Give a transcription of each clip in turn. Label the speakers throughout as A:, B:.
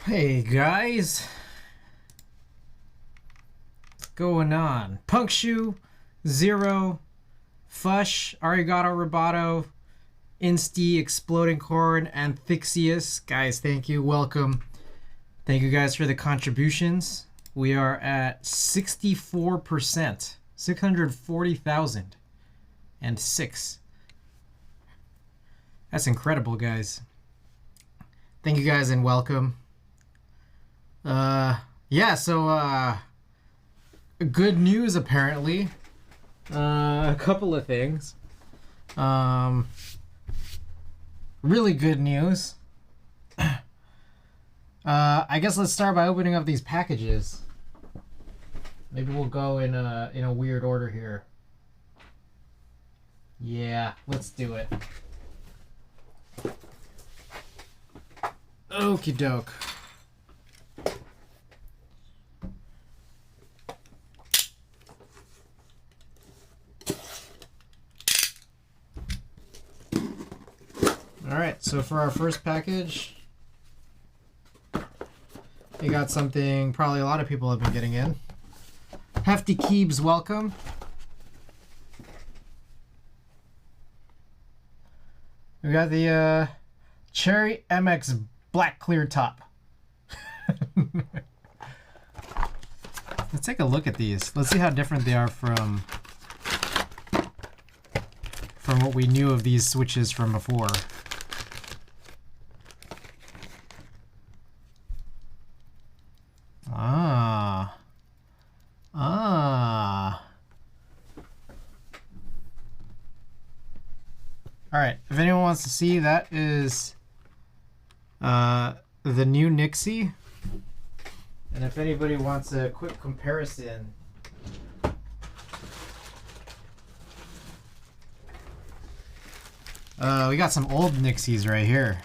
A: Hey guys, what's going on? Punkshoe, Zero, Fush, Arigato Roboto, Insty, Exploding Corn, and Thixius. Guys, thank you. Welcome. Thank you guys for the contributions. We are at 64%, 640,006. That's incredible, guys. Thank you guys and welcome. Good news apparently. A couple of things. Really good news. I guess let's start by opening up these packages. Maybe we'll go in a weird order here. Yeah, let's do it. Okie doke. Alright, so for our first package, we got something probably a lot of people have been getting in. Hefty Keebs, welcome. We got the Cherry MX Black Clear Top. Let's take a look at these. Let's see how different they are from what we knew of these switches from before. Alright, if anyone wants to see, that is the new Nixie. And if anybody wants a quick comparison, we got some old Nixies right here.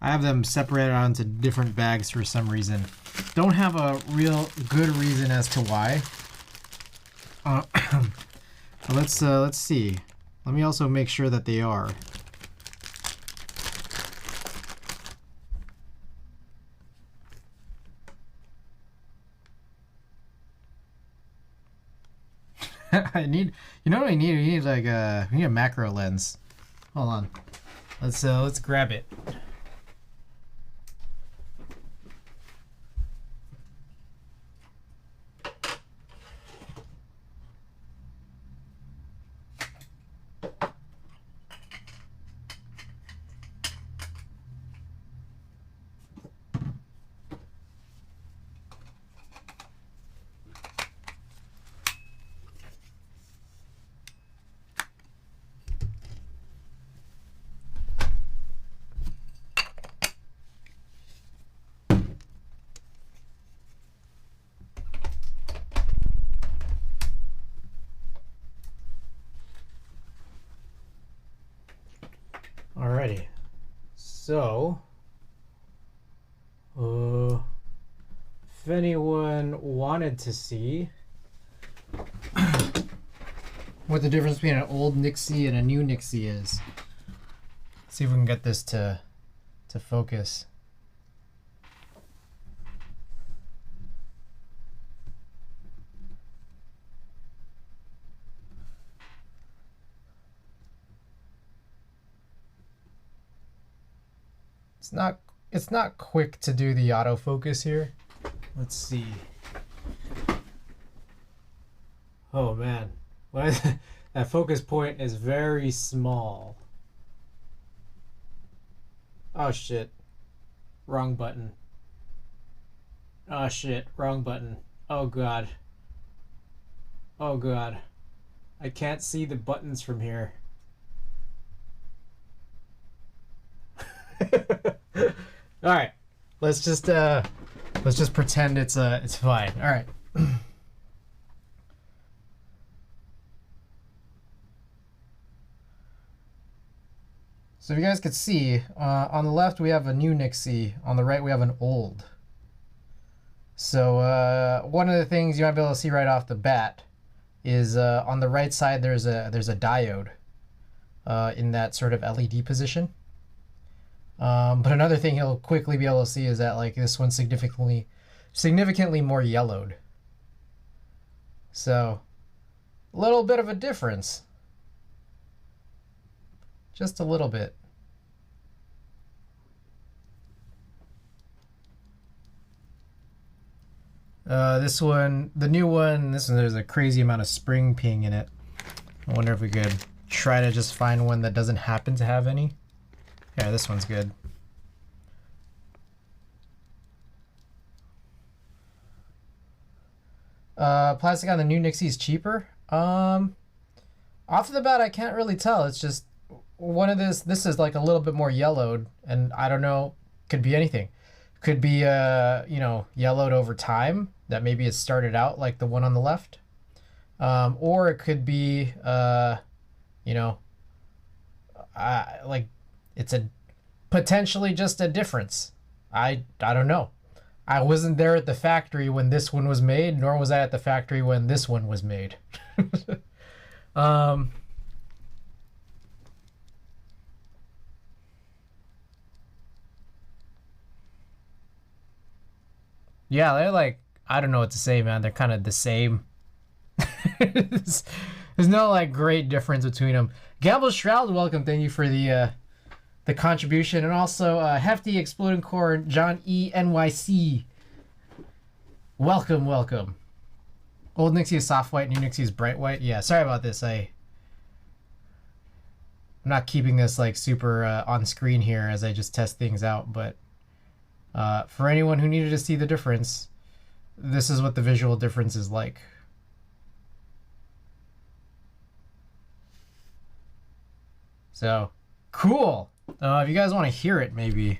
A: I have them separated onto different bags for some reason. Don't have a real good reason as to why. Let's see. Let me also make sure that they are. You know what I need? We need like we need a macro lens. Hold on. Let's grab it. Alrighty, so if anyone wanted to see what the difference between an old Nixie and a new Nixie is, let's see if we can get this to focus. It's not quick to do the autofocus here. Let's see. Oh man, that focus point is very small. Oh shit, wrong button. Oh shit, wrong button. Oh god. Oh god. I can't see the buttons from here. All right, let's just pretend it's fine. All right. So if you guys could see, on the left we have a new Nixie, on the right we have an old. So one of the things you might be able to see right off the bat is on the right side there's a diode. in that sort of LED position. But another thing you'll quickly be able to see is that like this one's significantly more yellowed. So a little bit of a difference. Just a little bit. This one, the new one, there's a crazy amount of spring ping in it. I wonder if we could try to just find one that doesn't happen to have any. Yeah, this one's good. Plastic on the new Nixies cheaper? Off the bat, I can't really tell. It's just one of this is like a little bit more yellowed, and I don't know, could be anything. Could be, you know, yellowed over time, that maybe it started out like the one on the left. Or it could be, you know, like it's a potentially just a difference. I don't know. I wasn't there at the factory when this one was made, nor was I at the factory when this one was made. Yeah, they're like, I don't know what to say, man. They're kind of the same. There's no like great difference between them. Gamble Shroud, welcome. Thank you for the contribution, and also Hefty Exploding Core, John E NYC. Welcome, welcome. Old Nixie is soft white, new Nixie is bright white. Yeah, sorry about this. I'm not keeping this like super on screen here as I just test things out, but for anyone who needed to see the difference, this is what the visual difference is like. So, cool. If you guys want to hear it, maybe.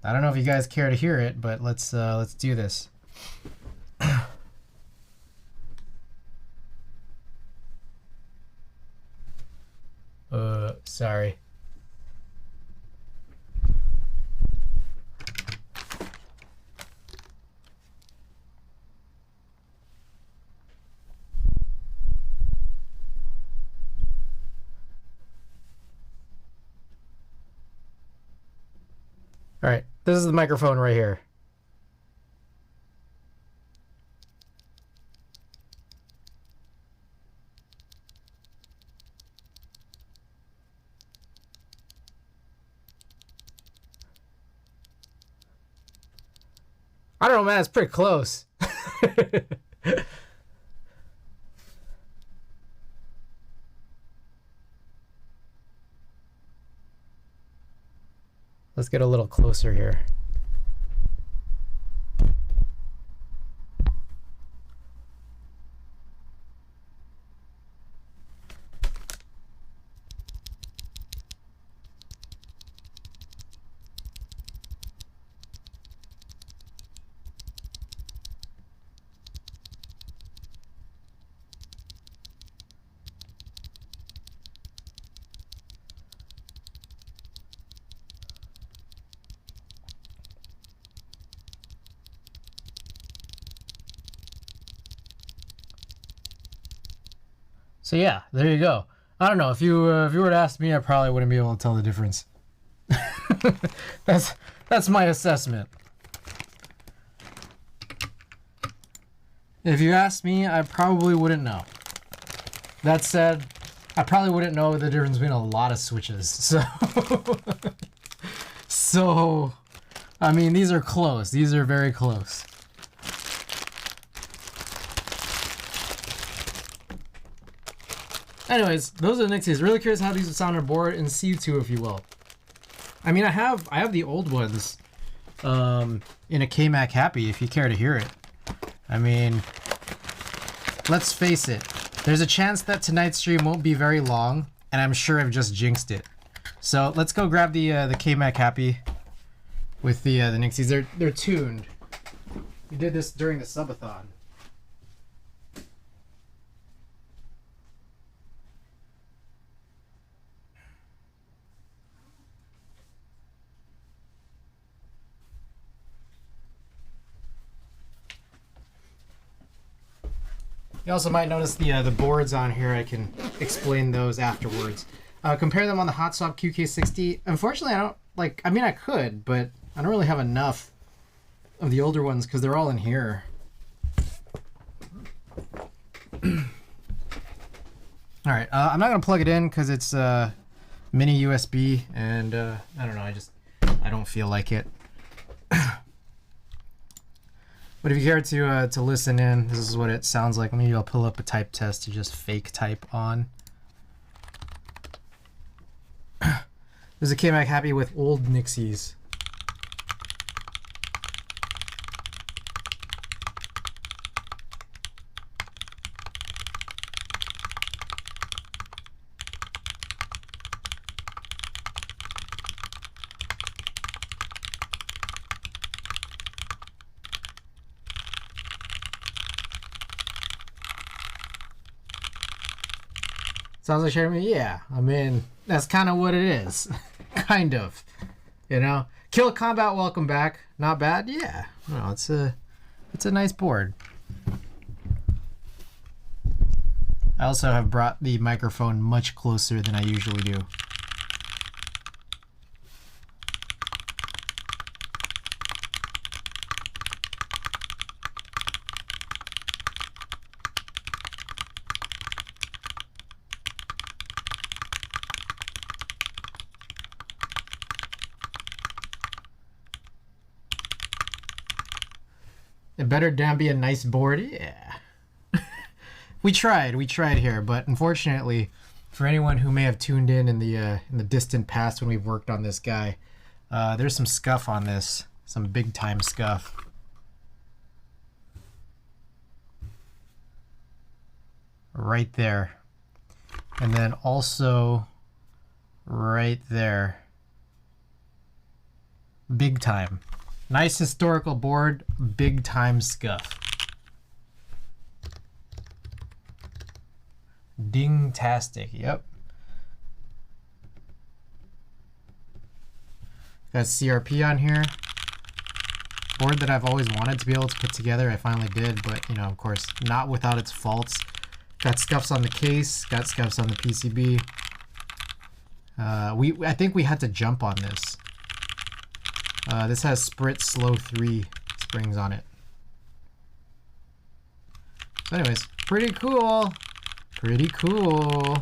A: I don't know if you guys care to hear it, but let's do this. Sorry. All right, this is the microphone right here. I don't know, man, it's pretty close. Let's get a little closer here. So yeah, there you go. I don't know, if you were to ask me, I probably wouldn't be able to tell the difference. That's my assessment. If you asked me, I probably wouldn't know. That said, I probably wouldn't know the difference between a lot of switches. So I mean, these are close. These are very close. Anyways, those are the Nixies. Really curious how these would sound on board in C2, if you will. I mean, I have the old ones in a K-Mac Happy, if you care to hear it. I mean, let's face it. There's a chance that tonight's stream won't be very long, and I'm sure I've just jinxed it. So let's go grab the K-Mac Happy with the Nixies. They're tuned. We did this during the subathon. You also might notice the boards on here. I can explain those afterwards. Compare them on the hot swap QK60. Unfortunately, I don't like. I mean, I could, but I don't really have enough of the older ones because they're all in here. All right, I'm not gonna plug it in because it's mini USB, and I don't know. I don't feel like it. But if you care to listen in, this is what it sounds like. Maybe I'll pull up a type test to just fake type on. There's a K-Mac happy with old Nixies. Sounds like Jeremy. Yeah, I mean, that's kind of what it is. Kind of. You know? Kill Combat, welcome back. Not bad? Yeah. No, it's a nice board. I also have brought the microphone much closer than I usually do. It better damn be a nice board. Yeah. we tried here, but unfortunately, for anyone who may have tuned in the distant past when we've worked on this guy, there's some scuff on this, some big time scuff. Right there. And then also right there. Big time. Nice historical board, big time scuff. Ding-tastic, yep. Got CRP on here. Board that I've always wanted to be able to put together. I finally did, but you know, of course, not without its faults. Got scuffs on the case, got scuffs on the PCB. I think we had to jump on this. This has Sprit Slow 3 springs on it. So anyways, pretty cool. Pretty cool.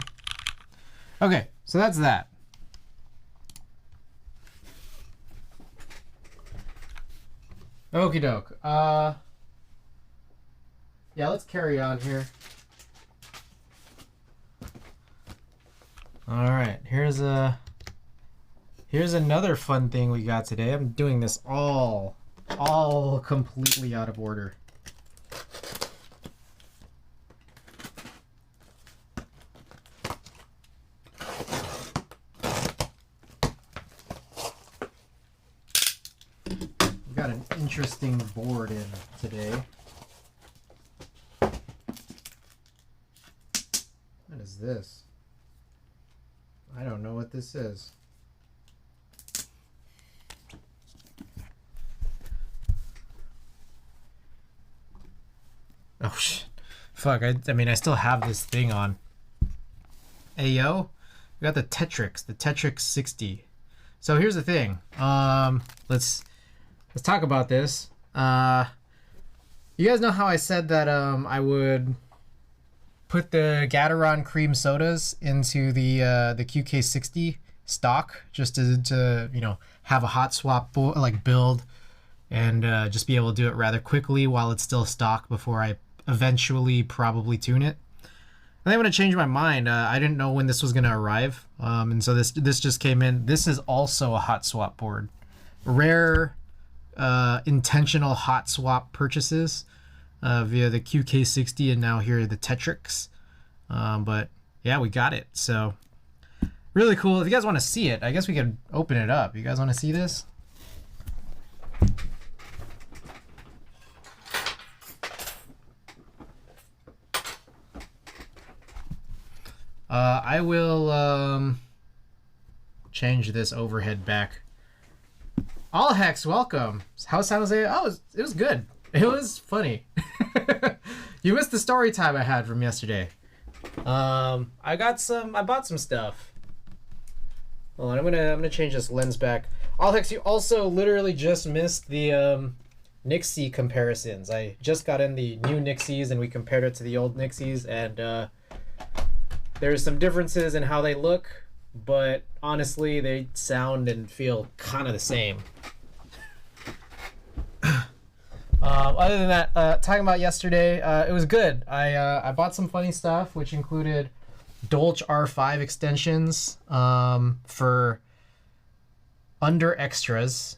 A: Okay, so that's that. Okie doke. Yeah, let's carry on here. All right, here's another fun thing we got today. I'm doing this all completely out of order. We've got an interesting board in today. What is this? I don't know what this is. Oh shit. Fuck, I mean I still have this thing on. Hey yo, we got the Tetrix 60. So here's the thing. Let's talk about this. You guys know how I said that I would put the Gateron cream sodas into the QK60 stock just to you know, have a hot swap build and just be able to do it rather quickly while it's still stock before I eventually probably tune it. And then when I changed my mind, I didn't know when this was going to arrive, and so this just came in. This is also a hot swap board. Rare intentional hot swap purchases via the QK60 and now here the Tetrix. But yeah, we got it. So really cool. If you guys want to see it, I guess we could open it up. You guys want to see this? I will change this overhead back. All Hex, welcome. How's San Jose? Oh, it was good. It was funny. You missed the story time I had from yesterday. I bought some stuff. Hold on, I'm gonna change this lens back. Alex, you also literally just missed the Nixie comparisons. I just got in the new Nixies and we compared it to the old Nixies, and there's some differences in how they look, but honestly, they sound and feel kind of the same. Other than that, talking about yesterday, it was good. I bought some funny stuff, which included Dolch R5 extensions for under extras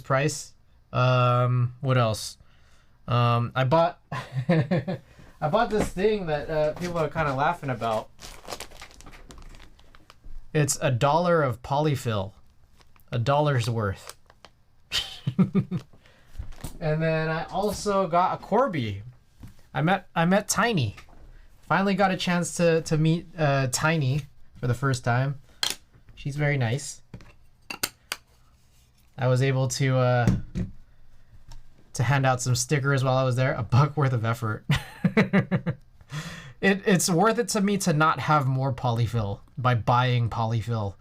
A: price. What else? I bought I bought this thing that people are kind of laughing about. It's $1 of polyfill, $1's worth. And then I also got a Corby. I met Tiny. Finally got a chance to meet Tiny for the first time. She's very nice. I was able to hand out some stickers while I was there. $1 worth of effort. It's worth it to me to not have more polyfill by buying polyfill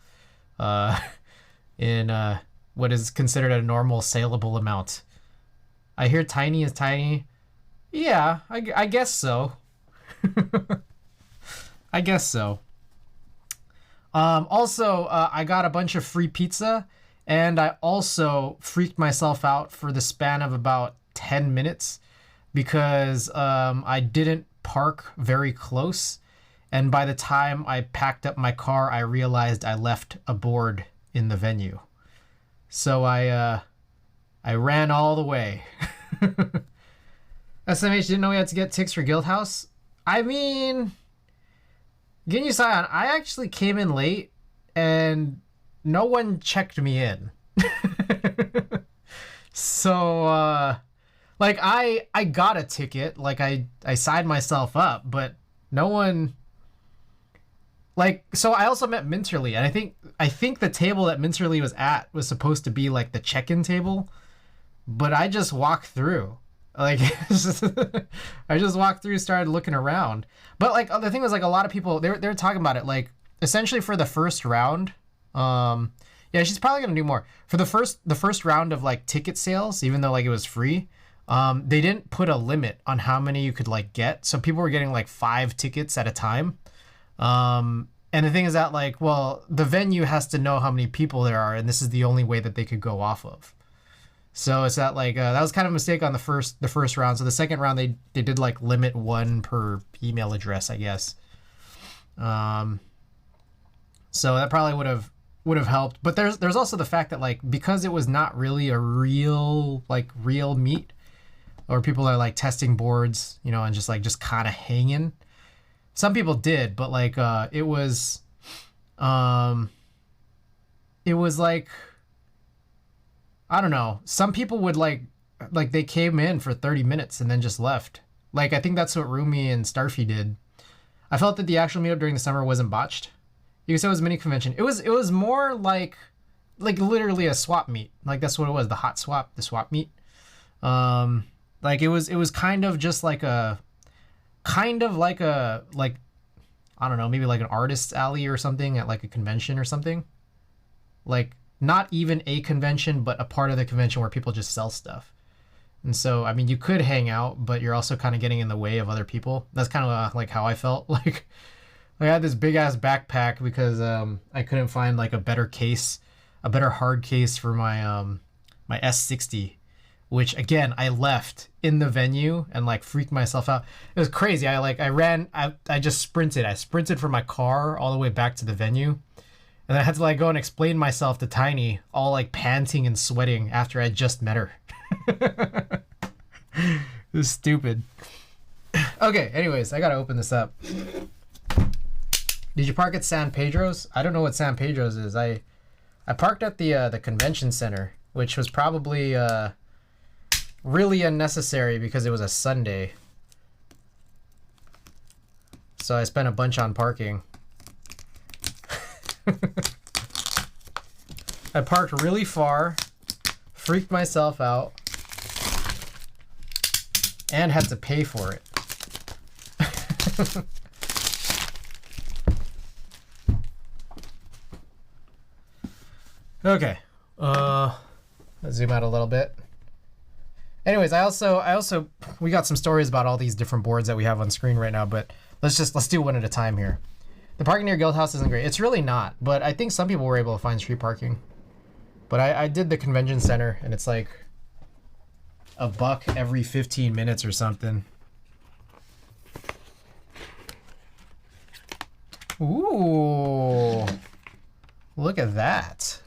A: in what is considered a normal saleable amount. I hear Tiny is tiny. Yeah, I guess so. I guess so. Also, I got a bunch of free pizza, and I also freaked myself out for the span of about 10 minutes because I didn't park very close, and by the time I packed up my car, I realized I left a board in the venue. So I ran all the way. SMH didn't know we had to get ticks for Guildhouse. I mean, Ginyu Scion, I actually came in late and no one checked me in. So, like, I got a ticket, like, I signed myself up, but no one, like, so I also met Minterly, and I think the table that Minterly was at was supposed to be, like, the check-in table, but I just walked through. Like, I just walked through, started looking around. But, like, the thing was, like, a lot of people, they were talking about it, like, essentially for the first round, yeah, she's probably gonna do more. For the first round of, like, ticket sales, even though, like, it was free, they didn't put a limit on how many you could, like, get. So people were getting, like, 5 tickets at a time. And the thing is that, like, well, the venue has to know how many people there are, and this is the only way that they could go off of. So it's that, like, that was kind of a mistake on the first round. So the second round, they did, like, limit 1 per email address, I guess. So that probably would have helped. But there's also the fact that, like, because it was not really a real meet, or people are, like, testing boards, you know, and just kind of hanging. Some people did, but, like, it was like, I don't know. Some people would like they came in for 30 minutes and then just left. Like, I think that's what Rumi and Starfy did. I felt that the actual meetup during the summer wasn't botched. You could say it was a mini convention. It was more like literally a swap meet. Like, that's what it was, the hot swap, the swap meet. Like, it was kind of just like I don't know, maybe like an artist's alley or something at, like, a convention or something. Like, not even a convention, but a part of the convention where people just sell stuff. And so, I mean, you could hang out, but you're also kind of getting in the way of other people. That's kind of like how I felt. Like I had this big ass backpack because I couldn't find, like, a better hard case for my my S60, which, again, I left in the venue and, like, freaked myself out. It was crazy. I just sprinted. I sprinted from my car all the way back to the venue. And I had to, like, go and explain myself to Tiny, all, like, panting and sweating after I just met her. It was stupid. Okay, anyways, I gotta open this up. Did you park at San Pedro's? I don't know what San Pedro's is. I parked at the convention center, which was probably really unnecessary because it was a Sunday. So I spent a bunch on parking. I parked really far, freaked myself out, and had to pay for it. Okay. Let's zoom out a little bit. Anyways, I also we got some stories about all these different boards that we have on screen right now, but let's do one at a time here. The parking near Guildhouse isn't great. It's really not, but I think some people were able to find street parking. But I did the convention center, and it's like $1 every 15 minutes or something. Ooh, look at that.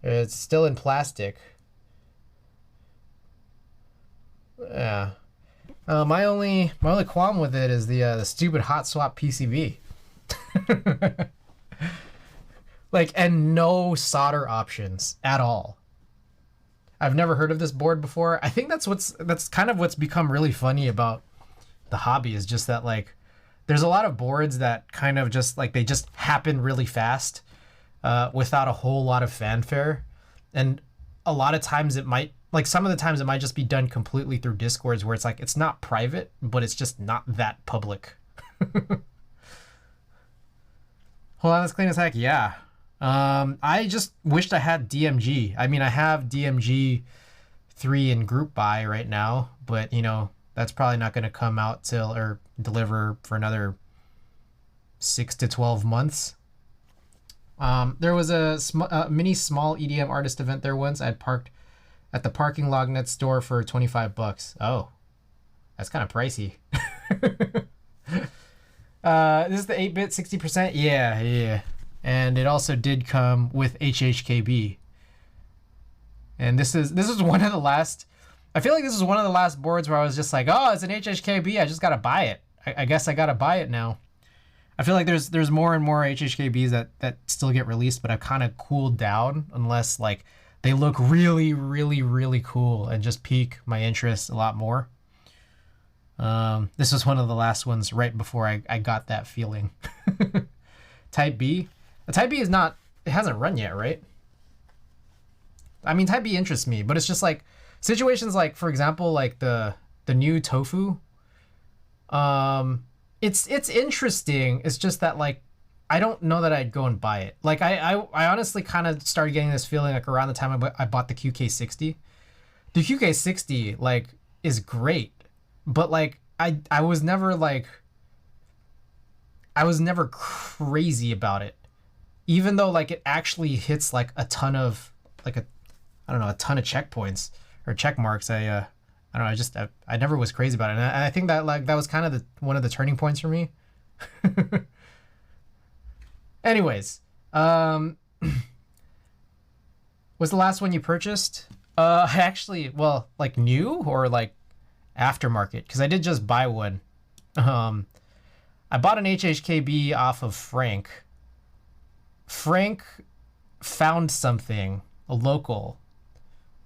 A: It's still in plastic. Yeah. My only qualm with it is the stupid hot swap PCB. Like, and no solder options at all. I've never heard of this board before. I think that's kind of what's become really funny about the hobby, is just that, like, there's a lot of boards that kind of just like, they just happen really fast without a whole lot of fanfare. And a lot of times it might, like, some of the times it might just be done completely through Discords, where it's like, it's not private, but it's just not that public. Hold on, that's clean as heck. Yeah. I just wished I had DMG. I mean, I have DMG 3 in group buy right now, but you know, that's probably not going to come out till, or deliver for another 6 to 12 months. There was a mini small EDM artist event there once. I'd parked at the parking lot next door for $25. Oh, that's kind of pricey. This is the 8-bit 60%. Yeah. And it also did come with HHKB. And this is one of the last, I feel like this is one of the last boards where I was just like, oh, it's an HHKB, I just gotta buy it. I guess I gotta buy it now. I feel like there's more and more HHKBs that still get released, but I've kind of cooled down, unless like they look really, really, really cool and just pique my interest a lot more. This was one of the last ones right before I got that feeling. Type B. The Type B is not, it hasn't run yet, right? I mean, Type B interests me, but it's just like situations like, for example, like the new Tofu. It's interesting. It's just that, like, I don't know that I'd go and buy it. Like, I honestly kind of started getting this feeling like around the time I bought the QK60. The QK60 like is great, but like I was never crazy about it, even though like it actually hits like a ton of a ton of checkpoints or check marks. I don't know. I never was crazy about it, and I think that like that was kind of one of the turning points for me. Anyways, what's the last one you purchased? Actually, well, like new or like aftermarket? Because I did just buy one. I bought an HHKB off of Frank. Frank found something, a local,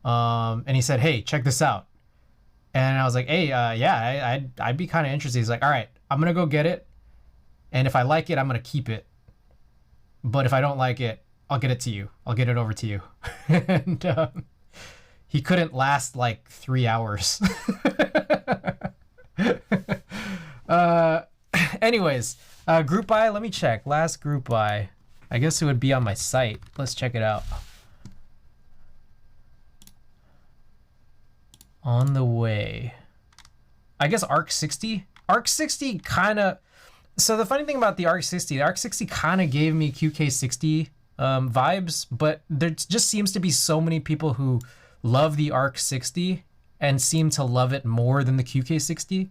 A: and he said, "Hey, check this out." And I was like, "Hey, yeah, I'd be kind of interested." He's like, "All right, I'm gonna go get it, and if I like it, I'm gonna keep it. But if I don't like it, I'll get it to you. I'll get it over to you." And he couldn't last like 3 hours. Anyways, group buy. Let me check. Last group buy. I guess it would be on my site. Let's check it out. On the way. I guess Arc 60. Arc 60 kind of. So the funny thing about the Arc 60 kind of gave me QK60 vibes, but there just seems to be so many people who love the Arc 60 and seem to love it more than the QK60.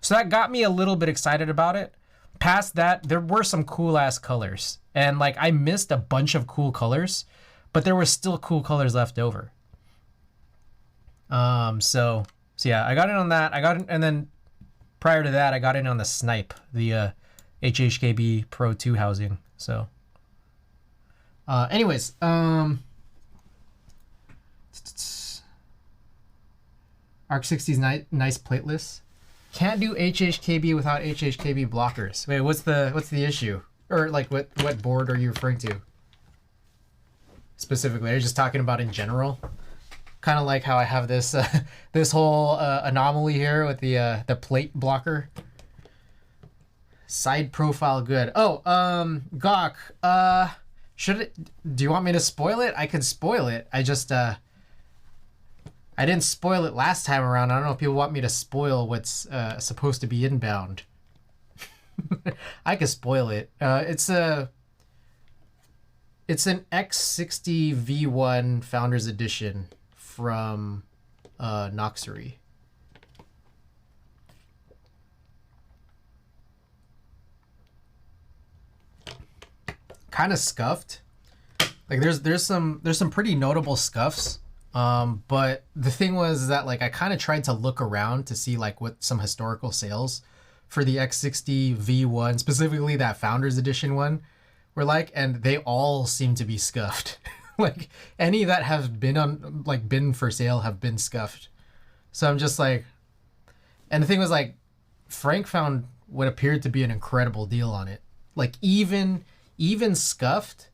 A: So that got me a little bit excited about it. Past that, there were some cool ass colors, and like I missed a bunch of cool colors, but there were still cool colors left over. So yeah, I got in on that. And then prior to that, I got in on the Snipe, the HHKB Pro 2 housing. So, anyways, Arc 60's nice plateless. Can't do HHKB without HHKB blockers. Wait, what's the issue? Or like what board are you referring to specifically? Are you just talking about in general? Kind of like how I have this this whole anomaly here with the plate blocker. Side profile good. Oh, Gawk. Do you want me to spoil it? I can spoil it. I just I didn't spoil it last time around. I don't know if people want me to spoil what's supposed to be inbound. I can spoil it. It's an X60 V1 Founders Edition from Noxery. Kind of scuffed. Like there's some pretty notable scuffs. But the thing was that like I kind of tried to look around to see like what some historical sales for the X60 V1, specifically that Founders Edition one, were like, and they all seem to be scuffed. Like any that have been for sale have been scuffed. So I'm just like, and the thing was like, Frank found what appeared to be an incredible deal on it. Like even scuffed,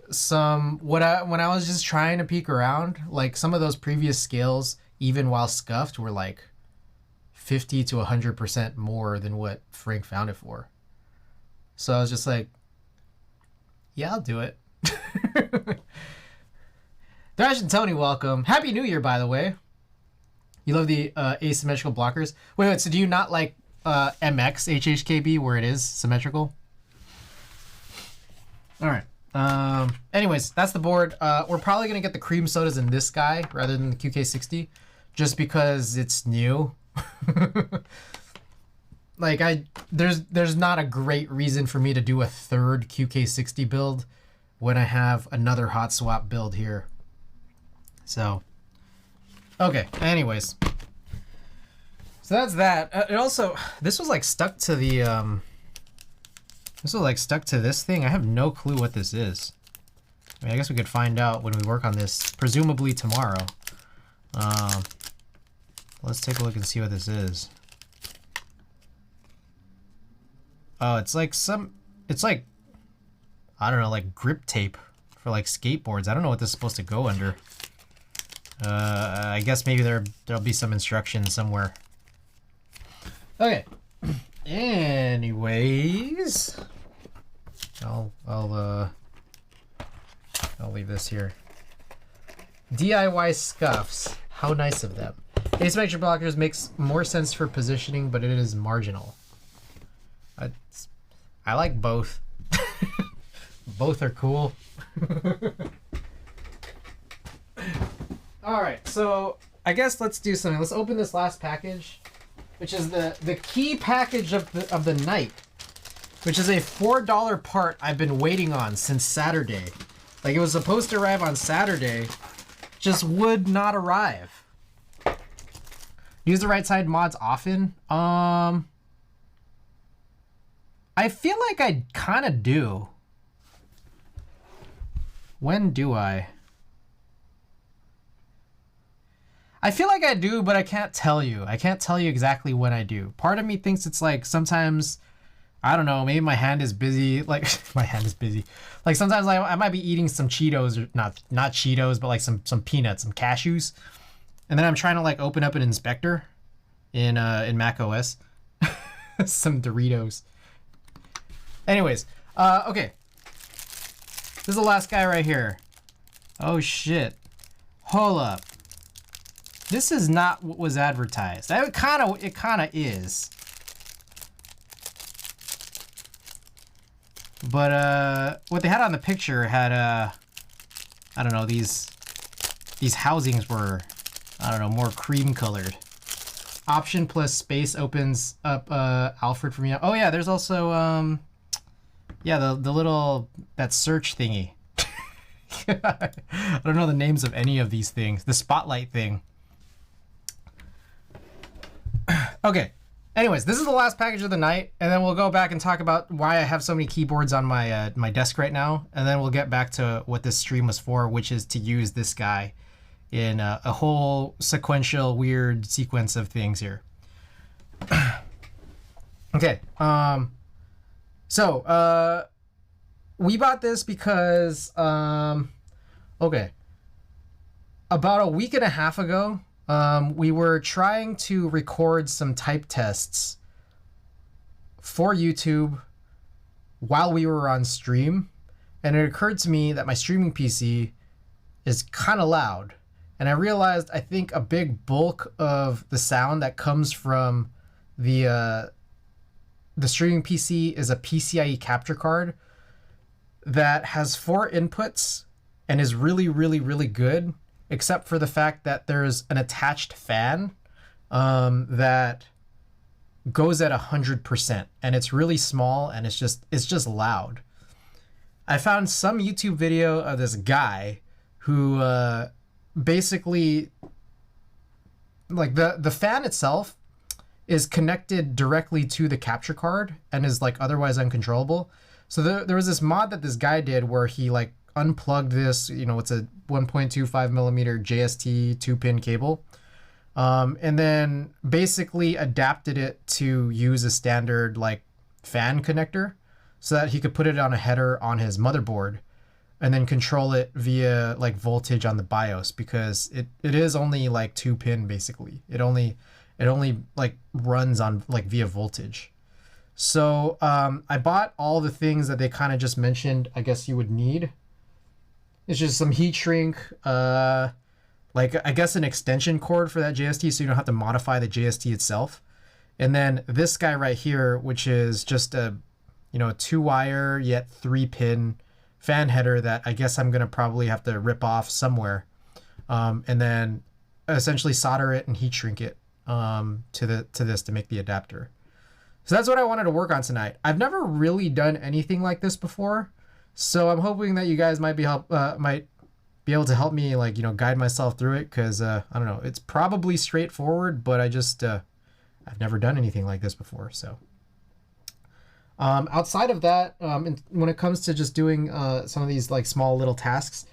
A: when I was just trying to peek around, like some of those previous scales, even while scuffed, were like 50 to 100% more than what Frank found it for. So I was just like, yeah, I'll do it. Thrash and Tony, welcome. Happy New Year, by the way. You love the asymmetrical blockers. Wait, so do you not like MX HHKB where it is symmetrical? All right. Anyways, that's the board. We're probably gonna get the cream sodas in this guy rather than the QK60, just because it's new. Like there's not a great reason for me to do a third QK60 build when I have another hot swap build here. So, okay. Anyways, so that's that. It also, this was like stuck to the this thing. I have no clue what this is. I mean, I guess we could find out when we work on this, presumably tomorrow. Let's take a look and see what this is. Oh, it's like I don't know, like grip tape for like skateboards. I don't know what this is supposed to go under. I guess maybe there'll be some instructions somewhere. Okay. Anyways, I'll leave this here. DIY scuffs. How nice of them. Asymmetric blockers makes more sense for positioning, but it is marginal. I like both. Both are cool. All right, so I guess let's do something. Let's open this last package, which is the key package of the night, which is a $4 part I've been waiting on since Saturday. Like it was supposed to arrive on Saturday, just would not arrive. Use the right side mods often. I feel like I kind of do. When do I? I feel like I do, but I can't tell you. I can't tell you exactly when I do. Part of me thinks it's like sometimes, I don't know, maybe my hand is busy. Like my hand is busy. Like sometimes I might be eating some Cheetos, or not Cheetos, but like some peanuts, some cashews. And then I'm trying to like open up an inspector in Mac OS. Some Doritos. Anyways, okay. This is the last guy right here. Oh shit. Hold up. This is not what was advertised. It kind of is. But what they had on the picture had I don't know, these housings were, I don't know, more cream colored. Option plus space opens up Alfred from you. Oh yeah, there's also yeah, the little, that search thingy. I don't know the names of any of these things. The spotlight thing. Okay. Anyways, this is the last package of the night, and then we'll go back and talk about why I have so many keyboards on my my desk right now, and then we'll get back to what this stream was for, which is to use this guy in a whole sequential weird sequence of things here. Okay. So, we bought this because, okay, about a week and a half ago, we were trying to record some type tests for YouTube while we were on stream. and it occurred to me that my streaming PC is kind of loud. And I realized I think a big bulk of the sound that comes from the streaming PC is a PCIe capture card that has 4 inputs and is really, really, really good, except for the fact that there's an attached fan that goes at 100%, and it's really small, and it's just loud. I found some YouTube video of this guy who basically, like, the fan itself is connected directly to the capture card and is like otherwise uncontrollable. So there was this mod that this guy did where he like unplugged this, it's a 1.25 millimeter JST 2-pin cable, and then basically adapted it to use a standard like fan connector so that he could put it on a header on his motherboard and then control it via like voltage on the BIOS, because it is only like 2-pin basically. It only like runs on like via voltage. So I bought all the things that they kind of just mentioned I guess you would need. It's just some heat shrink, like I guess an extension cord for that JST so you don't have to modify the JST itself. And then this guy right here, which is just a 2-wire yet 3-pin fan header that I guess I'm gonna probably have to rip off somewhere, and then essentially solder it and heat shrink it to this to make the adapter. So that's what I wanted to work on tonight. I've never really done anything like this before, so I'm hoping that you guys might be able to help me guide myself through it, because I don't know, it's probably straightforward, but I've never done anything like this before. So outside of that, when it comes to just doing some of these like small little tasks,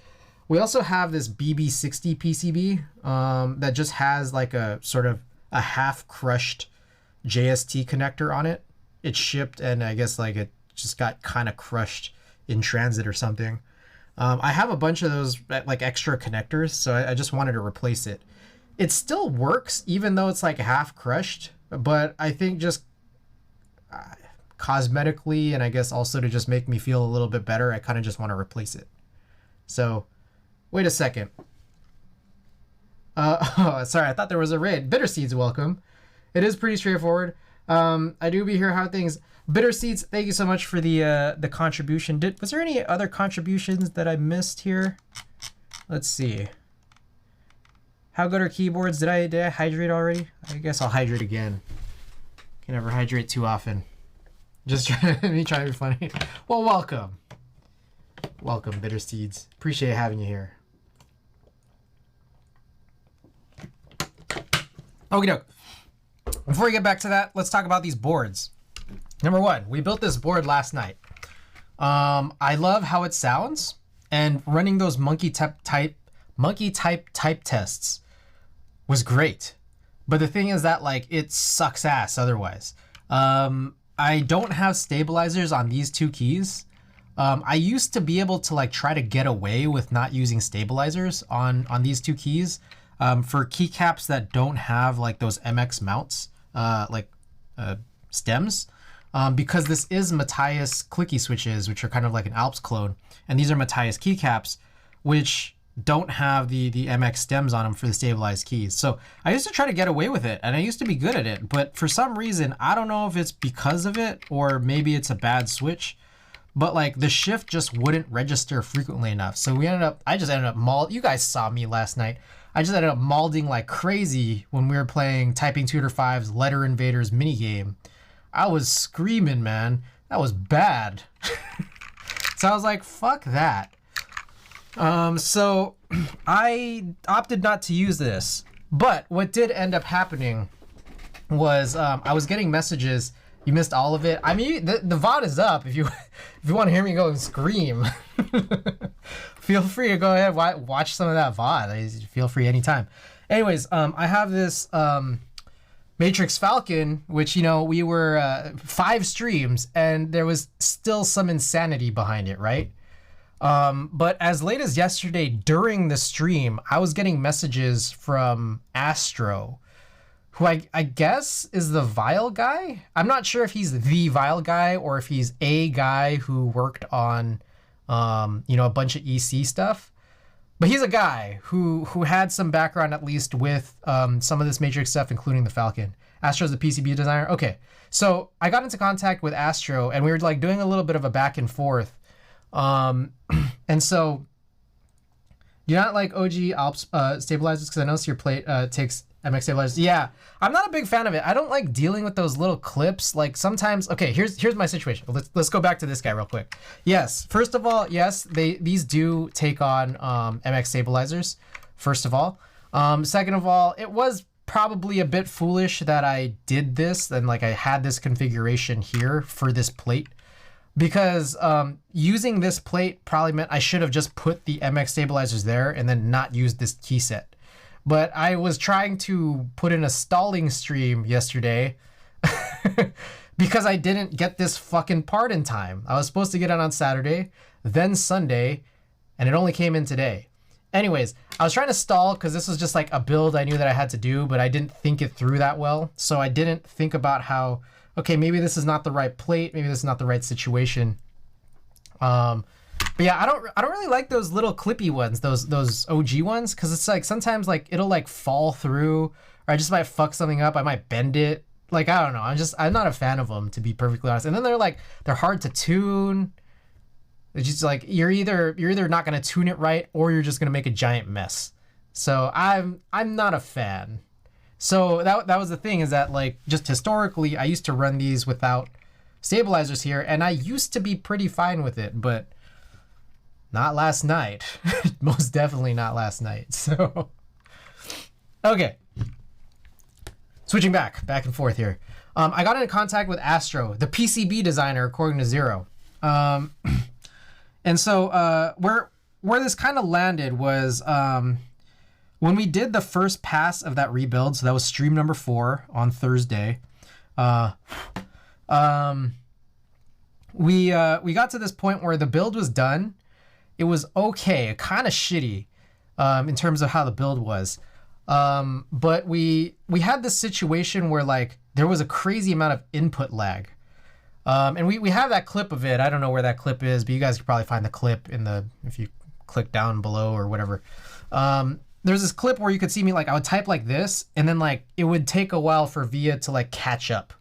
A: we also have this BB60 PCB that just has like a sort of a half crushed JST connector on it. It shipped, and I guess like it just got kind of crushed in transit or something. I have a bunch of those like extra connectors, so I just wanted to replace it. It still works even though it's like half crushed, but I think just cosmetically, and I guess also to just make me feel a little bit better, I kind of just want to replace it. So wait a second. Oh, sorry, I thought there was a raid. Bitter Seeds, welcome. It is pretty straightforward. I do be here. How things? Bitter Seeds, thank you so much for the contribution. Was there any other contributions that I missed here? Let's see. How good are keyboards? Did I hydrate already? I guess I'll hydrate again. Can never hydrate too often. Just trying to be funny. Well, welcome. Welcome, Bitter Seeds. Appreciate having you here. Okie doke. Before we get back to that, let's talk about these boards. Number one, we built this board last night. I love how it sounds, and running those monkey type tests was great. But the thing is that like it sucks ass otherwise. I don't have stabilizers on these two keys. I used to be able to like try to get away with not using stabilizers on these two keys for keycaps that don't have like those MX mounts, stems, because this is Matthias clicky switches, which are kind of like an Alps clone, and these are Matthias keycaps, which don't have the MX stems on them for the stabilized keys. So I used to try to get away with it, and I used to be good at it, but for some reason, I don't know if it's because of it or maybe it's a bad switch, but like the shift just wouldn't register frequently enough. So I just ended up you guys saw me last night. I just ended up malding like crazy when we were playing Typing Tutor 5's Letter Invaders minigame. I was screaming, man. That was bad. So I was like, fuck that. So I opted not to use this, but what did end up happening was I was getting messages. You missed all of it. I mean, the VOD is up. If you want to hear me go and scream, feel free to go ahead watch some of that VOD. Feel free anytime. Anyways, I have this Matrix Falcon, which we were 5 streams, and there was still some insanity behind it, right? But as late as yesterday during the stream, I was getting messages from Astro, who I guess is the Vile guy. I'm not sure if he's the Vile guy or if he's a guy who worked on you know, a bunch of EC stuff. But he's a guy who had some background at least with some of this Matrix stuff, including the Falcon. Astro's the PCB designer. Okay, so I got into contact with Astro, and we were like doing a little bit of a back and forth. And so, do you not like OG Alps stabilizers? Because I noticed your plate takes MX stabilizers. Yeah, I'm not a big fan of it. I don't like dealing with those little clips. Like sometimes, okay, here's my situation. Let's go back to this guy real quick. Yes, first of all, yes, these do take on MX stabilizers. First of all, second of all, it was probably a bit foolish that I did this and like I had this configuration here for this plate. Because using this plate probably meant I should have just put the MX stabilizers there and then not used this key set. But I was trying to put in a stalling stream yesterday because I didn't get this fucking part in time. I was supposed to get it on Saturday, then Sunday, and it only came in today. Anyways, I was trying to stall because this was just like a build I knew that I had to do, but I didn't think it through that well. So I didn't think about how, okay, maybe this is not the right plate, maybe this is not the right situation. But yeah, I don't really like those little clippy ones, those OG ones, because it's like sometimes like it'll like fall through, or I just might fuck something up, I might bend it. Like I don't know, I'm not a fan of them, to be perfectly honest. And then they're hard to tune. It's just like you're either not gonna tune it right, or you're just gonna make a giant mess. So I'm not a fan. So that was the thing, is that like just historically I used to run these without stabilizers here, and I used to be pretty fine with it, but not last night. Most definitely not last night. So okay. Switching back and forth here. I got into contact with Astro, the PCB designer, according to Zero. And so where this kind of landed was when we did the first pass of that rebuild, so that was stream number 4 on Thursday. We got to this point where the build was done. It was okay, kind of shitty in terms of how the build was. But we had this situation where like there was a crazy amount of input lag. And we have that clip of it. I don't know where that clip is, but you guys could probably find the clip if you click down below or whatever. There's this clip where you could see me, like I would type like this, and then like it would take a while for VIA to like catch up,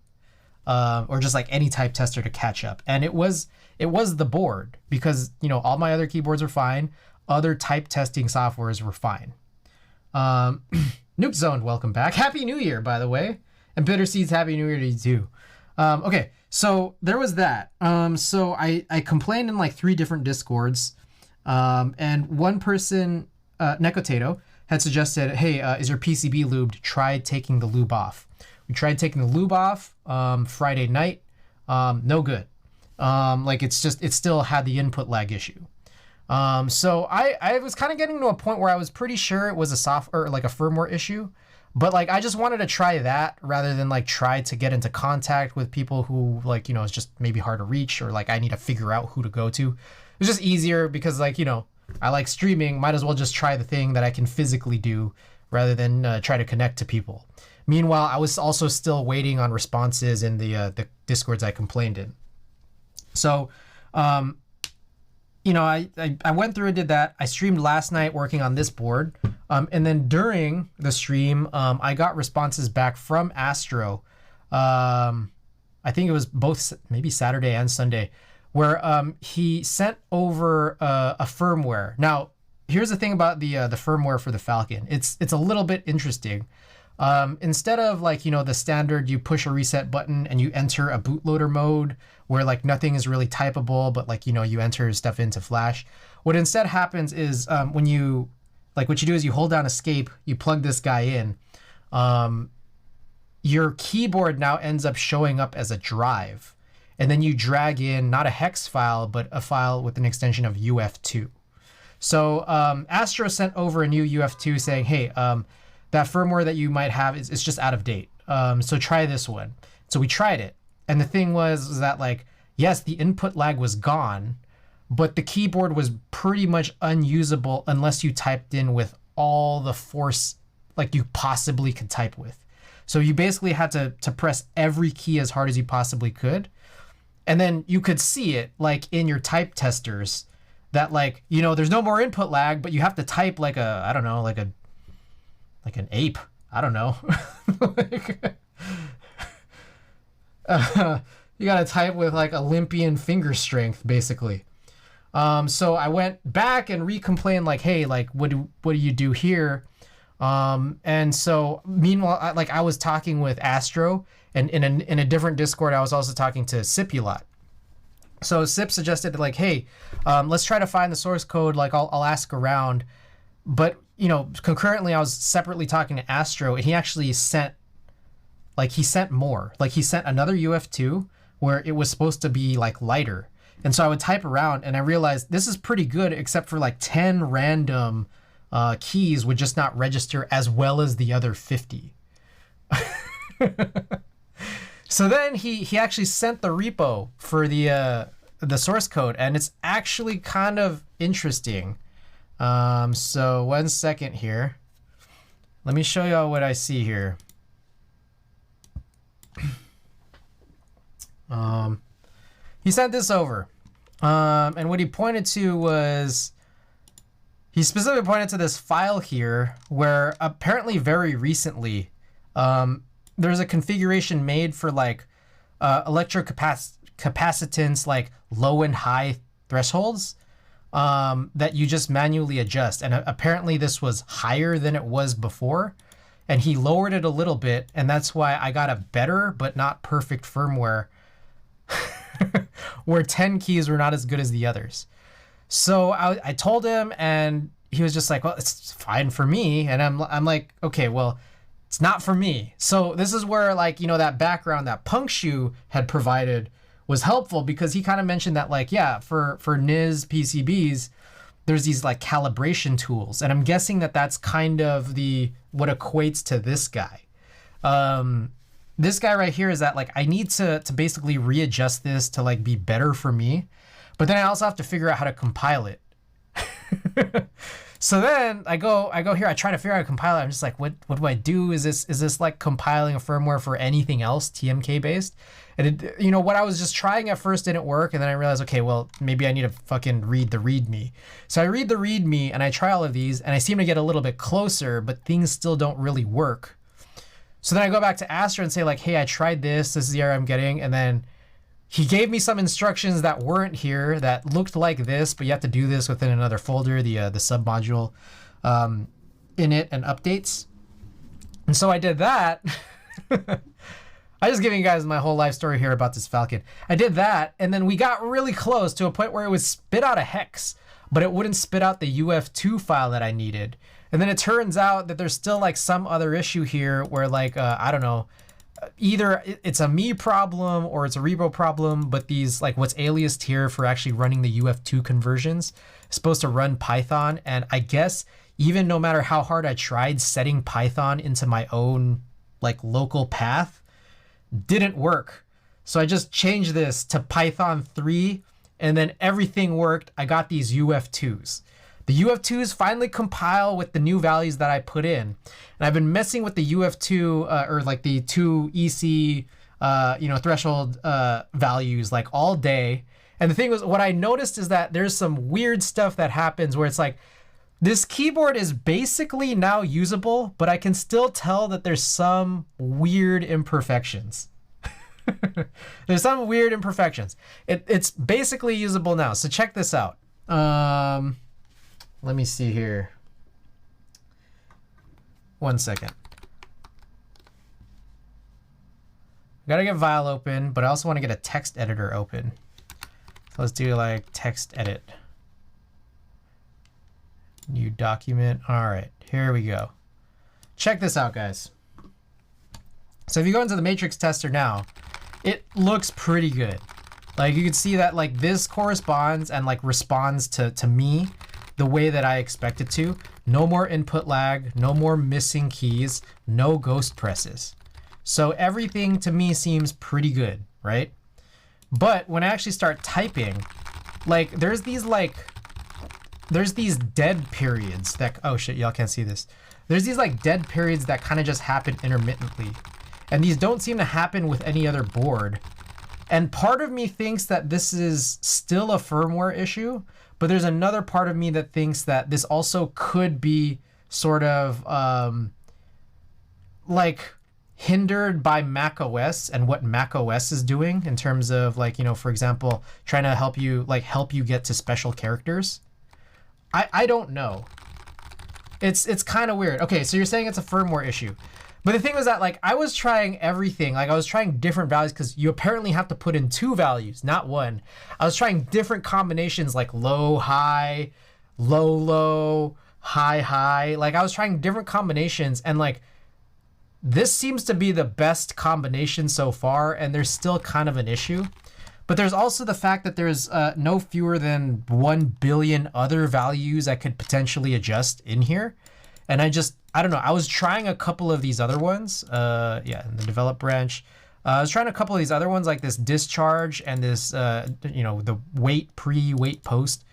A: or just like any type tester to catch up. And it was the board, because you know all my other keyboards were fine, other type testing softwares were fine. Nuke Zoned, welcome back. Happy New Year, by the way, and Bitter Seeds, Happy New Year to you too. Okay, so there was that. So I complained in like 3 different Discords, and one person, Nekotato, had suggested, hey, is your PCB lubed? Try taking the lube off. We tried taking the lube off Friday night. No good. Like it still had the input lag issue. So I was kind of getting to a point where I was pretty sure it was a firmware issue, but like I just wanted to try that rather than like try to get into contact with people who like, you know, it's just maybe hard to reach, or like I need to figure out who to go to. It's just easier because like, you know, I like streaming, might as well just try the thing that I can physically do rather than try to connect to people. Meanwhile, I was also still waiting on responses in the Discords I complained in. So, you know, I went through and did that. I streamed last night working on this board. And then during the stream, I got responses back from Astro. I think it was both maybe Saturday and Sunday, where he sent over a firmware. Now, here's the thing about the firmware for the Falcon. It's a little bit interesting. Instead of like, you know, the standard, you push a reset button and you enter a bootloader mode where like nothing is really typable, but like, you know, you enter stuff into Flash. What instead happens is what you do is you hold down escape, you plug this guy in. Your keyboard now ends up showing up as a drive. And then you drag in not a hex file, but a file with an extension of UF2. So Astro sent over a new UF2 saying, hey, that firmware that you might have is just out of date. So try this one. So we tried it. And the thing was that like, yes, the input lag was gone, but the keyboard was pretty much unusable unless you typed in with all the force like you possibly could type with. So you basically had to press every key as hard as you possibly could. And then you could see it like in your type testers that like, you know, there's no more input lag, but you have to type like a, I don't know, like an ape. I don't know. Like, you gotta type with like Olympian finger strength, basically. So I went back and re-complained like, hey, like, what do you do here? And so meanwhile, I was talking with Astro, and in a different Discord, I was also talking to Sip a lot. So Sip suggested like, hey, let's try to find the source code. Like I'll ask around, but you know, concurrently I was separately talking to Astro, and he actually sent more. Like he sent another UF2 where it was supposed to be like lighter. And so I would type around and I realized this is pretty good, except for like 10 random keys would just not register as well as the other 50. So then he actually sent the repo for the source code, and it's actually kind of interesting. So 1 second here. Let me show y'all what I see here. He sent this over. And what he pointed to was, he specifically pointed to this file here where apparently very recently, there's a configuration made for like electrocapacitance, like low and high thresholds, that you just manually adjust. And apparently this was higher than it was before. And he lowered it a little bit. And that's why I got a better but not perfect firmware where 10 keys were not as good as the others. So I told him, and he was just like, well, it's fine for me. And I'm like, okay, well, it's not for me. So this is where, like, you know, that background that Punkshoe had provided was helpful, because he kind of mentioned that, like, yeah, for NIS PCBs, there's these like calibration tools. And I'm guessing that that's kind of what equates to this guy. This guy right here is that like, I need to basically readjust this to like be better for me. But then I also have to figure out how to compile it. So then I go here, I try to figure out how to compile it. I'm just like, what do I do? Is this like compiling a firmware for anything else TMK based? And it, you know, what I was just trying at first didn't work. And then I realized, okay, well, maybe I need to fucking read the README. So I read the README and I try all of these, and I seem to get a little bit closer, but things still don't really work. So then I go back to Astra and say like, hey, I tried this. This is the error I'm getting. And then he gave me some instructions that weren't here that looked like this, but you have to do this within another folder, the submodule init and updates. And so I did that. I'm just giving you guys my whole life story here about this Falcon. I did that, and then we got really close to a point where it would spit out a hex, but it wouldn't spit out the UF2 file that I needed. And then it turns out that there's still like some other issue here where like, I don't know, either it's a me problem or it's a repo problem, but these like what's aliased here for actually running the UF2 conversions is supposed to run Python. And I guess even no matter how hard I tried setting Python into my own like local path, didn't work. So I just changed this to Python 3, and then everything worked. I got these UF2s. The UF2s finally compile with the new values that I put in. And I've been messing with the UF2 or like the 2 EC threshold values like all day. And the thing was, what I noticed is that there's some weird stuff that happens where it's like, this keyboard is basically now usable, but I can still tell that there's some weird imperfections. There's some weird imperfections. It's basically usable now. So check this out. Let me see here. 1 second. Gotta get Vile open, but I also want to get a text editor open. So let's do like text edit. New document. All right, here we go. Check this out, guys. So if you go into the matrix tester now, it looks pretty good. Like you can see that like this corresponds and like responds to me the way that I expect it to. No more input lag, no more missing keys, no ghost presses. So everything to me seems pretty good, right? But when I actually start typing, like there's these dead periods that, oh shit, y'all can't see this. There's these like dead periods that kind of just happen intermittently. And these don't seem to happen with any other board. And part of me thinks that this is still a firmware issue, but there's another part of me that thinks that this also could be sort of like hindered by Mac OS and what Mac OS is doing in terms of, like, you know, for example, trying to help you get to special characters. I don't know. It's kind of weird. Okay, so you're saying it's a firmware issue. But the thing was that, like, I was trying everything. Like, I was trying different values because you apparently have to put in 2 values, not 1. I was trying different combinations, like low, high, low, low, high, high. Like, I was trying different combinations, and like, this seems to be the best combination so far, and there's still kind of an issue. But there's also the fact that there's no fewer than 1 billion other values I could potentially adjust in here. And I don't know. I was trying a couple of these other ones. Yeah, in the develop branch. I was trying a couple of these other ones, like this discharge and this, you know, the wait pre, wait post.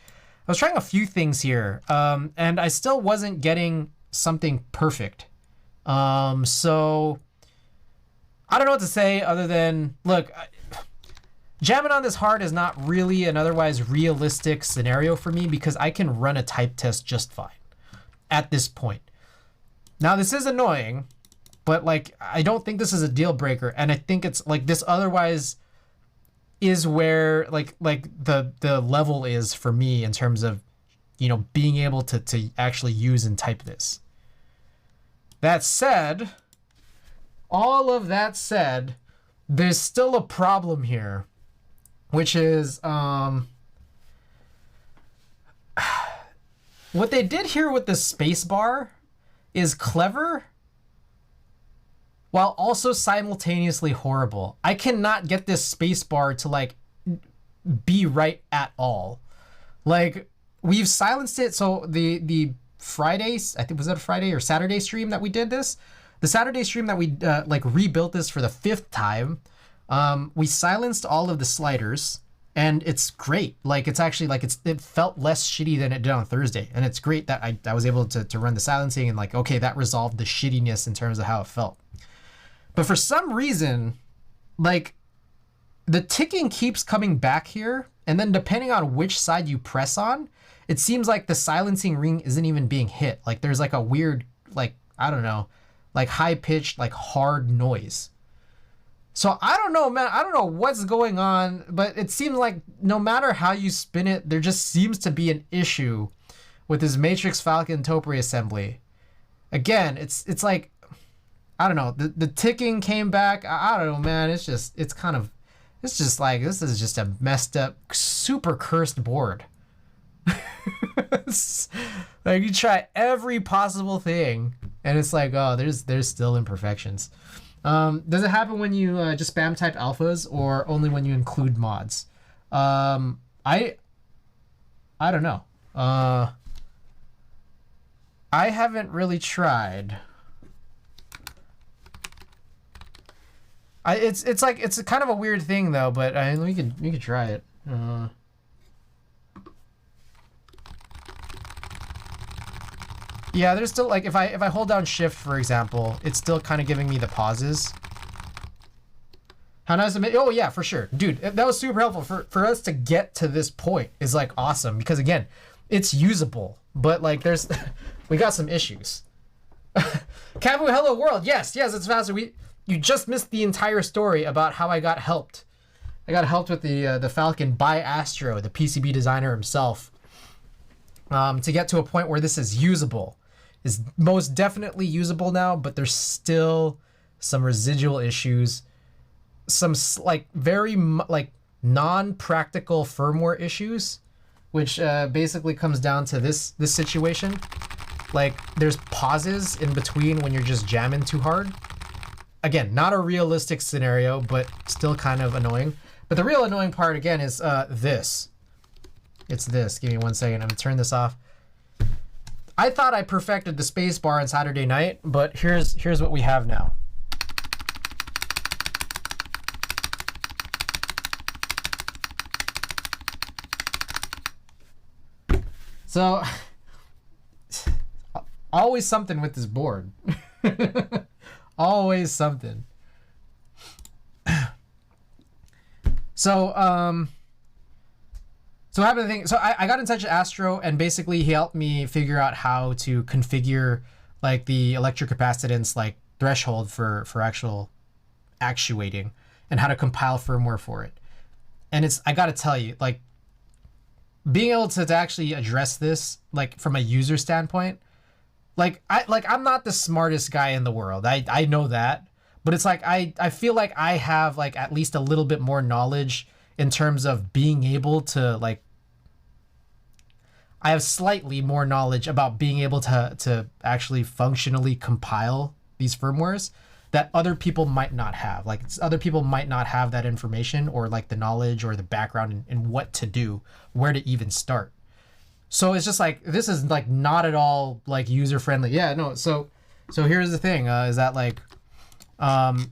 A: I was trying a few things here, and I still wasn't getting something perfect. So I don't know what to say other than, look, jamming on this hard is not really an otherwise realistic scenario for me because I can run a type test just fine at this point. Now, this is annoying, but like, I don't think this is a deal breaker. And I think it's like, this otherwise is where like the level is for me in terms of, you know, being able to actually use and type this. That said, all of that said, there's still a problem here, which is what they did here with the space bar is clever while also simultaneously horrible. I cannot get this space bar to like be right at all. Like, we've silenced it. So the Fridays, I think, was that a Friday or Saturday stream that we did this? The Saturday stream that we like rebuilt this for the 5th time. We silenced all of the sliders, and it's great. Like, it's actually like, it felt less shitty than it did on Thursday. And it's great that I was able to run the silencing, and like, okay, that resolved the shittiness in terms of how it felt. But for some reason, like, the ticking keeps coming back here. And then depending on which side you press on, it seems like the silencing ring isn't even being hit. Like, there's like a weird, like, I don't know, like high pitched, like hard noise. So I don't know, man. I don't know what's going on, but it seems like no matter how you spin it, there just seems to be an issue with this Matrix Falcon Topiary assembly. Again, it's like, I don't know, the ticking came back. I don't know, man. It's just like, this is just a messed up, super cursed board. Like, you try every possible thing, and it's like, oh, there's still imperfections. Does it happen when you just spam type alphas, or only when you include mods? I don't know. I haven't really tried. It's like, it's kind of a weird thing though, but we could try it. Yeah, there's still, like, if I hold down shift, for example, it's still kind of giving me the pauses. How nice to make, oh yeah, for sure. Dude, that was super helpful for us to get to this point is like awesome, because again, it's usable, but like we got some issues. Capu, hello world. Yes, it's faster. You just missed the entire story about how I got helped. I got helped with the Falcon by Astro, the PCB designer himself, to get to a point where this is usable. Is most definitely usable now, but there's still some residual issues, some like very like non-practical firmware issues, which basically comes down to this situation. Like, there's pauses in between when you're just jamming too hard. Again, not a realistic scenario, but still kind of annoying. But the real annoying part, again, is this. It's this. Give me 1 second. I'm gonna turn this off. I thought I perfected the space bar on Saturday night, but here's what we have now. So, always something with this board. Always something. So so I happened to think, so I got in touch with Astro, and basically he helped me figure out how to configure like the electric capacitance like threshold for actual actuating, and how to compile firmware for it. And it's, I gotta tell you, like being able to actually address this like from a user standpoint, I'm not the smartest guy in the world. I know that, but it's like I feel like I have like at least a little bit more knowledge in terms of being able to like, I have slightly more knowledge about being able to actually functionally compile these firmwares that other people might not have. Like other people might not have that information, or like the knowledge or the background in what to do, where to even start. So it's just like, this is like not at all like user friendly. Yeah, no. So here's the thing, is that like, I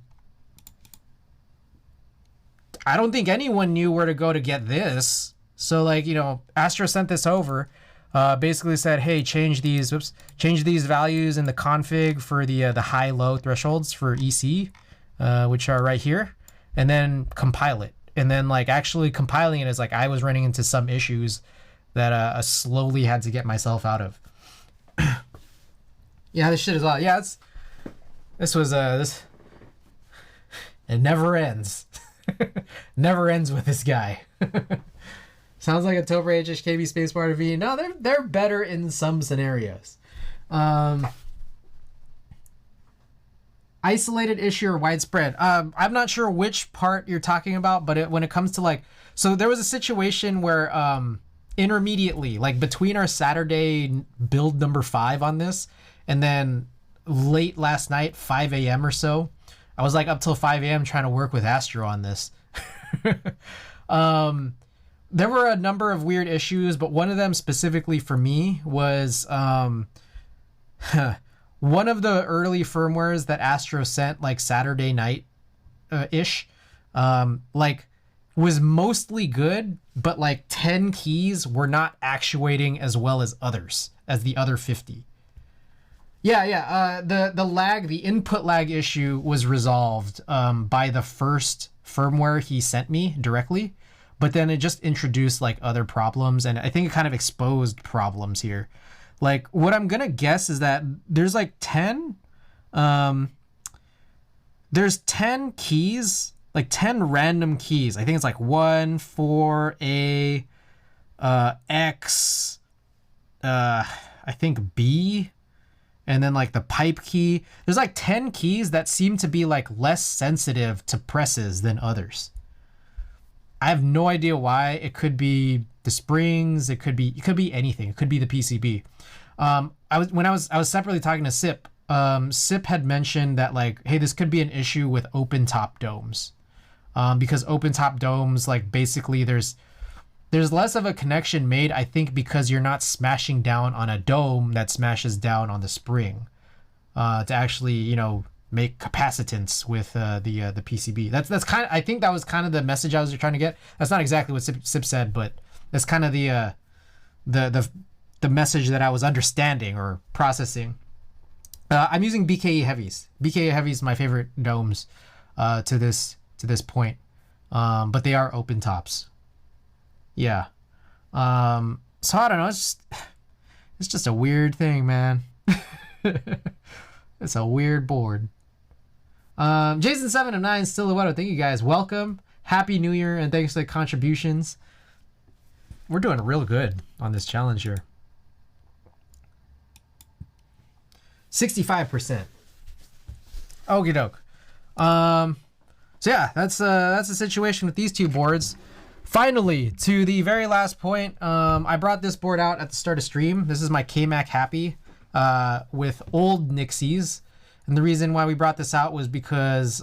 A: don't think anyone knew where to go to get this. So like, you know, Astro sent this over, basically said, hey, change these values in the config for the high-low thresholds for EC, which are right here, and then compile it. And then like actually compiling it is like, I was running into some issues that I slowly had to get myself out of. Yeah, this shit is all, yeah, this it never ends. Never ends with this guy. Sounds like a Tobre HHKB spacebar V. No, they're better in some scenarios. Isolated issue or widespread. I'm not sure which part you're talking about, but when it comes to like, so there was a situation where intermediately, like between our Saturday build number 5 on this, and then late last night, 5 a.m. or so, I was like up till 5 a.m. trying to work with Astro on this. There were a number of weird issues, but one of them specifically for me was one of the early firmwares that Astro sent like Saturday night ish, like was mostly good, but like 10 keys were not actuating as well as the other 50. Yeah. The lag, the input lag issue was resolved by the first firmware he sent me directly, but then it just introduced like other problems, and I think it kind of exposed problems here. Like what I'm gonna guess is that there's like 10 there's 10 keys, like 10 random keys. I think it's like 1 4 A, X, I think B, and then like the pipe key. There's like 10 keys that seem to be like less sensitive to presses than others. I have no idea why. It could be the springs. It could be anything. It could be the PCB. I was separately talking to Sip. Sip had mentioned that like, hey, this could be an issue with open top domes, because open top domes, like basically there's less of a connection made, I think, because you're not smashing down on a dome that smashes down on the spring, to actually, you know, make capacitance with the PCB. That's kind of, I think that was kind of the message I was trying to get. That's not exactly what Sip said, but that's kind of the message that I was understanding or processing. I'm using BKE heavies. BKE heavies, my favorite domes to this point, but they are open tops. Yeah. So I don't know. It's just a weird thing, man. It's a weird board. Jason 7 of 9 Silhouette. Thank you guys. Welcome. Happy New Year, and thanks for the contributions. We're doing real good on this challenge here. 65%. Okie doke. So yeah, that's the situation with these two boards. Finally, to the very last point, I brought this board out at the start of stream. This is my KMac Happy with old Nixies. And the reason why we brought this out was because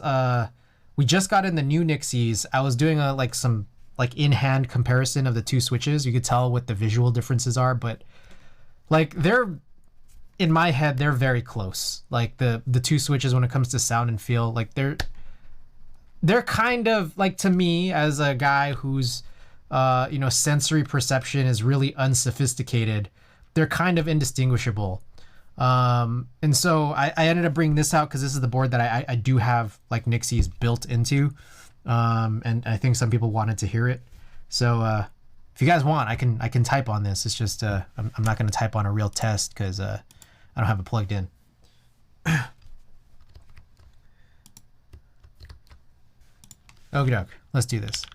A: we just got in the new Nixies. I was doing some in-hand comparison of the two switches. You could tell what the visual differences are, but like they're, in my head, they're very close. Like the two switches when it comes to sound and feel, like they're kind of like, to me as a guy whose sensory perception is really unsophisticated, they're kind of indistinguishable. And so I ended up bringing this out because this is the board that I do have like Nixies built into. and I think some people wanted to hear it. So if you guys want, I can type on this. It's just I'm not going to type on a real test because I don't have it plugged in. Okie doke, let's do this.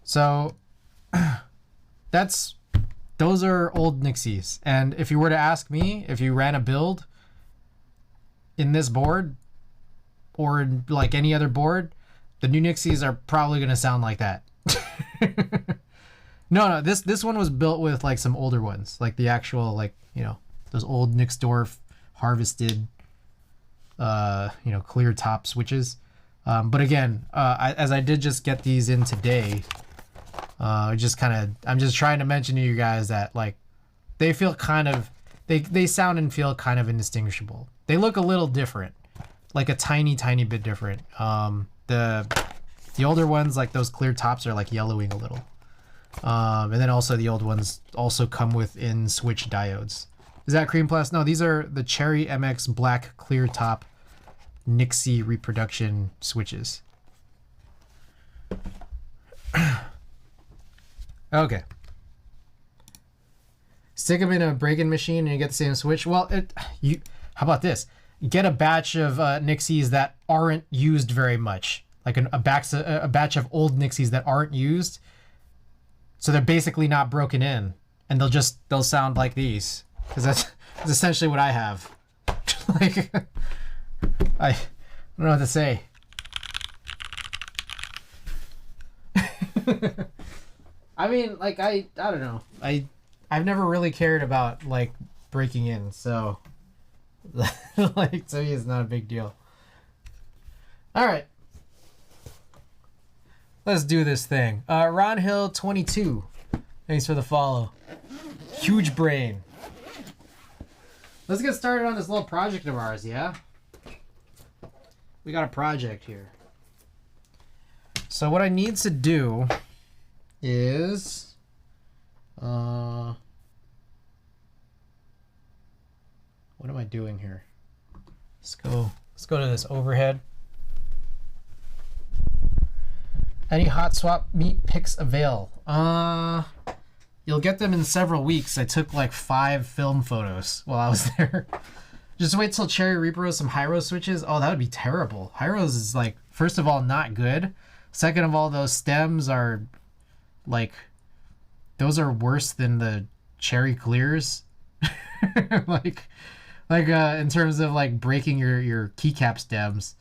A: So those are old Nixies. And if you were to ask me if you ran a build in this board or in like any other board, the new Nixies are probably going to sound like that. No, this one was built with like some older ones, like the actual, like, you know, those old Nixdorf harvested, you know, clear top switches. But again, as I did just get these in today, I'm just trying to mention to you guys that like they feel kind of, they sound and feel kind of indistinguishable. They look a little different, like a tiny bit different. The older ones, like those clear tops, are like yellowing a little. And then also the old ones also come with in switch diodes. Is that Cream Plus? No, these are the Cherry MX black clear top Nixie reproduction switches. Okay. Stick them in a break-in machine and you get the same switch. Well, how about this? Get a batch of Nixies that aren't used very much, like a batch of old Nixies that aren't used, so they're basically not broken in, and they'll sound like these, because that's essentially what I have. Like, I don't know what to say. I mean, like, I don't know. I've never really cared about like breaking in, so like to me it's not a big deal. All right, let's do this thing. Ron Hill 22, thanks for the follow. Huge brain. Let's get started on this little project of ours. Yeah, we got a project here. So what I need to do is what am I doing here? Let's go to this overhead. Any hot swap meat picks avail? You'll get them in several weeks. I took like 5 film photos while I was there. Just wait till Cherry repros some Hyro switches. Oh, that would be terrible. Hyros is like, first of all, not good. Second of all, those stems are like, those are worse than the Cherry clears. like in terms of like breaking your keycap stems.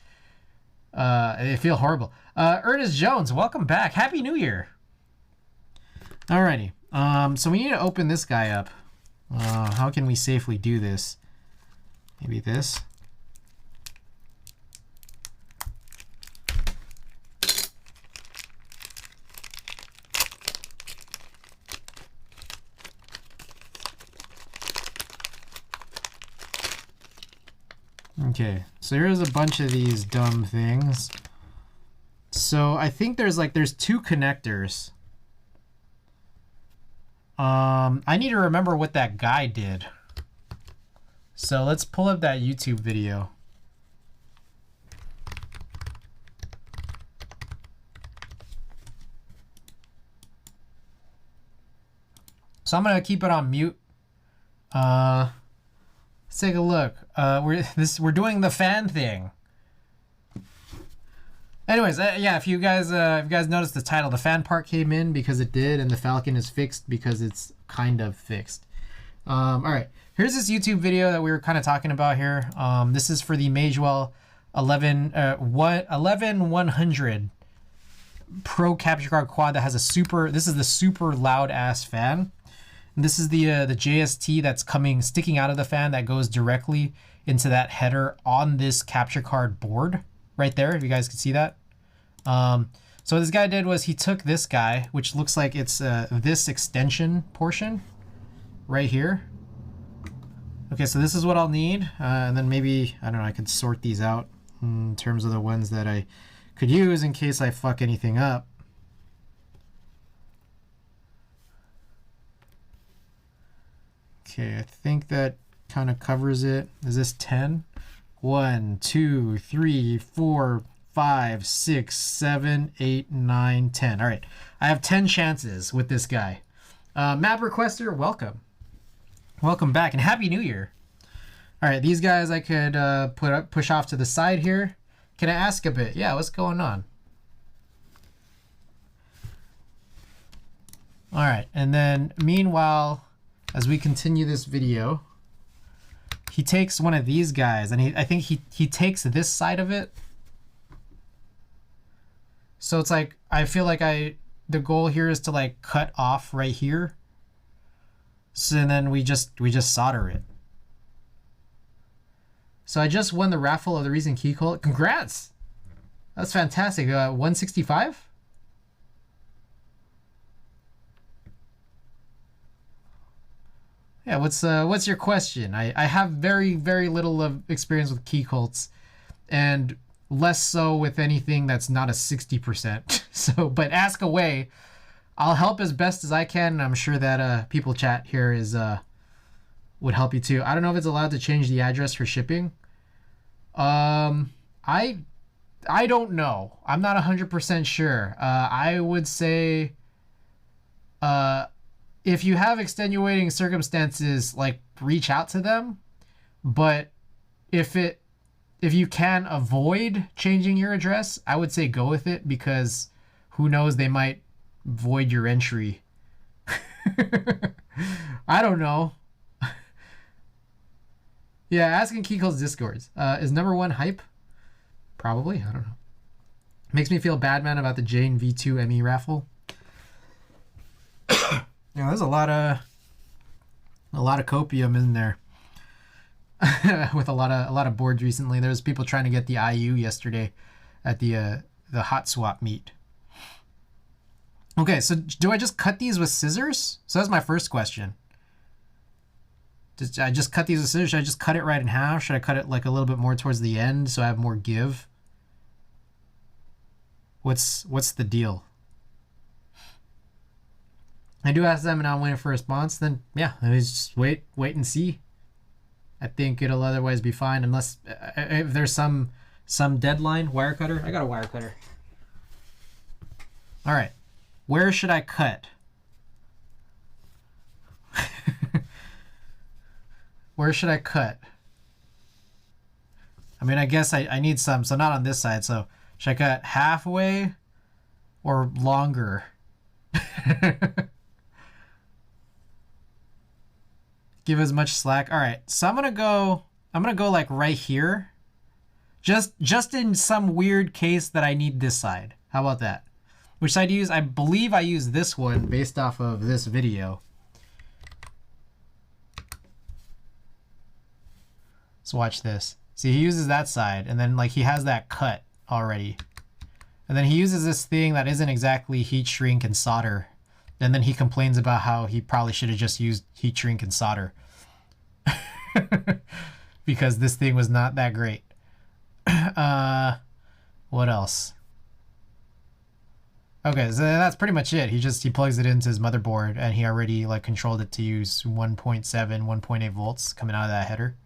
A: They feel horrible. Ernest Jones, welcome back. Happy New Year. Alrighty. So we need to open this guy up. How can we safely do this? Maybe this. Okay, so here's a bunch of these dumb things. So I think there's 2 connectors. I need to remember what that guy did. So let's pull up that YouTube video. So I'm gonna keep it on mute. Let's take a look. We're doing the fan thing. Anyways, yeah, if you guys noticed the title, the fan part came in because it did, and the Falcon is fixed because it's kind of fixed. All right, here's this YouTube video that we were kind of talking about here. This is for the Magewell 11100 Pro capture card quad that has a super. This is the super loud ass fan. And this is the JST that's sticking out of the fan that goes directly into that header on this capture card board right there, if you guys can see that. So what this guy did was he took this guy, which looks like it's this extension portion right here. Okay, so this is what I'll need, and then maybe, I don't know, I could sort these out. in terms of the ones that I could use in case I fuck anything up. Okay, I think that kind of covers it. Is this 10? 1, 2, 3, 4, 5, 6, 7, 8, 9, 10. All right, I have 10 chances with this guy. Map requester, welcome. Welcome back and Happy New Year. All right, these guys I could push off to the side here. Can I ask a bit? Yeah, what's going on? All right, and then meanwhile, as we continue this video, he takes one of these guys, and I think he takes this side of it. So it's like, I feel like the goal here is to like cut off right here. So then we just solder it. So I just won the raffle of the recent key cult. Congrats! That's fantastic. 165? Yeah, what's your question? I have very, very little of experience with key cults, and less so with anything that's not a 60%. So, but ask away. I'll help as best as I can, and I'm sure that people chat here is would help you too. I don't know if it's allowed to change the address for shipping. I don't know. I'm not 100% sure. I would say if you have extenuating circumstances, like reach out to them. But if you can avoid changing your address, I would say go with it, because who knows, they might void your entry. I don't know. Yeah, asking Kiko's Discords. Is #1 hype? Probably. I don't know. Makes me feel bad, man, about the Jane V2 ME raffle. Yeah, there's a lot of copium in there. With a lot of boards recently. There's people trying to get the IU yesterday at the hot swap meet. Okay, so do I just cut these with scissors? So that's my first question. Did I just cut these with scissors? Should I just cut it right in half? Should I cut it like a little bit more towards the end so I have more give? What's the deal? I do ask them and I'm waiting for a response. Then yeah, let me just wait and see. I think it'll otherwise be fine, unless if there's some deadline. Wire cutter. I got a wire cutter. All right, where should I cut? Where should I cut? I mean, I guess I need some, so not on this side. So should I cut halfway or longer? Give as much slack. All right, so I'm gonna go like right here, just in some weird case that I need this side. How about that? Which side to use? I believe I use this one based off of this video. So watch this. See, he uses that side, and then like he has that cut already. And then he uses this thing that isn't exactly heat shrink and solder. And then he complains about how he probably should have just used heat shrink and solder. Because this thing was not that great. What else? Okay, so that's pretty much it. He plugs it into his motherboard, and he already like controlled it to use 1.7, 1.8 volts coming out of that header.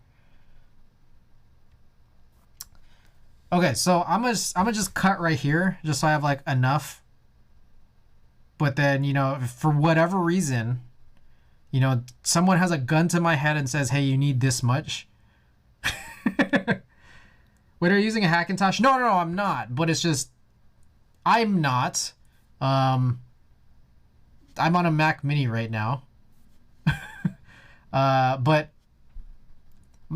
A: Okay, so I'm gonna just cut right here, just so I have like enough. But then, you know, for whatever reason, you know, someone has a gun to my head and says, "Hey, you need this much." Wait, are you using a Hackintosh? No, I'm not. But it's just, I'm not. I'm on a Mac Mini right now. But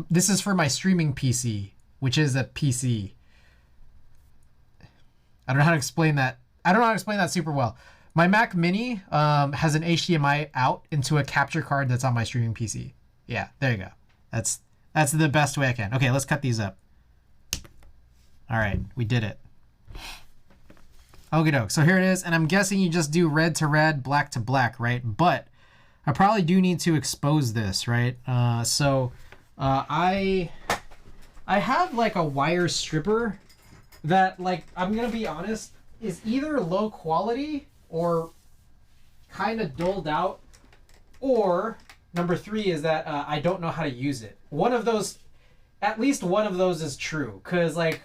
A: this is for my streaming PC, which is a PC. I don't know how to explain that. I don't know how to explain that super well. My Mac Mini has an HDMI out into a capture card that's on my streaming PC. Yeah, there you go. That's the best way I can. Okay, let's cut these up. All right, we did it. Okie doke. So here it is, and I'm guessing you just do red to red, black to black, right? But I probably do need to expose this, right? I I have like a wire stripper that, like, I'm gonna be honest, is either low quality or kind of dulled out, or number 3 is that I don't know how to use it. One of those, at least one of those is true, because like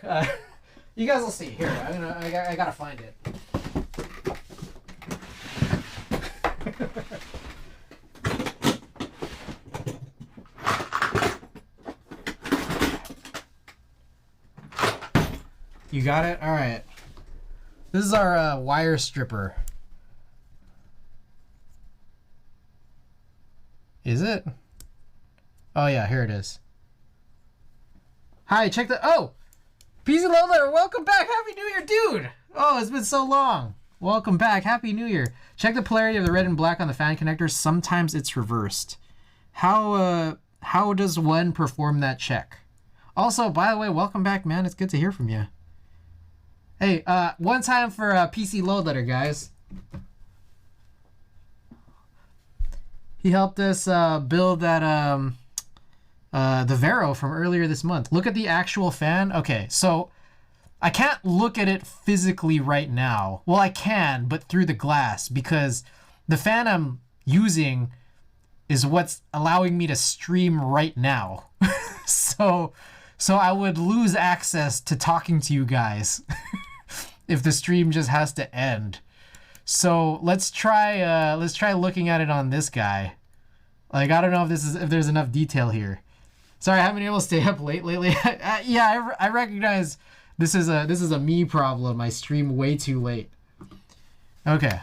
A: you guys will see. Here, I gotta find it. You got it? All right. This is our wire stripper. Is it? Oh yeah, here it is. Hi, check the... Oh! PC Loader, welcome back! Happy New Year, dude! Oh, it's been so long. Welcome back. Happy New Year. Check the polarity of the red and black on the fan connectors. Sometimes it's reversed. How does one perform that check? Also, by the way, welcome back, man. It's good to hear from you. Hey, one time for PC Load Letter, guys. He helped us build that the Vero from earlier this month. Look at the actual fan. Okay, so I can't look at it physically right now. Well, I can, but through the glass, because the fan I'm using is what's allowing me to stream right now. So I would lose access to talking to you guys if the stream just has to end. So let's try looking at it on this guy. Like, I don't know if there's enough detail here. Sorry, I haven't been able to stay up late lately. Yeah, I recognize this is a me problem. I stream way too late. Okay.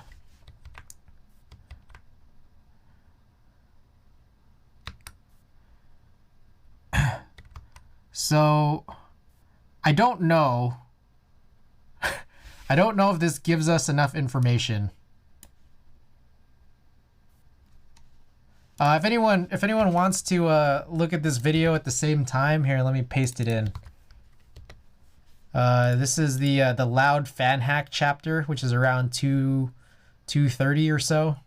A: So I don't know. I don't know if this gives us enough information. If anyone wants to look at this video at the same time, here, let me paste it in. This is the loud fan hack chapter, which is around 2:30 or so.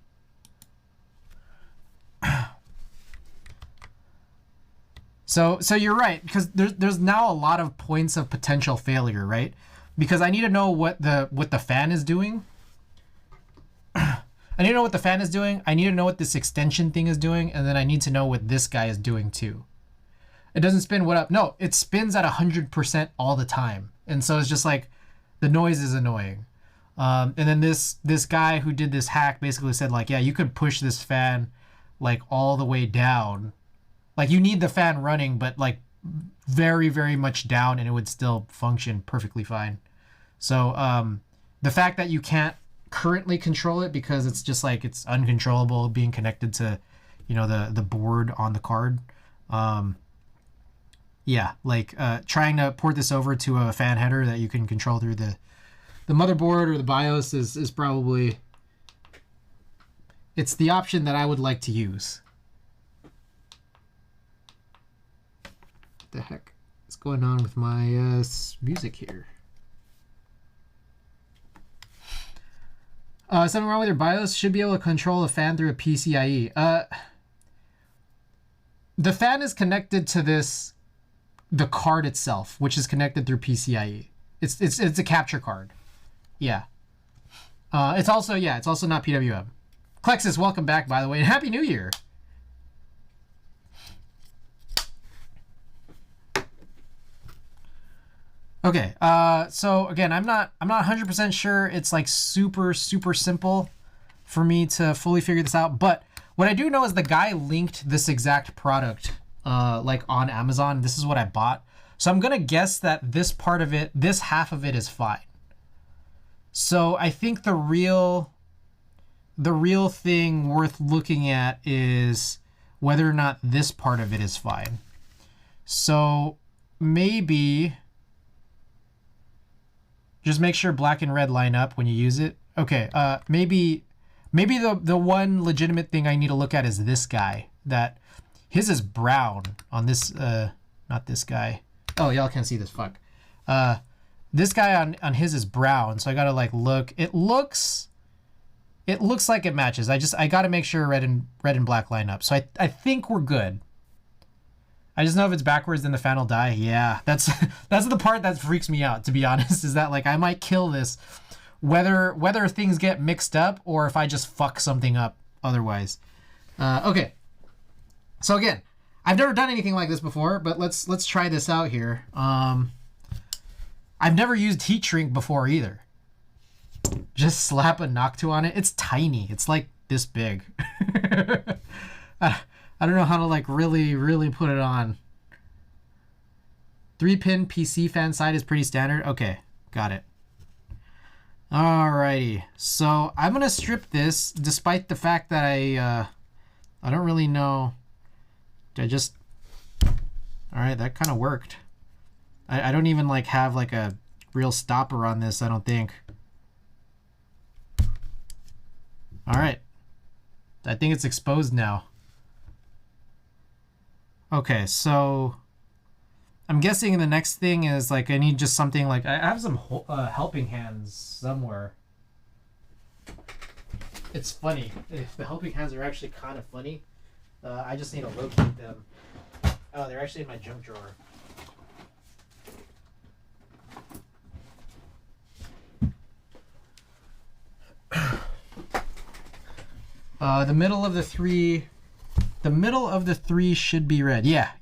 A: So you're right, because there's now a lot of points of potential failure, right? Because I need to know what the fan is doing. I need to know what the fan is doing. I need to know what this extension thing is doing, and then I need to know what this guy is doing too. It doesn't spin what up. No, it spins at 100% all the time, and so it's just like the noise is annoying. And then this guy who did this hack basically said, like, yeah, you could push this fan like all the way down. Like, you need the fan running, but like very, very much down, and it would still function perfectly fine. So the fact that you can't currently control it because it's just like it's uncontrollable being connected to, you know, the board on the card. Yeah, like trying to port this over to a fan header that you can control through the motherboard or the BIOS is probably, it's the option that I would like to use. What the heck is going on with my music here? Something wrong with your BIOS? Should be able to control a fan through a PCIe. The fan is connected to the card itself, which is connected through PCIe. It's a capture card. Yeah. It's also not PWM. Klexus, welcome back, by the way, and Happy New Year. Okay, so again, I'm not 100% sure it's like super simple for me to fully figure this out, but what I do know is the guy linked this exact product like on Amazon. This is what I bought. So I'm gonna guess that this part of it, this half of it is fine. So I think the real thing worth looking at is whether or not this part of it is fine. So maybe just make sure black and red line up when you use it. Okay, maybe the one legitimate thing I need to look at is this guy. That his is brown on this, not this guy. Oh, y'all can't see this, fuck. This guy on his is brown, so I gotta like look. It looks like it matches. I gotta make sure red and black line up. So I think we're good. I just know if it's backwards, then the fan will die. Yeah, that's the part that freaks me out, to be honest, is that like I might kill this, whether things get mixed up or if I just fuck something up otherwise. Okay. So again, I've never done anything like this before, but let's try this out here. I've never used heat shrink before either. Just slap a Noctu on it. It's tiny. It's like this big. I don't know how to like really put it on. 3-pin PC fan side is pretty standard. Okay, got it. Alrighty, so I'm gonna strip this, despite the fact that I don't really know. Did I just? All right, that kind of worked. I don't even like have like a real stopper on this, I don't think. All right, I think it's exposed now. Okay, so I'm guessing the next thing is like I need just something like I have some helping hands somewhere. It's funny. The helping hands are actually kind of funny. I just need to locate them. Oh, they're actually in my junk drawer. The middle of the three. The middle of the three should be red. Yeah.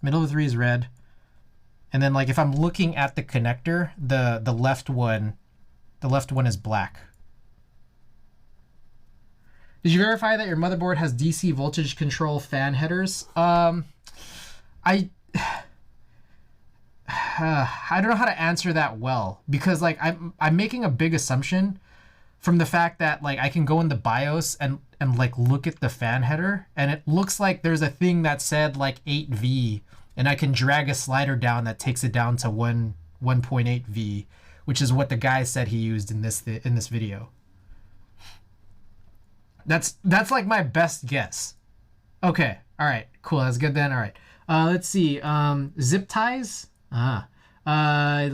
A: Middle of the three is red. And then like if I'm looking at the connector, the left one is black. Did you verify that your motherboard has DC voltage control fan headers? I don't know how to answer that well, because like I'm making a big assumption from the fact that like I can go in the BIOS and like look at the fan header, and it looks like there's a thing that said like 8V, and I can drag a slider down that takes it down to 1.8V, which is what the guy said he used in this video. That's like my best guess. Okay, all right, cool, that's good then. All right, let's see. Zip ties. Oh, for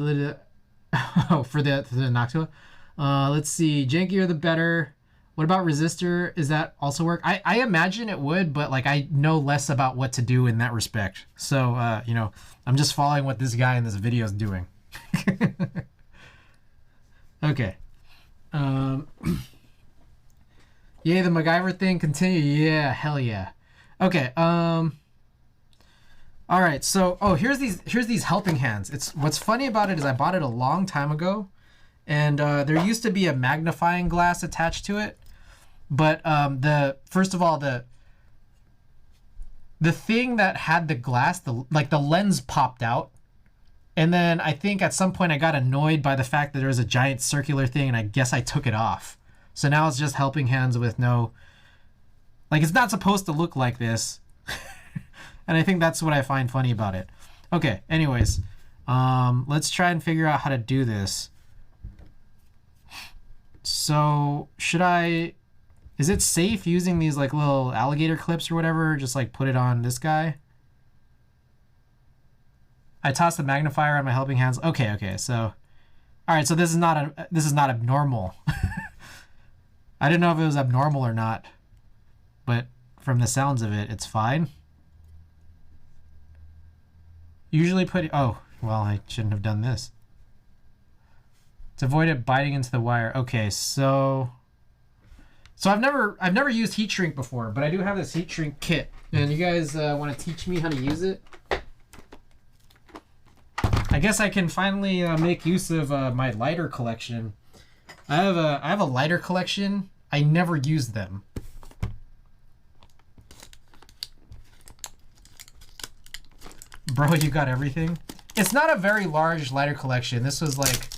A: the Noctua. Let's see. Jankier the better. What about resistor? Is that also work? I imagine it would, but like I know less about what to do in that respect. So you know, I'm just following what this guy in this video is doing. Okay. Yeah, the MacGyver thing continue. Yeah, hell yeah. Okay. All right. So here's these helping hands. It's what's funny about it is I bought it a long time ago, and there used to be a magnifying glass attached to it. But first of all, the thing that had the glass, the lens popped out. And then I think at some point I got annoyed by the fact that there was a giant circular thing, and I guess I took it off. So now it's just helping hands with no, like it's not supposed to look like this. And I think that's what I find funny about it. Okay, anyways, let's try and figure out how to do this. So is it safe using these like little alligator clips or whatever? Just like put it on this guy. I tossed the magnifier on my helping hands. Okay. So, all right. So this is not abnormal. I didn't know if it was abnormal or not, but from the sounds of it, it's fine. Usually oh, well, I shouldn't have done this. To avoid it biting into the wire. Okay, so I've never used heat shrink before, but I do have this heat shrink kit, and you guys want to teach me how to use it? I guess I can finally make use of my lighter collection. I have a lighter collection. I never use them. Bro, you got everything? It's not a very large lighter collection. This was like,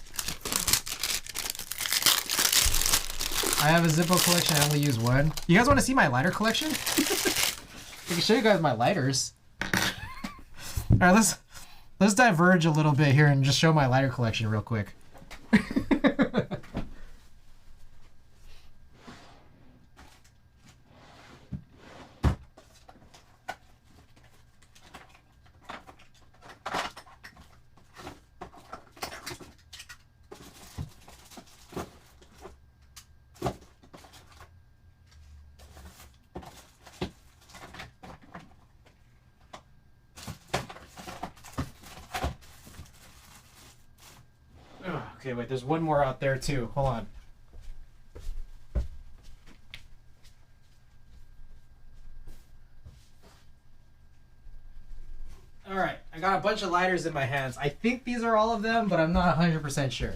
A: I have a Zippo collection. I only use one. You guys want to see my lighter collection? I can show you guys my lighters. All right, let's diverge a little bit here and just show my lighter collection real quick. Okay, wait, there's one more out there too. Hold on. Alright, I got a bunch of lighters in my hands. I think these are all of them, but I'm not 100% sure.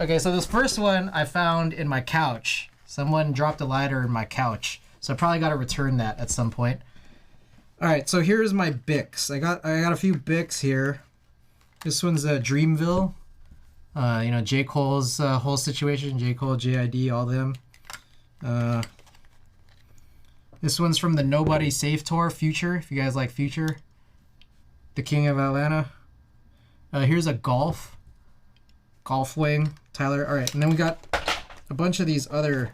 A: Okay, so this first one I found in my couch. Someone dropped a lighter in my couch. So I probably got to return that at some point. Alright, so here's my Bics. I got a few Bics here. This one's Dreamville. You know, J. Cole's whole situation. J. Cole, JID, all them. This one's from the Nobody Safe Tour, Future, if you guys like Future. The King of Atlanta. Here's a Golf Wing, Tyler. Alright, and then we got a bunch of these other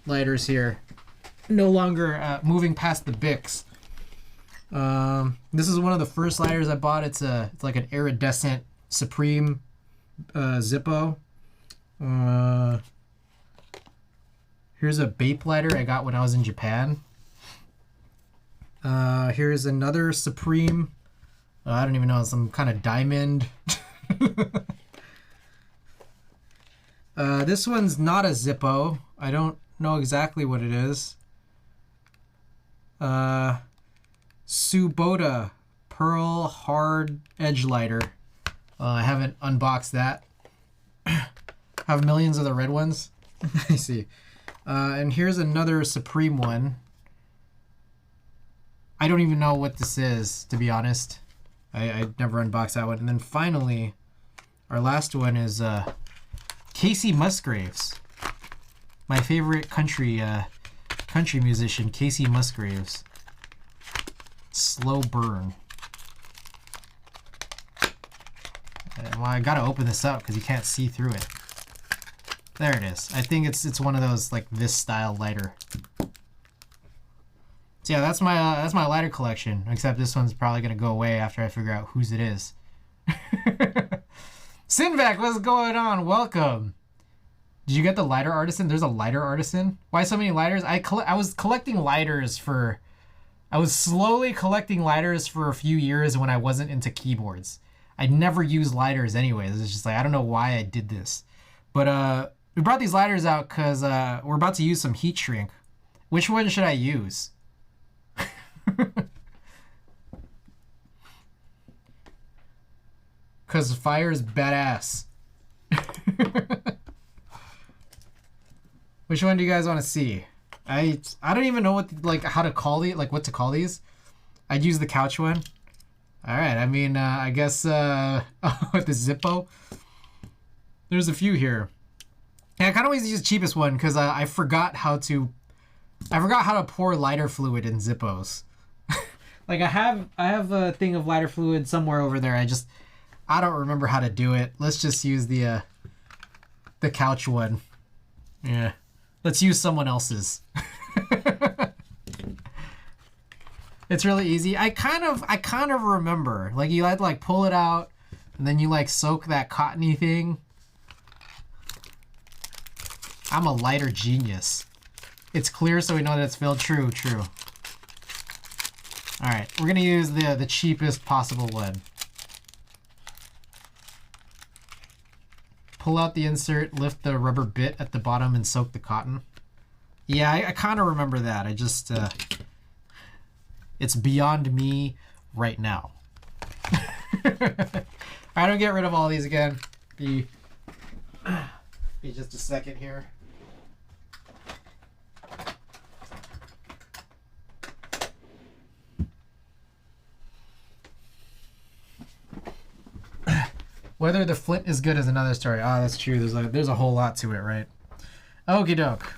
A: lighters here. No longer moving past the Bics. This is one of the first lighters I bought. It's like an iridescent Supreme Zippo. Here's a Bape lighter I got when I was in Japan. Here's another Supreme. I don't even know, some kind of diamond. This one's not a Zippo. I don't know exactly what it is. Subota Pearl Hard Edge Lighter. I haven't unboxed that. Have millions of the red ones. I see. And here's another Supreme one. I don't even know what this is, to be honest. I never unboxed that one. And then finally, our last one is Casey Musgraves. My favorite country musician, Casey Musgraves. Slow Burn. Well, I gotta open this up because you can't see through it. There it is. I think it's one of those like this style lighter. So yeah, that's my lighter collection. Except this one's probably gonna go away after I figure out whose it is. Sinvac, what's going on? Welcome. Did you get the lighter artisan? There's a lighter artisan. Why so many lighters? I was collecting lighters for. I was slowly collecting lighters for a few years when I wasn't into keyboards. I never used lighters anyways. It's just like I don't know why I did this, but we brought these lighters out because we're about to use some heat shrink. Which one should I use? Because fire is badass. Which one do you guys want to see? I don't even know how to call these, what to call these. I'd use the couch one. All right, I mean, I guess the Zippo. There's a few here. Yeah, I kind of always use the cheapest one because I forgot how to pour lighter fluid in Zippos. Like I have a thing of lighter fluid somewhere over there. I don't remember how to do it. Let's just use the couch one. Yeah. Let's use someone else's. It's really easy. I kind of remember. Like you had to pull it out and then you soak that cottony thing. I'm a lighter genius. It's clear so we know that it's filled. True. All right, we're gonna use the cheapest possible one. Pull out the insert, lift the rubber bit at the bottom, and soak the cotton. Yeah, I kind of remember that. I just, it's beyond me right now. I don't get rid of all these again. Be just a second here. Whether the flint is good is another story. Ah, that's true. There's a whole lot to it, right? Okie doke.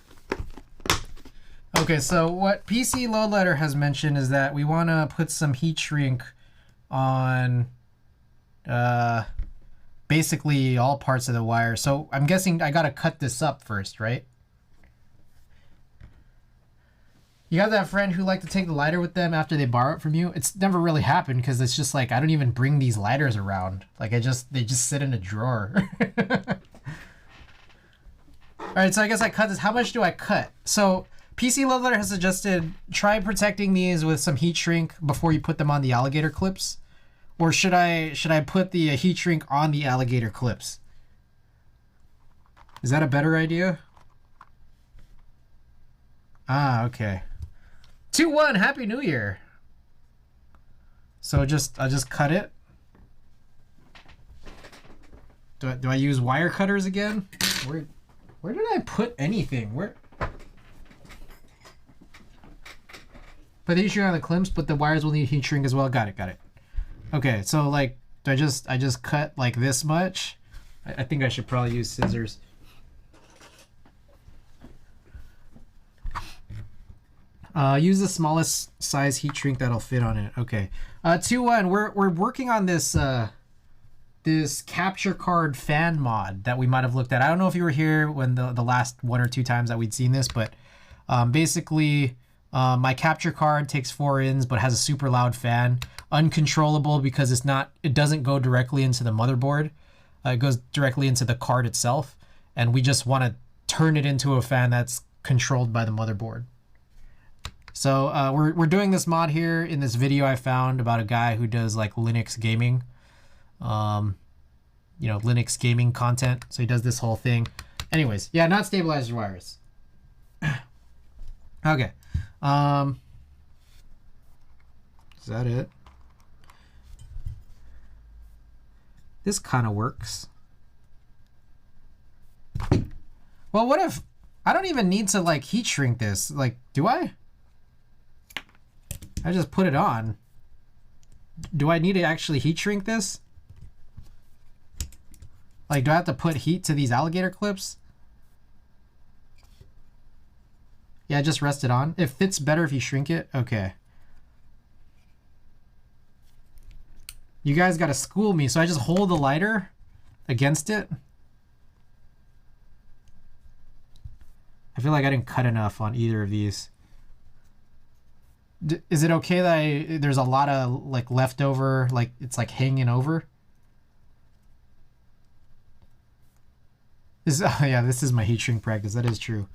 A: Okay, so what PC Load Letter has mentioned is that we want to put some heat shrink on basically all parts of the wire. So I'm guessing I got to cut this up first, right? You have that friend who like to take the lighter with them after they borrow it from you? It's never really happened because it's just I don't even bring these lighters around. They just sit in a drawer. All right, so I guess I cut this. How much do I cut? So PC Love Letter has suggested try protecting these with some heat shrink before you put them on the alligator clips. Or should I put the heat shrink on the alligator clips? Is that a better idea? Ah, okay. 2-1, Happy New Year. So I'll just cut it. Do I use wire cutters again? Where did I put anything? Where? Put the heat shrink on the clamps, but the wires will need heat shrink as well. Got it. Okay, so like, do I just cut like this much? I think I should probably use scissors. Use the smallest size heat shrink that'll fit on it. Okay. 2-1. We're working on this this capture card fan mod that we might have looked at. I don't know if you were here when the last 1 or 2 times that we'd seen this, but basically my capture card takes 4 ins but has a super loud fan, uncontrollable because it doesn't go directly into the motherboard. It goes directly into the card itself, and we just want to turn it into a fan that's controlled by the motherboard. So we're doing this mod here in this video I found about a guy who does like Linux gaming, you know, Linux gaming content. So he does this whole thing. Anyways, yeah, not stabilizer wires. Okay. Is that it? This kind of works. Well, what if I don't even need to like heat shrink this? Like, do I? I just put it on. Do I need to actually heat shrink this? Like, do I have to put heat to these alligator clips? Yeah, just rest it on. It fits better if you shrink it. Okay. You guys got to school me. So I just hold the lighter against it. I feel like I didn't cut enough on either of these. Is it okay that there's a lot of like leftover, like it's like hanging over? Yeah, this is my heat shrink practice. That is true.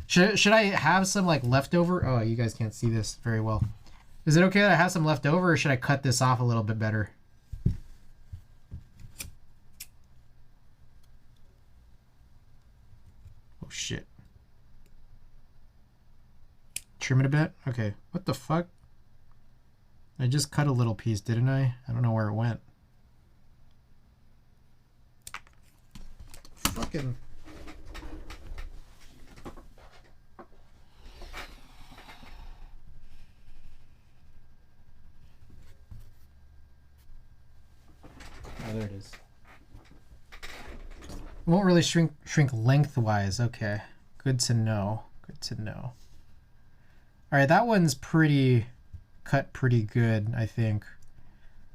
A: Should I have some like leftover? Oh, you guys can't see this very well. Is it okay that I have some leftover, or should I cut this off a little bit better? Oh shit. Trim it a bit? Okay. What the fuck? I just cut a little piece, didn't I? I don't know where it went. Fucking... Oh, there it is. Won't really shrink lengthwise. Okay. Good to know. Good to know. All right, that one's cut pretty good, I think.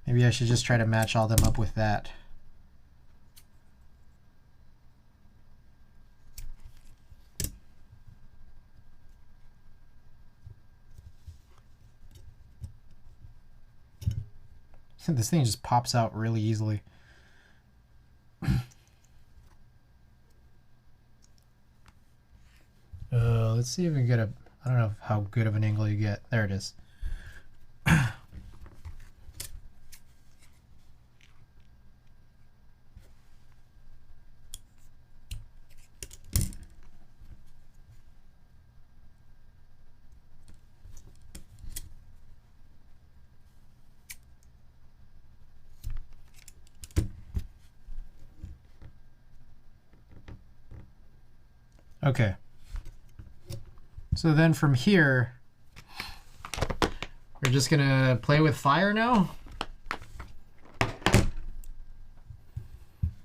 A: Maybe I should just try to match all them up with that. This thing just pops out really easily. Let's see if we can get a... I don't know how good of an angle you get. There it is. Okay. So then from here, we're just gonna play with fire now.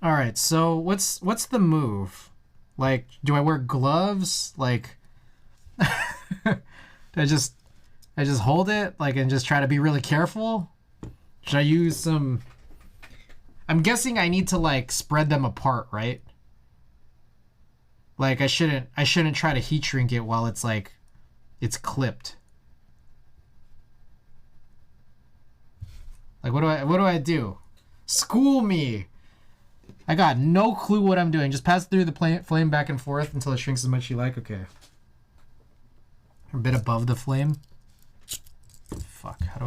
A: All right, so what's the move? Like, do I wear gloves? Like, do I just hold it like and just try to be really careful? Should I use some? I'm guessing I need to like spread them apart, right? Like I shouldn't try to heat shrink it while it's like it's clipped. Like what do I do? School me. I got no clue what I'm doing. Just pass through the flame back and forth until it shrinks as much as you like. Okay. A bit above the flame. Fuck, how do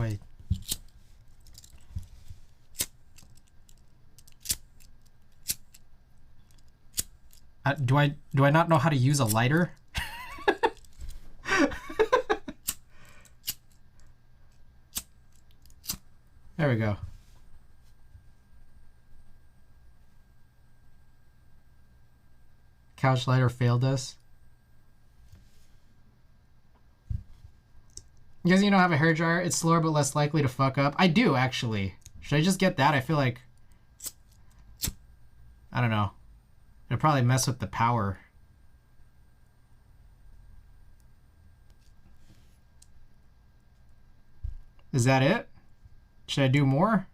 A: I... Do I not know how to use a lighter? There we go. Couch lighter failed us. You guys, you don't have a hair dryer? It's slower but less likely to fuck up. I do, actually. Should I just get that? I feel like... I don't know. It'll probably mess with the power. Is that it? Should I do more?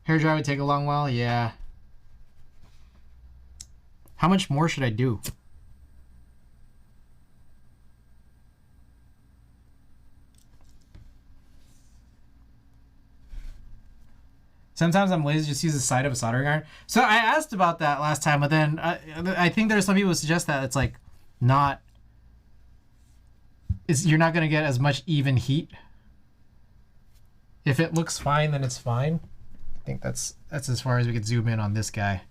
A: Hair dryer would take a long while? Yeah. How much more should I do? Sometimes I'm lazy, just use the side of a soldering iron. So I asked about that last time, but then I think there's some people who suggest that it's like not... you're not going to get as much even heat. If it looks fine, then it's fine. I think that's as far as we could zoom in on this guy.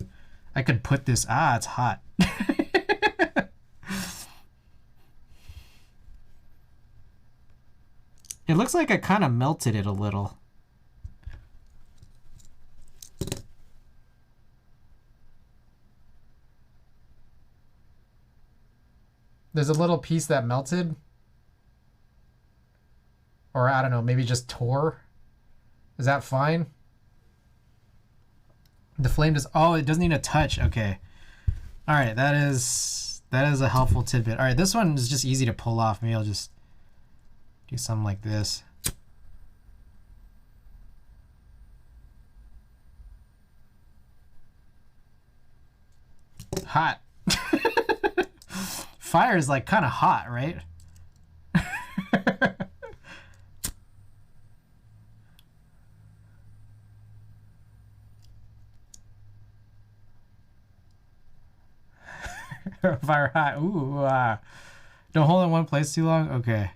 A: I could put this... Ah, it's hot. It looks like I kind of melted it a little. There's a little piece that melted. Or I don't know, maybe just tore. Is that fine? The flame does... Oh, it doesn't need a touch. Okay. All right, that is a helpful tidbit. All right, this one is just easy to pull off. Maybe I'll just do something like this. Hot. Fire is like kind of hot, right? Fire hot. Ooh. Don't hold it in one place too long. Okay.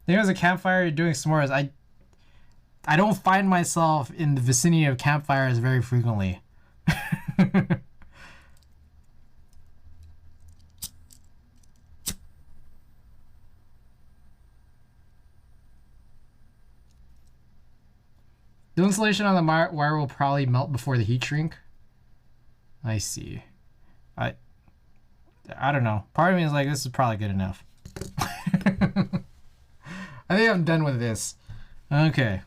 A: Think as a campfire, you're doing s'mores. I don't find myself in the vicinity of campfires very frequently. The insulation on the wire will probably melt before the heat shrink. I see. I don't know. Part of me is like, this is probably good enough. I think I'm done with this. Okay.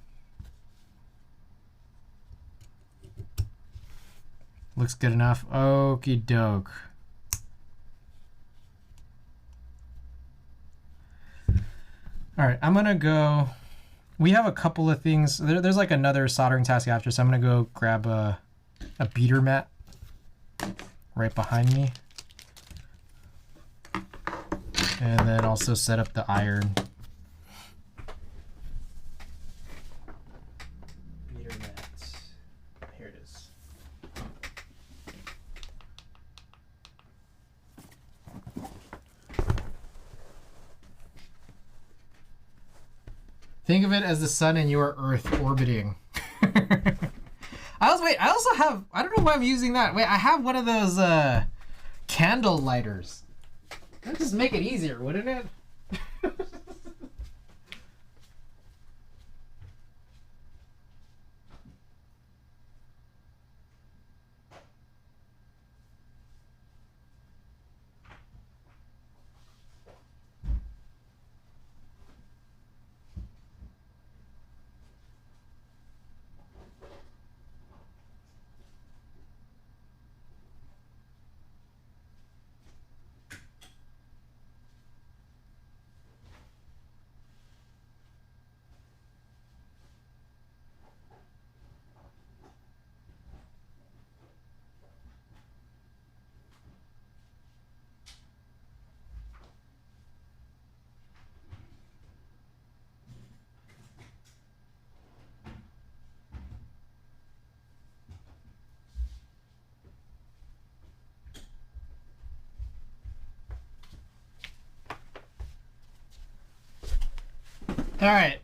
A: Looks good enough. Okie doke. All right, I'm gonna go. We have a couple of things. There's like another soldering task after, so I'm gonna go grab a beater mat right behind me. And then also set up the iron. Beater mat. Here it is. Think of it as the sun and your Earth orbiting. I also have, I don't know why I'm using that. Wait, I have one of those candle lighters. That'd just make it easier, wouldn't it? All right.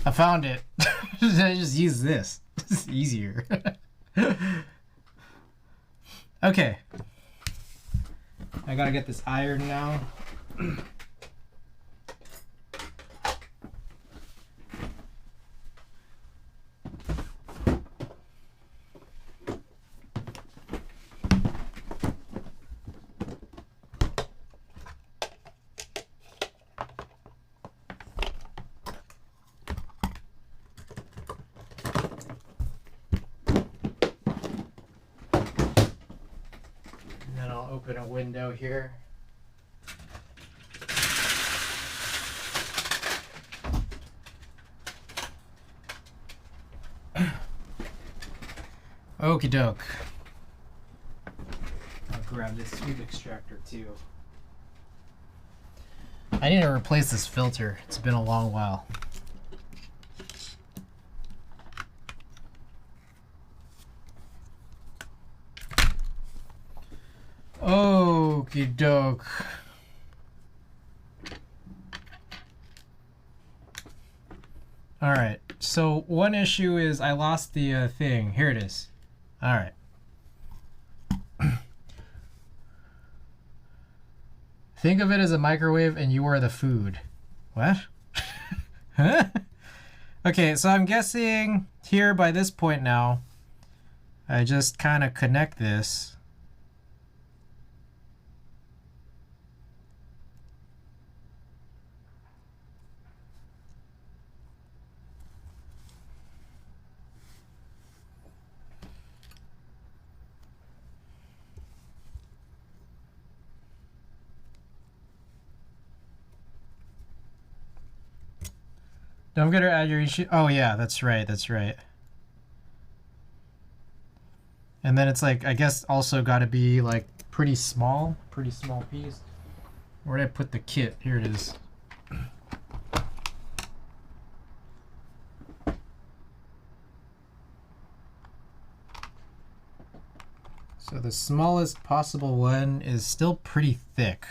A: I found it. I just use this. It's easier. Okay. I gotta get this iron now. Open a window here. Okie doke. I'll grab this tube extractor too. I need to replace this filter. It's been a long while. Okie doke. All right. So one issue is I lost the thing. Here it is. All right. Think of it as a microwave and you are the food. What? Huh? Okay, so I'm guessing here by this point now, I just kind of connect this. Don't forget to add your issue. Oh yeah, that's right, that's right. And then it's like, I guess also got to be like pretty small piece. Where did I put the kit? Here it is. So the smallest possible one is still pretty thick.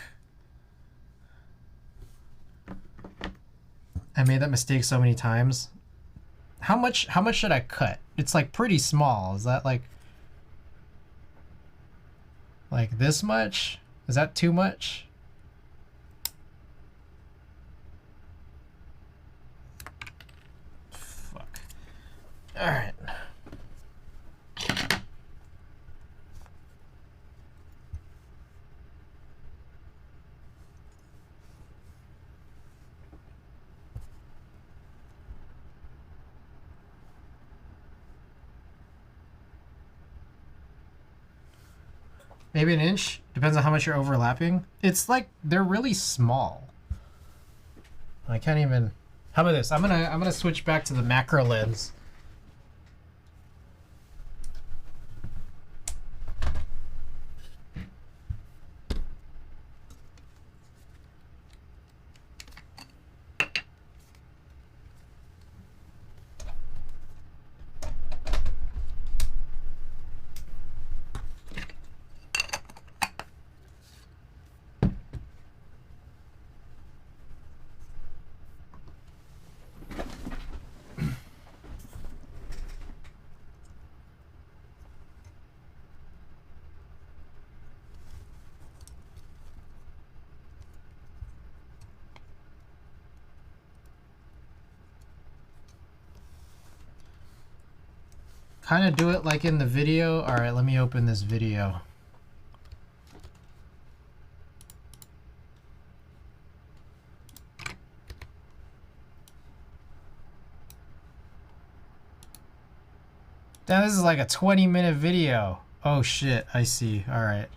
A: I made that mistake so many times. How much should I cut? It's like pretty small. Is that like this much? Is that too much? Fuck. All right. Maybe an inch, depends on how much you're overlapping. It's like they're really small. I can't even. How about this? I'm gonna switch back to the macro lens. Kind of do it like in the video. All right, let me open this video. Damn, this is like a 20-minute video. Oh shit, I see. All right.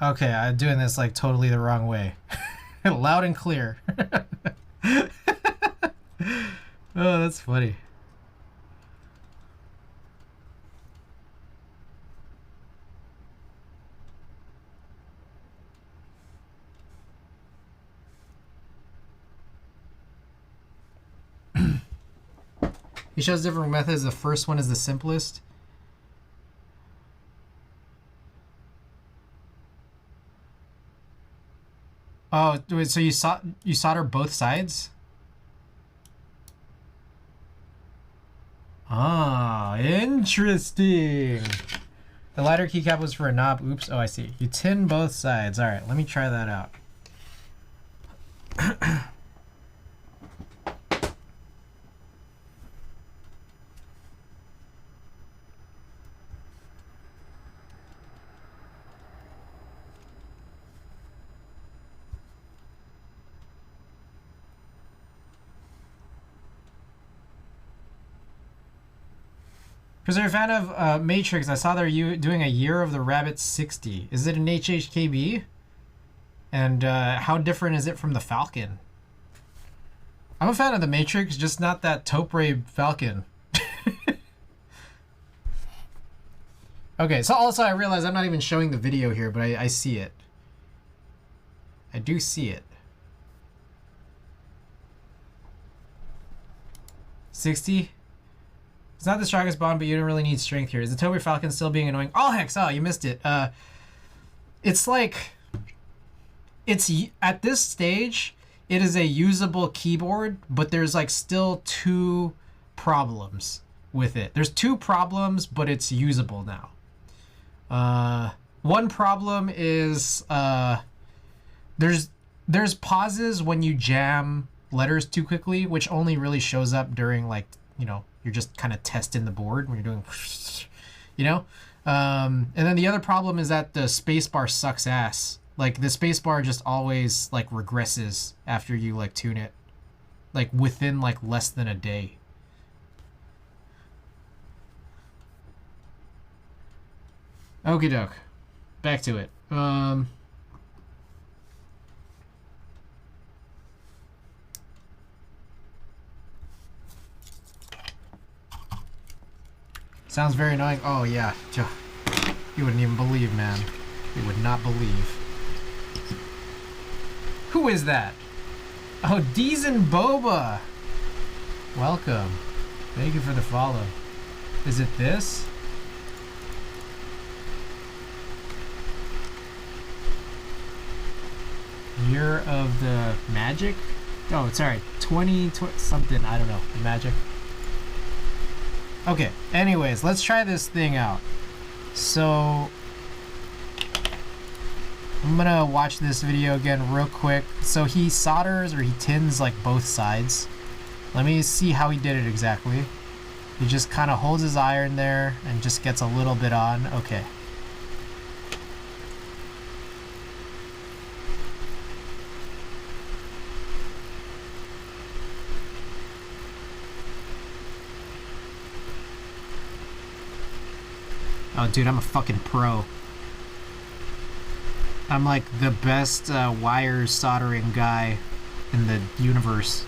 A: Okay, I'm doing this like totally the wrong way. Loud and clear. Oh, that's funny. He shows different methods. The first one is the simplest. Oh, so you solder both sides? Ah, interesting. The lighter keycap was for a knob. Oops. Oh, I see. You tin both sides. All right, let me try that out. Because they're a fan of Matrix, I saw they're doing a Year of the Rabbit 60. Is it an HHKB? And how different is it from the Falcon? I'm a fan of the Matrix, just not that taupe ray Falcon. Okay, so also I realize I'm not even showing the video here, but I see it. I do see it. 60? It's not the strongest bond, but you don't really need strength here. Is the Toby Falcon still being annoying? Oh, hex! Oh, you missed it. It's like... It's... At this stage, it is a usable keyboard, but there's like still 2 problems with it. There's 2 problems, but it's usable now. One problem is... There's pauses when you jam letters too quickly, which only really shows up during like, you know, you're just kind of testing the board when you're doing, you know? And then the other problem is that the spacebar sucks ass. Like the spacebar just always like regresses after you like tune it, like within like less than a day. Okie doke. Back to it. Sounds very annoying. Oh, yeah. You wouldn't even believe, man. You would not believe. Who is that? Oh, Deezen Boba. Welcome. Thank you for the follow. Is it this? Year of the Magic? Oh, sorry. 20 something. I don't know. The Magic. Okay, anyways, let's try this thing out. So, I'm gonna watch this video again real quick. So he solders or he tins like both sides. Let me see how he did it exactly. He just kind of holds his iron there and just gets a little bit on. Okay. Oh, dude, I'm a fucking pro. I'm like the best wire soldering guy in the universe.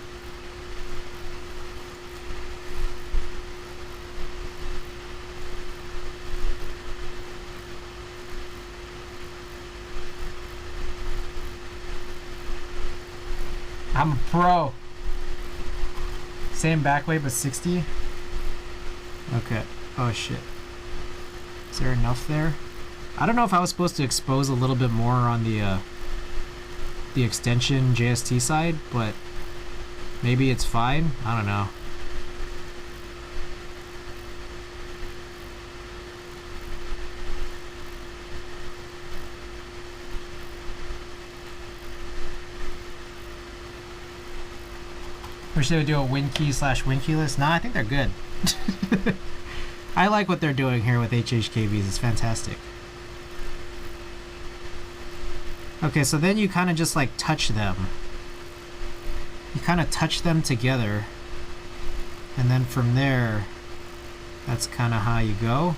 A: I'm a pro. Same back weight, but 60? Okay. Oh, shit. Is there enough there? I don't know if I was supposed to expose a little bit more on the extension JST side, but maybe it's fine. I don't know. Wish they would do a win key / win keyless. Nah, I think they're good. I like what they're doing here with HHKBs. It's fantastic. Okay, so then you kind of just like touch them. You kind of touch them together. And then from there, that's kind of how you go.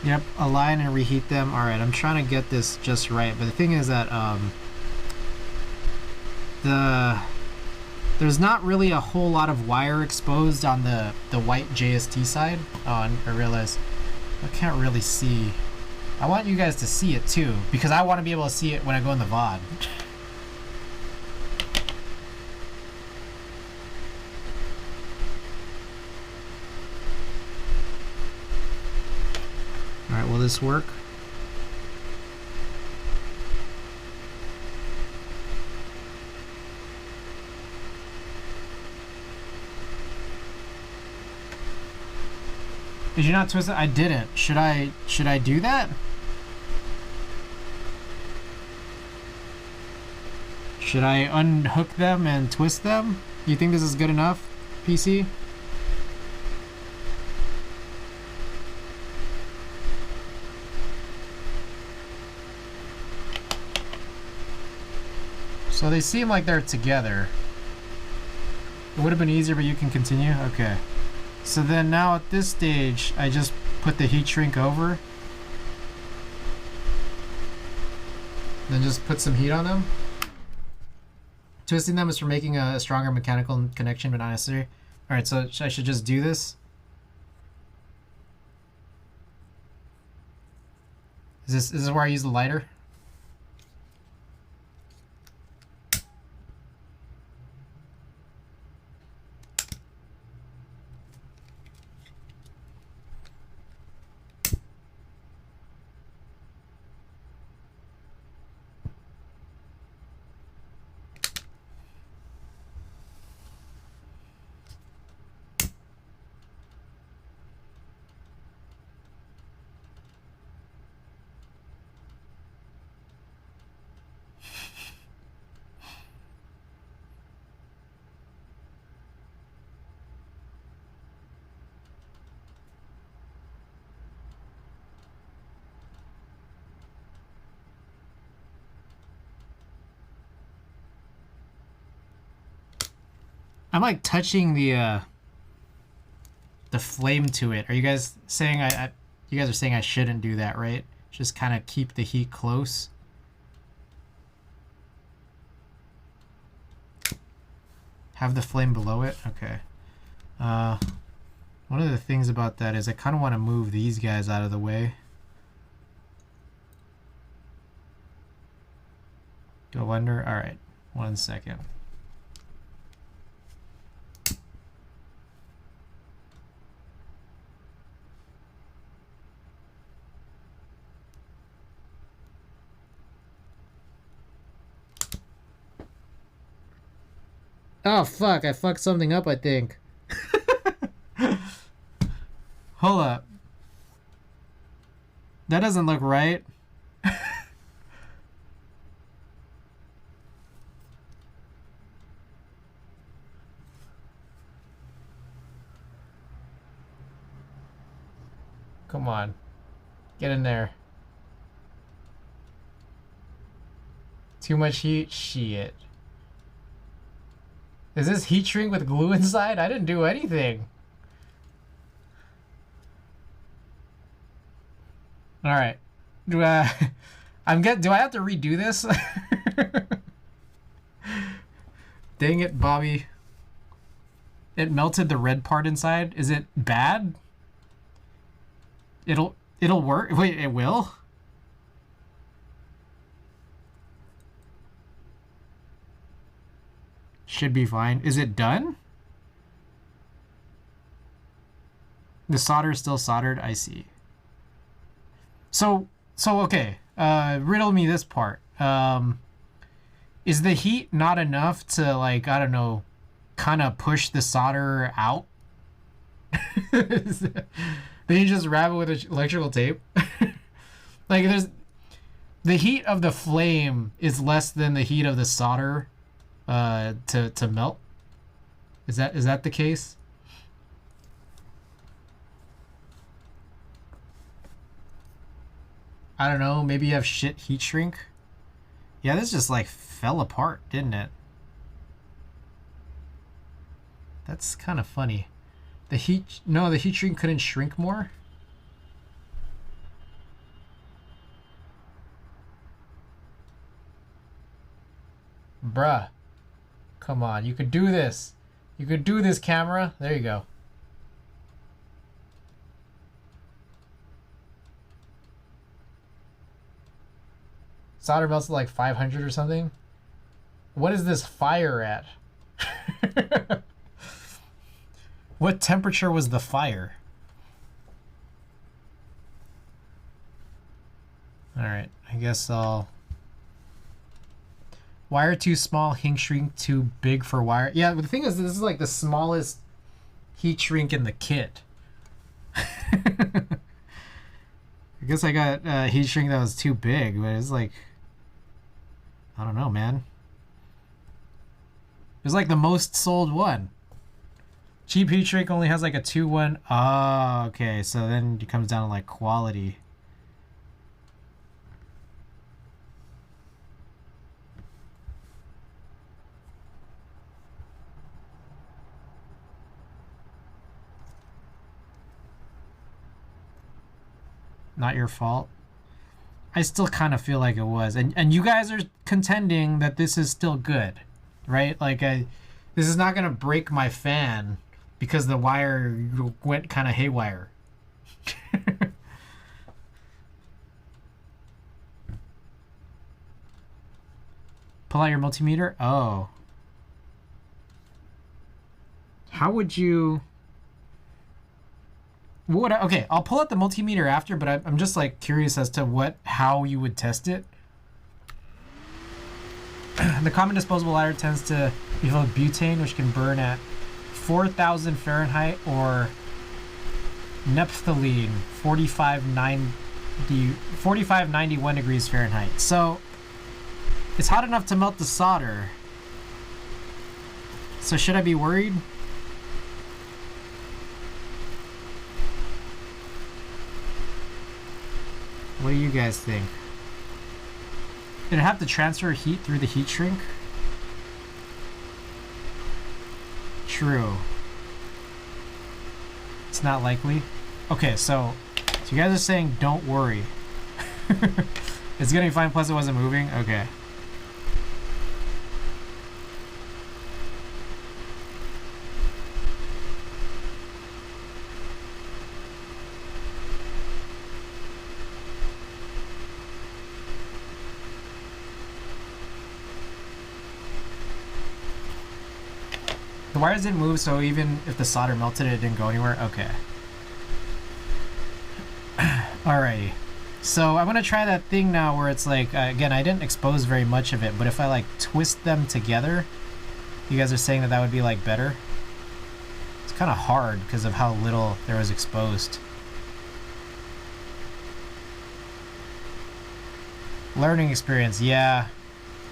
A: Yep, align and reheat them. Alright, I'm trying to get this just right. But the thing is that there's not really a whole lot of wire exposed on the white JST side. Oh, and I realize I can't really see. I want you guys to see it too, because I want to be able to see it when I go in the VOD. Will this work? Did you not twist it? I didn't. Should I do that? Should I unhook them and twist them? You think this is good enough, PC? So they seem like they're together. It would have been easier, but you can continue? Okay. So then now at this stage, I just put the heat shrink over. Then just put some heat on them. Twisting them is for making a stronger mechanical connection, but not necessary. Alright, so I should just do this. Is this where I use the lighter? I'm like touching the flame to it. Are you guys saying you guys are saying I shouldn't do that, right? Just kind of keep the heat close. Have the flame below it? Okay. One of the things about that is I kind of want to move these guys out of the way. Do I wonder? All right, 1 second. Oh fuck, I fucked something up, I think. Hold up. That doesn't look right. Come on. Get in there. Too much heat? Shit. Is this heat shrink with glue inside? I didn't do anything. All right. Do I have to redo this? Dang it, Bobby. It melted the red part inside. Is it bad? It'll work. Wait, it will? Should be fine. Is it done? The solder is still soldered. I see. So okay. Riddle me this part. Is the heat not enough to, like, I don't know, kind of push the solder out? Then you just wrap it with electrical tape? Like, the heat of the flame is less than the heat of the solder to melt. Is that the case? I don't know, maybe you have shit heat shrink. Yeah, this just like fell apart, didn't it? That's kind of funny. The heat shrink couldn't shrink more. Bruh. Come on, you could do this. You could do this, camera. There you go. Solder melts at like 500 or something. What is this fire at? What temperature was the fire? Alright, I guess I'll... Wire too small, heat shrink too big for wire. Yeah, but the thing is, this is like the smallest heat shrink in the kit. I guess I got a heat shrink that was too big, but it's like... I don't know, man. It's like the most sold one. Cheap heat shrink only has like a 2-1. Oh, okay. So then it comes down to like quality. Not your fault. I still kind of feel like it was. And you guys are contending that this is still good, right? Like, this is not going to break my fan because the wire went kind of haywire. Pull out your multimeter? Oh. How would you... Okay, I'll pull out the multimeter after, but I'm just like curious as to how you would test it. The common disposable lighter tends to be filled with butane, which can burn at 4,000 Fahrenheit, or naphthalene, 4591 degrees Fahrenheit. So it's hot enough to melt the solder. So should I be worried? What do you guys think? Did it have to transfer heat through the heat shrink? True. It's not likely. Okay, so you guys are saying don't worry. It's gonna be fine, plus it wasn't moving? Okay. The wires didn't move, so even if the solder melted, it didn't go anywhere? Okay. Alrighty. So I'm gonna try that thing now where it's like, again, I didn't expose very much of it, but if I like twist them together, you guys are saying that would be like better? It's kind of hard because of how little there was exposed. Learning experience, yeah.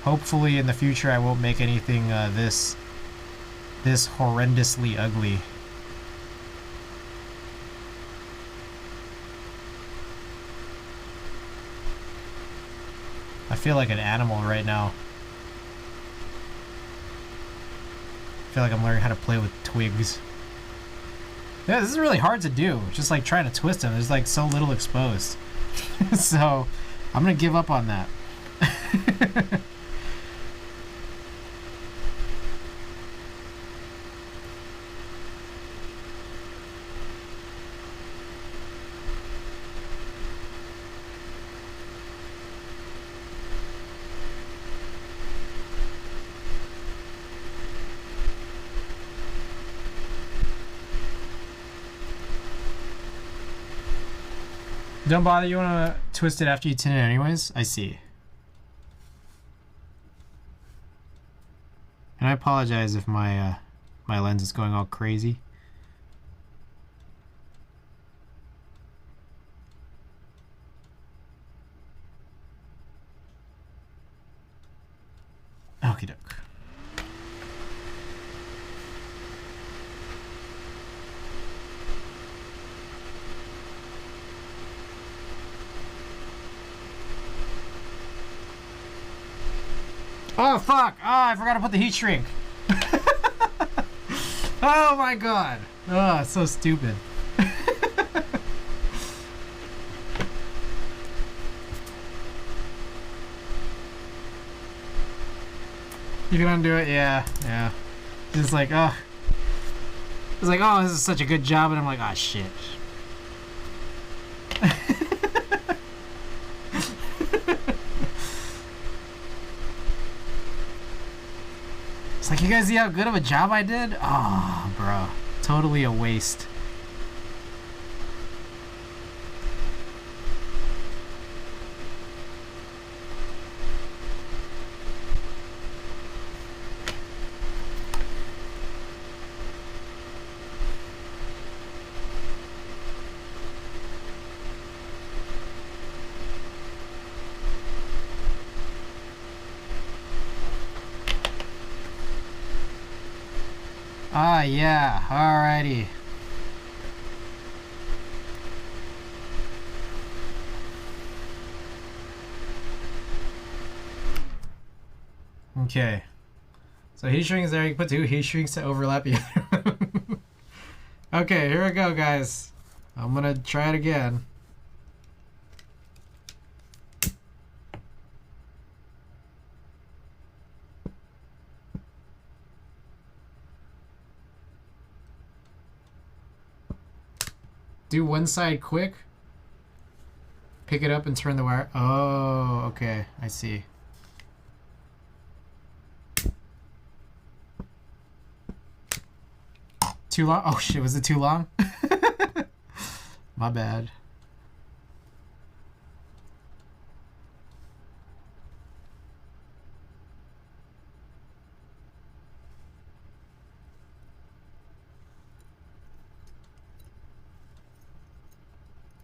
A: Hopefully in the future I won't make anything this horrendously ugly. I feel like an animal right now. I feel like I'm learning how to play with twigs. Yeah, this is really hard to do. Just like trying to twist them. There's like so little exposed. So I'm gonna give up on that. Don't bother, you want to twist it after you tin it anyways? I see. And I apologize if my my lens is going all crazy. Okie doke. Oh fuck! Oh, I forgot to put the heat shrink. Oh my god! Oh, it's so stupid. You can undo it, yeah, yeah. It's like, oh. It's like, oh, this is such a good job, and I'm like, oh shit. It's like, you guys see how good of a job I did? Oh, bro. Totally a waste. Ah, yeah, alrighty. Okay. So heat shrink is there. You can put 2 heat shrinks to overlap the other. Okay, here we go, guys. I'm gonna try it again. Do one side quick. Pick it up and turn the wire. Oh, okay. I see. Too long? Oh shit, was it too long? My bad.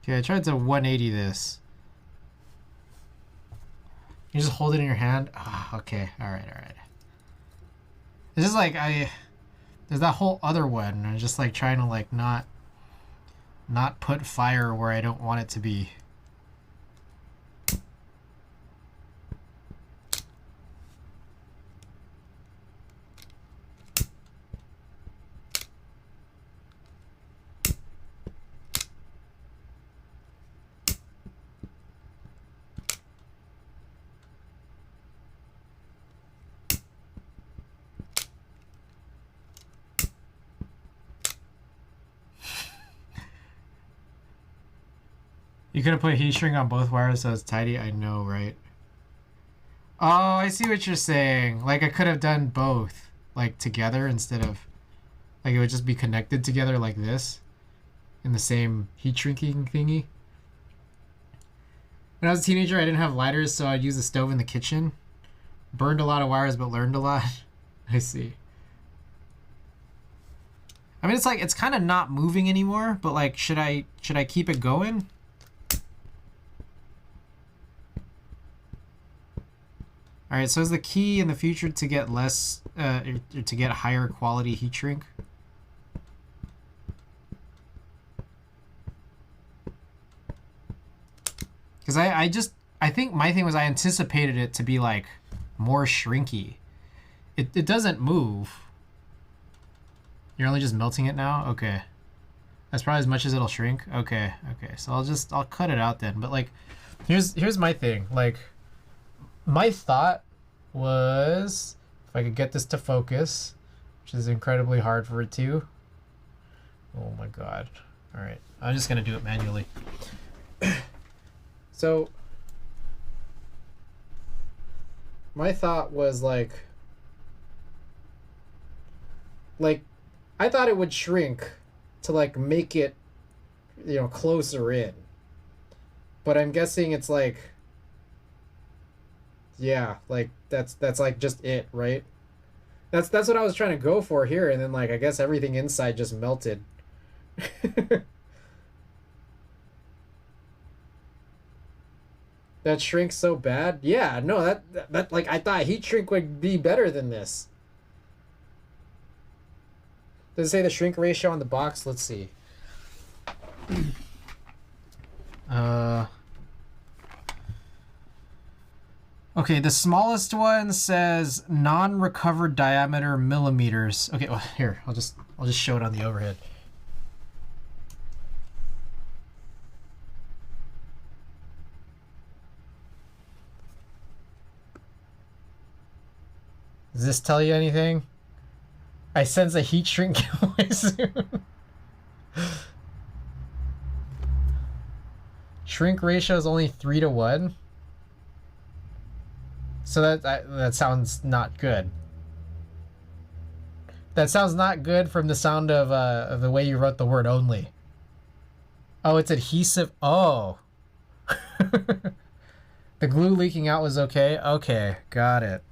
A: Okay, I tried to 180 this. You just hold it in your hand? Ah, okay. Alright, alright. This is like, there's that whole other one. I'm just like trying to like not put fire where I don't want it to be. You could have put heat shrink on both wires so it's tidy. I know, right? Oh, I see what you're saying. Like I could have done both, like together instead of, like it would just be connected together like this, in the same heat shrinking thingy. When I was a teenager, I didn't have lighters, so I'd use the stove in the kitchen. Burned a lot of wires, but learned a lot. I see. I mean, it's like it's kind of not moving anymore, but like, should I keep it going? All right, so is the key in the future to get less, to get higher quality heat shrink? Because I think my thing was I anticipated it to be like more shrinky. It doesn't move. You're only just melting it now? Okay. That's probably as much as it'll shrink. Okay, okay. So I'll cut it out then. But like, here's my thing. Like, my thought was if I could get this to focus, which is incredibly hard for it to. Oh my god. All right, I'm just gonna do it manually. So my thought was like I thought it would shrink to like make it, you know, closer in. But I'm guessing it's like, yeah, like that's like just it, right? That's what I was trying to go for here, and then like I guess everything inside just melted. That shrinks so bad? Yeah, no, that like I thought heat shrink would be better than this. Does it say the shrink ratio on the box? Let's see. Okay, the smallest one says non-recovered diameter millimeters. Okay, well, here, I'll just show it on the overhead. Does this tell you anything? I sense a heat shrink giveaway soon. Shrink ratio is only 3:1. So that sounds not good. That sounds not good from the sound of the way you wrote the word only. Oh, it's adhesive. Oh. The glue leaking out was okay? Okay, got it.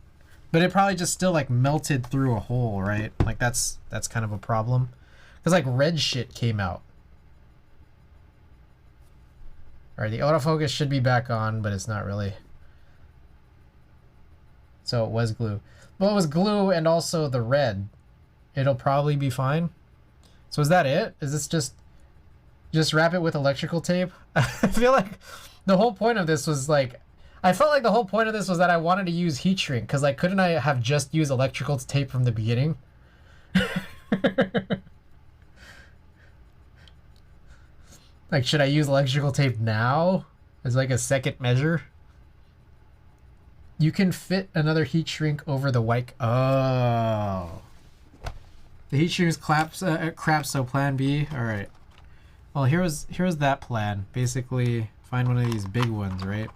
A: But it probably just still like melted through a hole, right? Like that's kind of a problem. Because like red shit came out. Alright, the autofocus should be back on, but it's not really. So it was glue. Well, it was glue and also the red. it'll probably be fine. So is that it? Is this just wrap it with electrical tape? I feel like the whole point of this was like, I felt like the whole point of this was that I wanted to use heat shrink, because like, couldn't I have just used electrical tape from the beginning? Like, should I use electrical tape now as like a second measure? You can fit another heat shrink over the white. Oh, the heat shrink is crap. So plan B. All right. Well, here's that plan. Basically, find one of these big ones, right?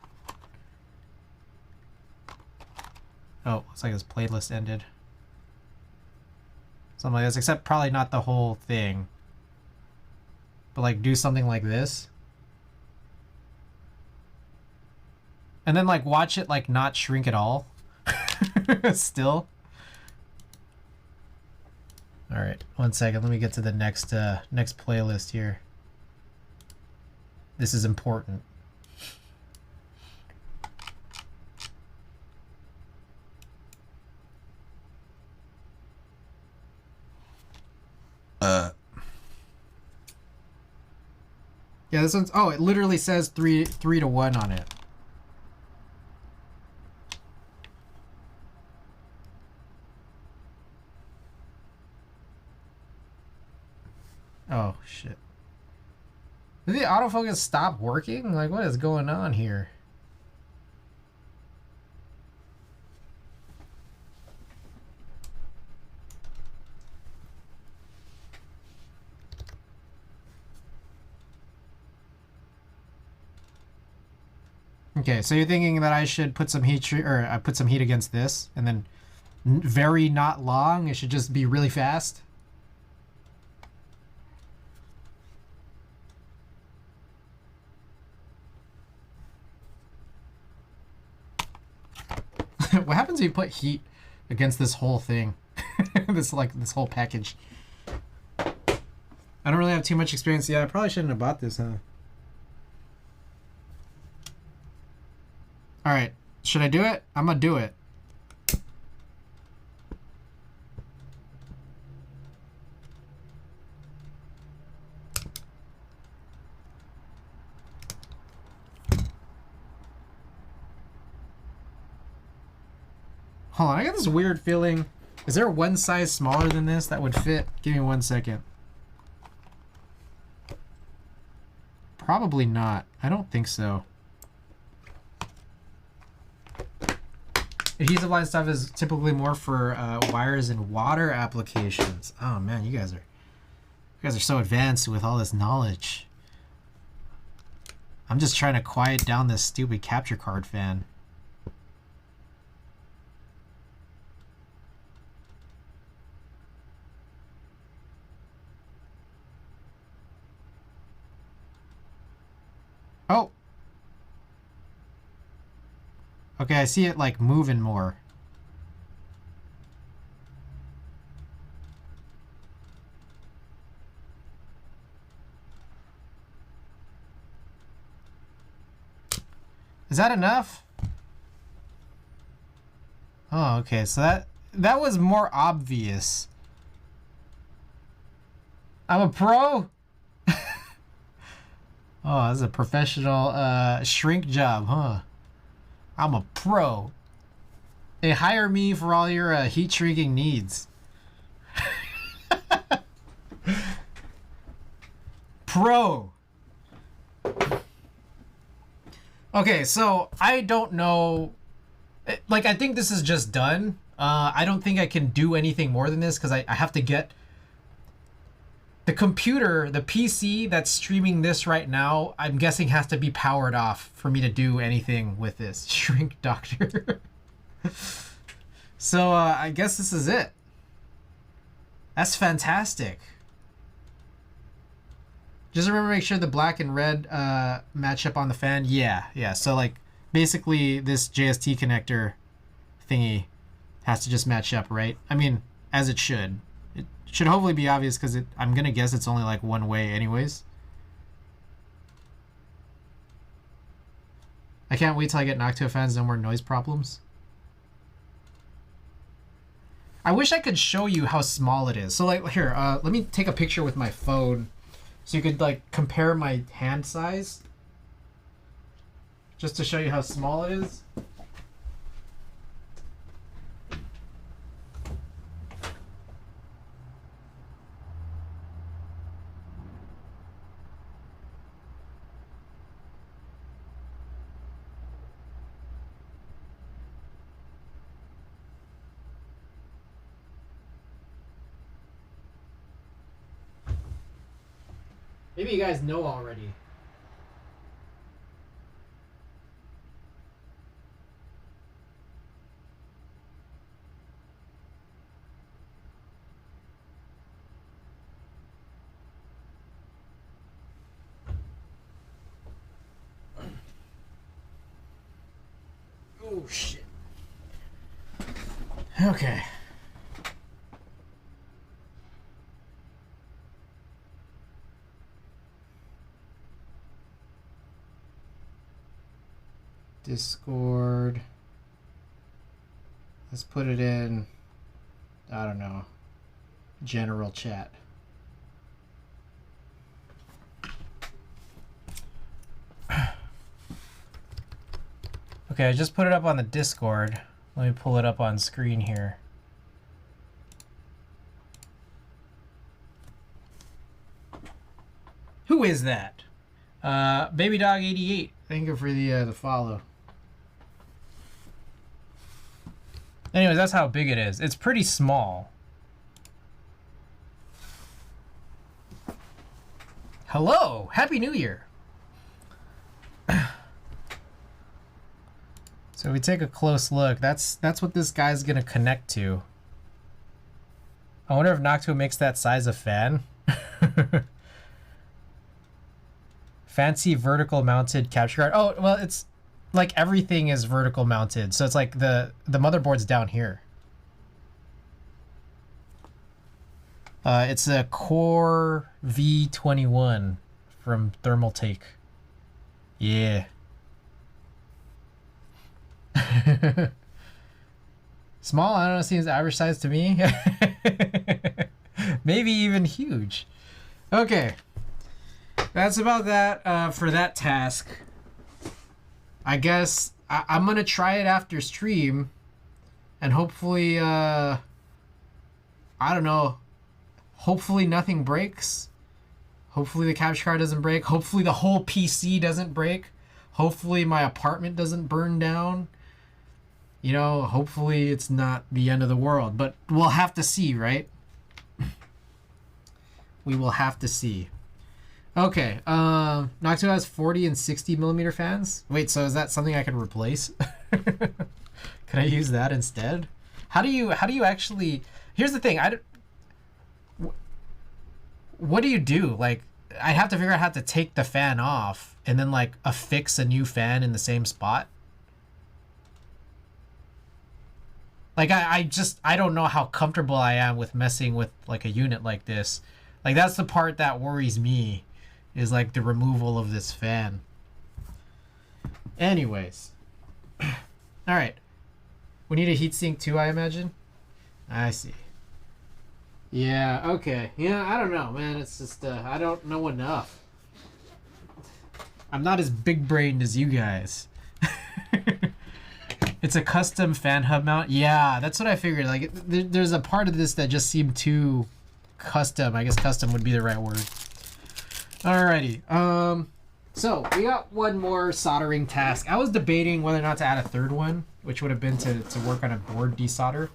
A: Oh, looks like this playlist ended. Something like this, except probably not the whole thing. But like, do something like this. And then like, watch it like not shrink at all. Still. All right, 1 second. Let me get to the next playlist here. This is important. Yeah, this one's, oh, it literally says 3 to 1 on it. Oh shit. Did the autofocus stop working? Like, what is going on here? Okay, so you're thinking that I should put some heat or put some heat against this, and then very not long, it should just be really fast? What happens if you put heat against this whole thing? this whole package. I don't really have too much experience. Yeah, I probably shouldn't have bought this, huh? All right, should I do it? I'm gonna do it. Hold on, I got this weird feeling. Is there one size smaller than this that would fit? Give me 1 second. Probably not. I don't think so. Adhesive line stuff is typically more for wires and water applications. Oh man, you guys are so advanced with all this knowledge. I'm just trying to quiet down this stupid capture card fan. Oh. Okay, I see it like moving more. Is that enough? Oh, okay. So that was more obvious. I'm a pro? Oh, this is a professional shrink job, huh? I'm a pro. They hire me for all your heat shrinking needs. Pro. Okay, so I don't know. Like, I think this is just done. I don't think I can do anything more than this because I have to get the computer, the PC that's streaming this right now, I'm guessing has to be powered off for me to do anything with this. Shrink doctor. So I guess this is it. That's fantastic. Just remember to make sure the black and red match up on the fan. Yeah. So like basically this JST connector thingy has to just match up, right? I mean, as it should. It should hopefully be obvious because I'm gonna guess it's only like one way anyways. I can't wait till I get Noctua fans, no more noise problems. I wish I could show you how small it is. So like here, let me take a picture with my phone so you could like compare my hand size. Just to show you how small it is. Maybe you guys know already. Oh shit. Okay. Discord. Let's put it in, I don't know, general chat. Okay, I just put it up on the Discord. Let me pull it up on screen here. Who is that? Baby Dog 88. Thank you for the follow. Anyways, that's how big it is. It's pretty small. Hello, Happy New Year. So we take a close look. That's what this guy's gonna connect to. I wonder if Noctua makes that size of fan. Fancy vertical mounted capture card. Oh, well, it's like everything is vertical mounted. So it's like the motherboard's down here. It's a Core V21 from Thermaltake. Yeah. Small, I don't know, seems average size to me. Maybe even huge. Okay. That's about that for that task. I guess I'm going to try it after stream. And hopefully, I don't know. Hopefully nothing breaks. Hopefully the capture card doesn't break. Hopefully the whole PC doesn't break. Hopefully my apartment doesn't burn down. You know, hopefully it's not the end of the world. But we'll have to see, right? We will have to see. Okay, Noctua has 40 and 60 millimeter fans. Wait, so is that something I can replace? Can I use that instead? How do you actually? Here's the thing. What do you do? Like, I have to figure out how to take the fan off and then like affix a new fan in the same spot. Like I don't know how comfortable I am with messing with like a unit like this. Like that's the part that worries me. Is like the removal of this fan. Anyways. Alright. We need a heatsink too, I imagine? I see. Yeah, okay. Yeah, I don't know, man. It's just, I don't know enough. I'm not as big-brained as you guys. It's a custom fan hub mount? Yeah, that's what I figured. Like, there's a part of this that just seemed too custom. I guess custom would be the right word. Alrighty, so we got one more soldering task. I was debating whether or not to add a third one, which would have been to work on a board desolder.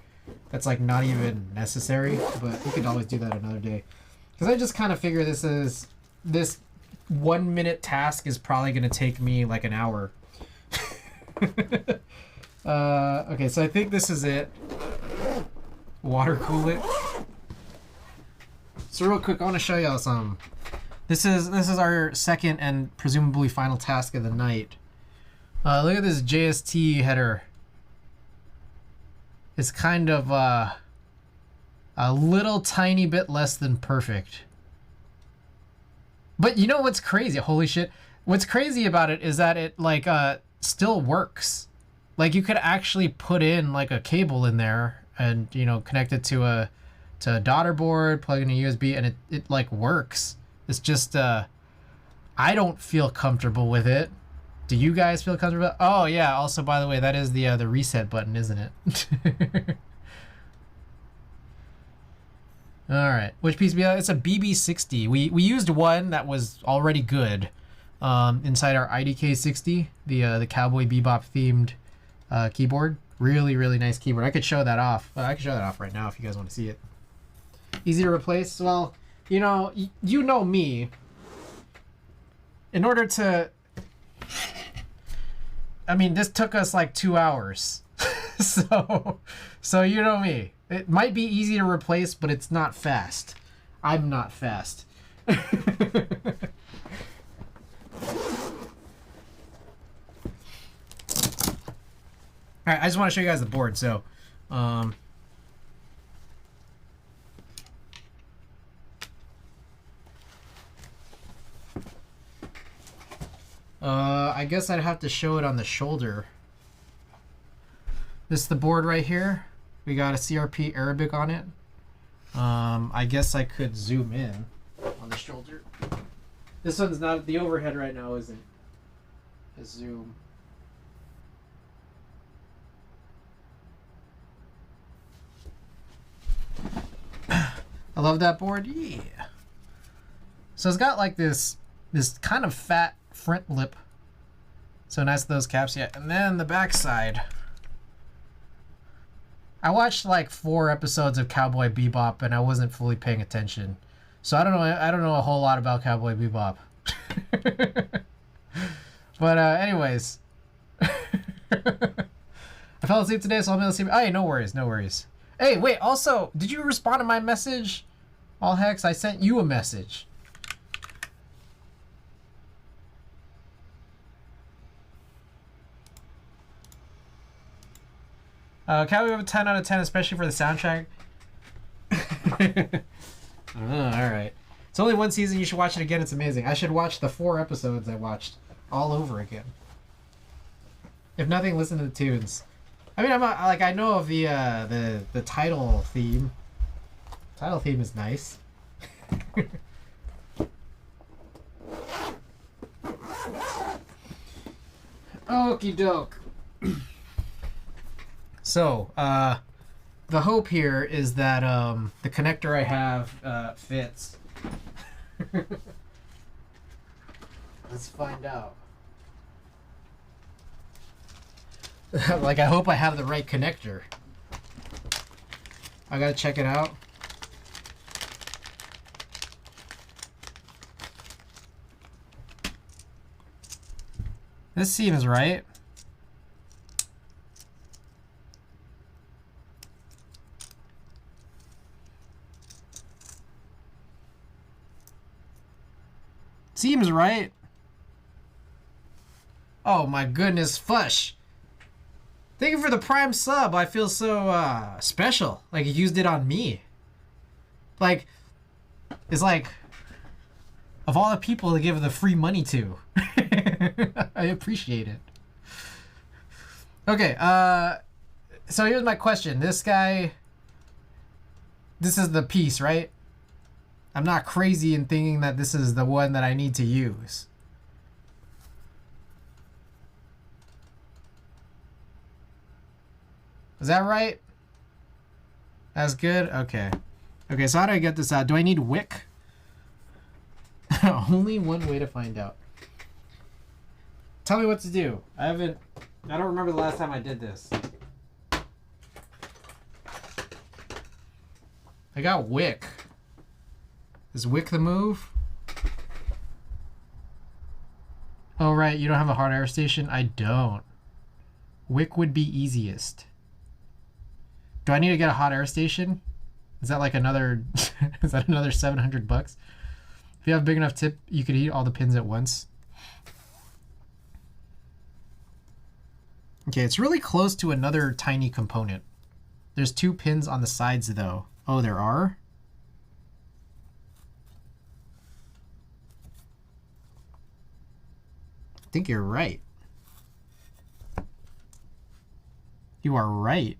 A: That's like not even necessary, but we could always do that another day. Because I just kind of figure this 1 minute task is probably going to take me like an hour. Okay, so I think this is it. Water cool it. So real quick, I want to show y'all some. This is our second and presumably final task of the night. Look at this JST header. It's kind of a little tiny bit less than perfect. But you know what's crazy? Holy shit. What's crazy about it is that it like still works. Like you could actually put in like a cable in there and you know, connect it to a daughter board, plug in a USB, and it like works. It's just I don't feel comfortable with it. Do you guys feel comfortable? Oh yeah. Also, by the way, that is the reset button, isn't it? All right. Which PCB? It's a BB60. We used one that was already good inside our IDK60, the Cowboy Bebop themed keyboard. Really, really nice keyboard. I could show that off. I could show that off right now if you guys want to see it. Easy to replace. Well, you know, you know me. In order to, I mean, this took us like 2 hours. so you know me. It might be easy to replace, but it's not fast. I'm not fast. All right, I just want to show you guys the board. So, I guess I'd have to show it on the shoulder. This is the board right here. We got a CRP Arabic on it. I guess I could zoom in on the shoulder. This one's not, the overhead right now isn't a zoom. I love that board. Yeah. So it's got like this kind of fat front lip. So nice those caps. Yeah. And then the back side. I watched like 4 episodes of Cowboy Bebop and I wasn't fully paying attention. So I don't know a whole lot about Cowboy Bebop. But anyways. I fell asleep today, so I'm gonna sleep. Hey, no worries, no worries. Hey, wait, also, did you respond to my message? All Hex, I sent you a message. Can we have a 10 out of 10, especially for the soundtrack? Alright. It's only 1 season, you should watch it again, it's amazing. I should watch the 4 episodes I watched all over again. If nothing, listen to the tunes. I mean, I'm not, like, I know of the title theme. Title theme is nice. Okie doke. So, the hope here is that the connector I have fits. Let's find out. Like, I hope I have the right connector. I gotta check it out. This seems right. Seems right. Oh my goodness, Fush. Thank you for the Prime sub. I feel so special. Like you used it on me. Like, it's like, of all the people to give the free money to. I appreciate it. Okay, so here's my question. This guy, this is the piece, right? I'm not crazy in thinking that this is the one that I need to use. Is that right? That's good? Okay. Okay, so how do I get this out? Do I need wick? Only one way to find out. Tell me what to do. I don't remember the last time I did this. I got wick. Is wick the move? Oh, right, you don't have a hot air station? I don't. Wick would be easiest. Do I need to get a hot air station? Is that like another is that another 700 bucks? If you have a big enough tip, you could eat all the pins at once. Okay, it's really close to another tiny component. There's 2 pins on the sides though. Oh, there are? I think you're right. You are right.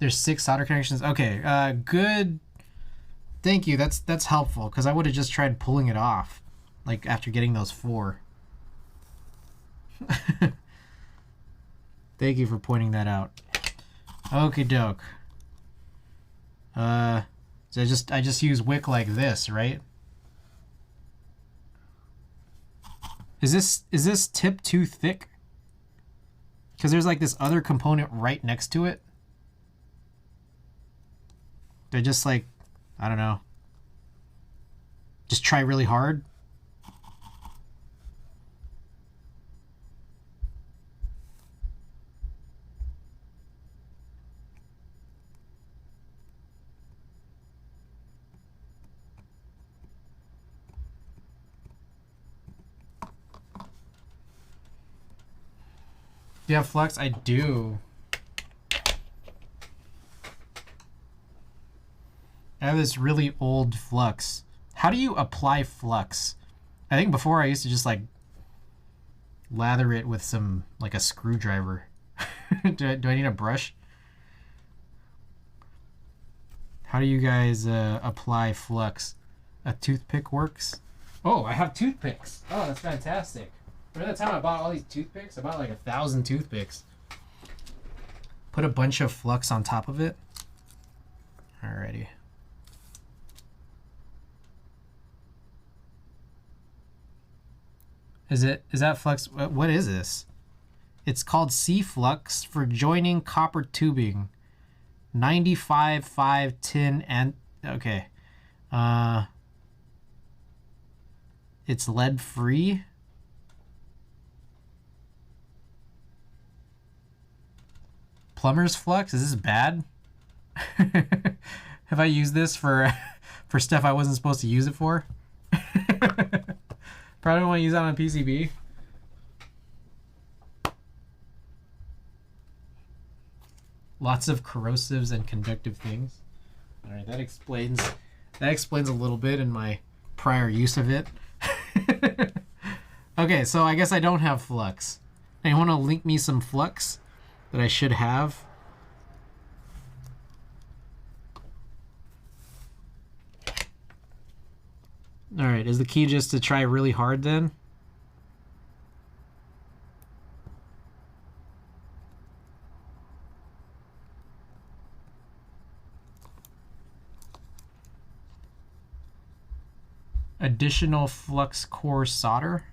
A: There's 6 solder connections. Okay, good. Thank you. That's helpful, because I would have just tried pulling it off, like after getting those 4. Thank you for pointing that out. Okie doke. So I just use wick like this, right? Is this tip too thick? Because there's like this other component right next to it. They're just like, I don't know. Just try really hard. Do you have flux? I do. I have this really old flux. How do you apply flux? I think before I used to just like lather it with some, like a screwdriver. do I need a brush? How do you guys apply flux? A toothpick works? Oh, I have toothpicks. Oh, that's fantastic. Remember that time I bought all these toothpicks? I bought like 1,000 toothpicks. Put a bunch of flux on top of it. Alrighty. Is that flux? What is this? It's called C-flux for joining copper tubing. 95, 5, 10, and okay. It's lead free. Plumber's flux? Is this bad? Have I used this for stuff I wasn't supposed to use it for? Probably want to use that on a PCB. Lots of corrosives and conductive things. All right, that explains a little bit in my prior use of it. Okay, so I guess I don't have flux. Anyone want to link me some flux that I should have? All right, is the key just to try really hard then? Additional flux core solder.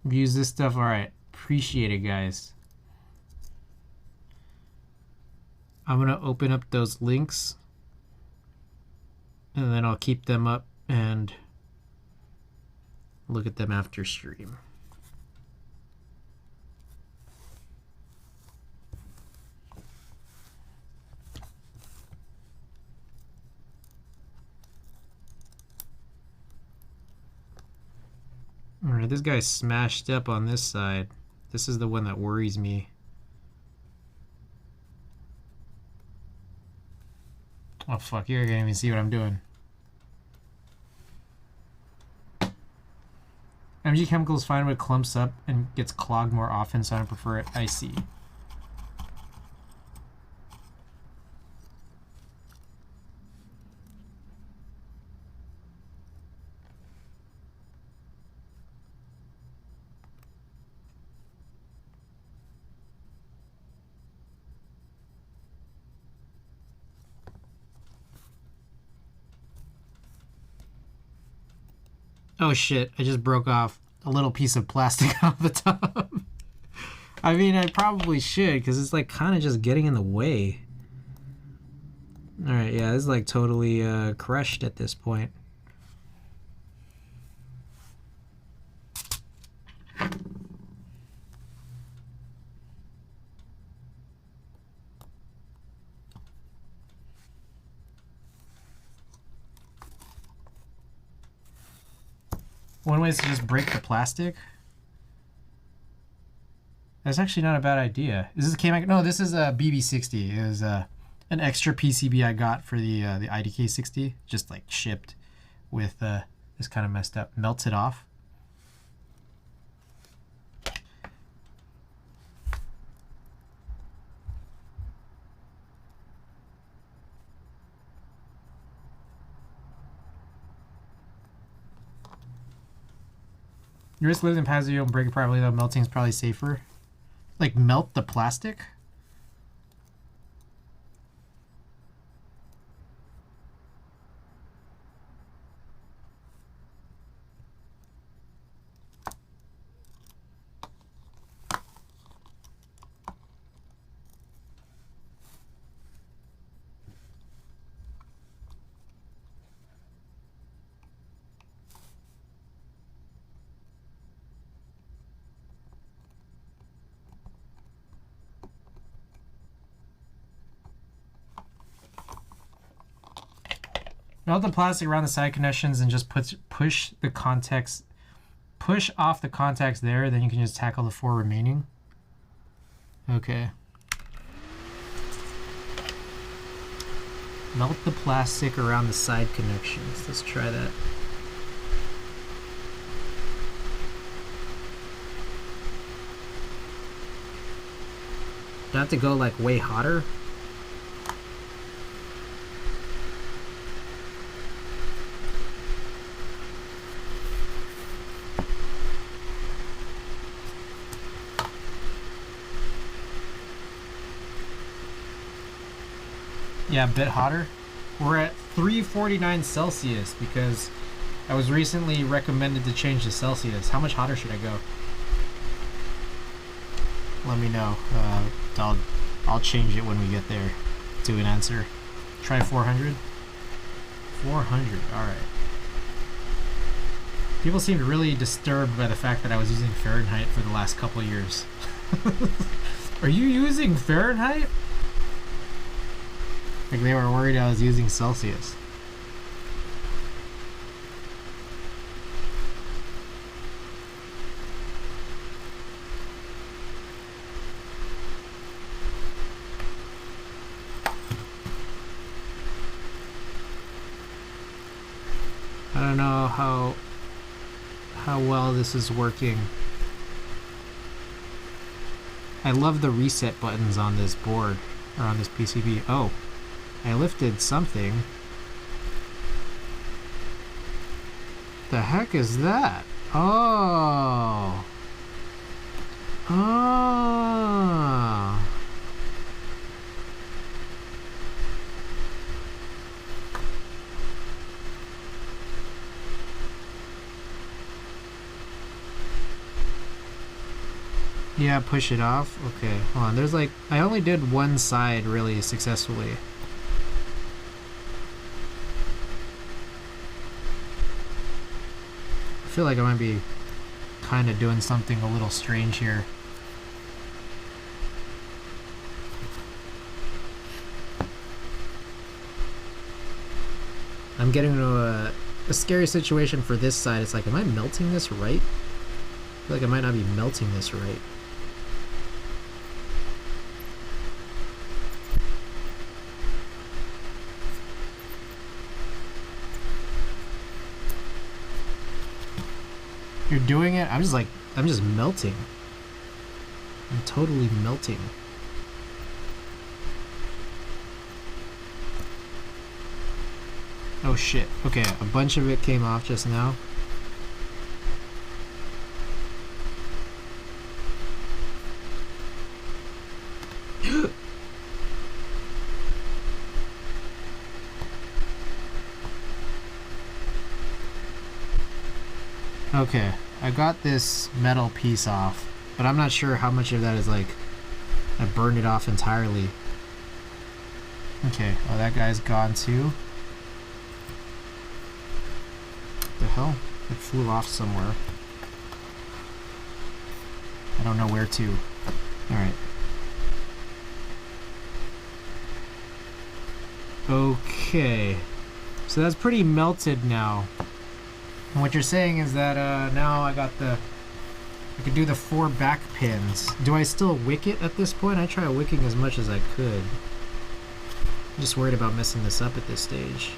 A: Use this stuff. All right, appreciate it, guys. I'm gonna open up those links and then I'll keep them up and look at them after stream. All right, this guy's smashed up on this side. This is the one that worries me. Oh fuck, you can't even see what I'm doing. MG Chemical is fine when it clumps up and gets clogged more often, so I don't prefer it. I see. Oh shit, I just broke off a little piece of plastic off the top. I mean, I probably should, because it's like kind of just getting in the way. Alright, yeah, this is like totally crushed at this point. One way is to just break the plastic. That's actually not a bad idea. Is this a K-Mac? No, this is a BB60. It was an extra PCB I got for the IDK60, just like shipped with this kind of messed up. Melts it off. Your risk lives in pads you don't break it properly though. Melting is probably safer. Like melt the plastic? Melt the plastic around the side connections and just push off the contacts there, then you can just tackle the 4 remaining. Okay. Melt the plastic around the side connections. Let's try that. Do I have to go like way hotter? Yeah, a bit hotter. We're at 349 Celsius because I was recently recommended to change to Celsius. How much hotter should I go? Let me know. I'll change it when we get there to an answer. Try 400. 400. All right. People seemed really disturbed by the fact that I was using Fahrenheit for the last couple of years. Are you using Fahrenheit? Like they were worried I was using Celsius. I don't know how well this is working. I love the reset buttons on this board, or on this PCB. Oh, I lifted something. The heck is that? Oh. Oh. Yeah, push it off. Okay, hold on. There's like, I only did one side really successfully. I feel like I might be kind of doing something a little strange here. I'm getting into a scary situation for this side. It's like, am I melting this right? I feel like I might not be melting this right. You're doing it? I'm just melting. I'm totally melting. Oh shit. Okay, a bunch of it came off just now. Okay, I got this metal piece off, but I'm not sure how much of that is like, I burned it off entirely. Okay, oh, that guy's gone too. What the hell? It flew off somewhere. I don't know where to. Alright. Okay. So that's pretty melted now. And what you're saying is that now I could do the 4 back pins. Do I still wick it at this point? I try wicking as much as I could. I'm just worried about messing this up at this stage.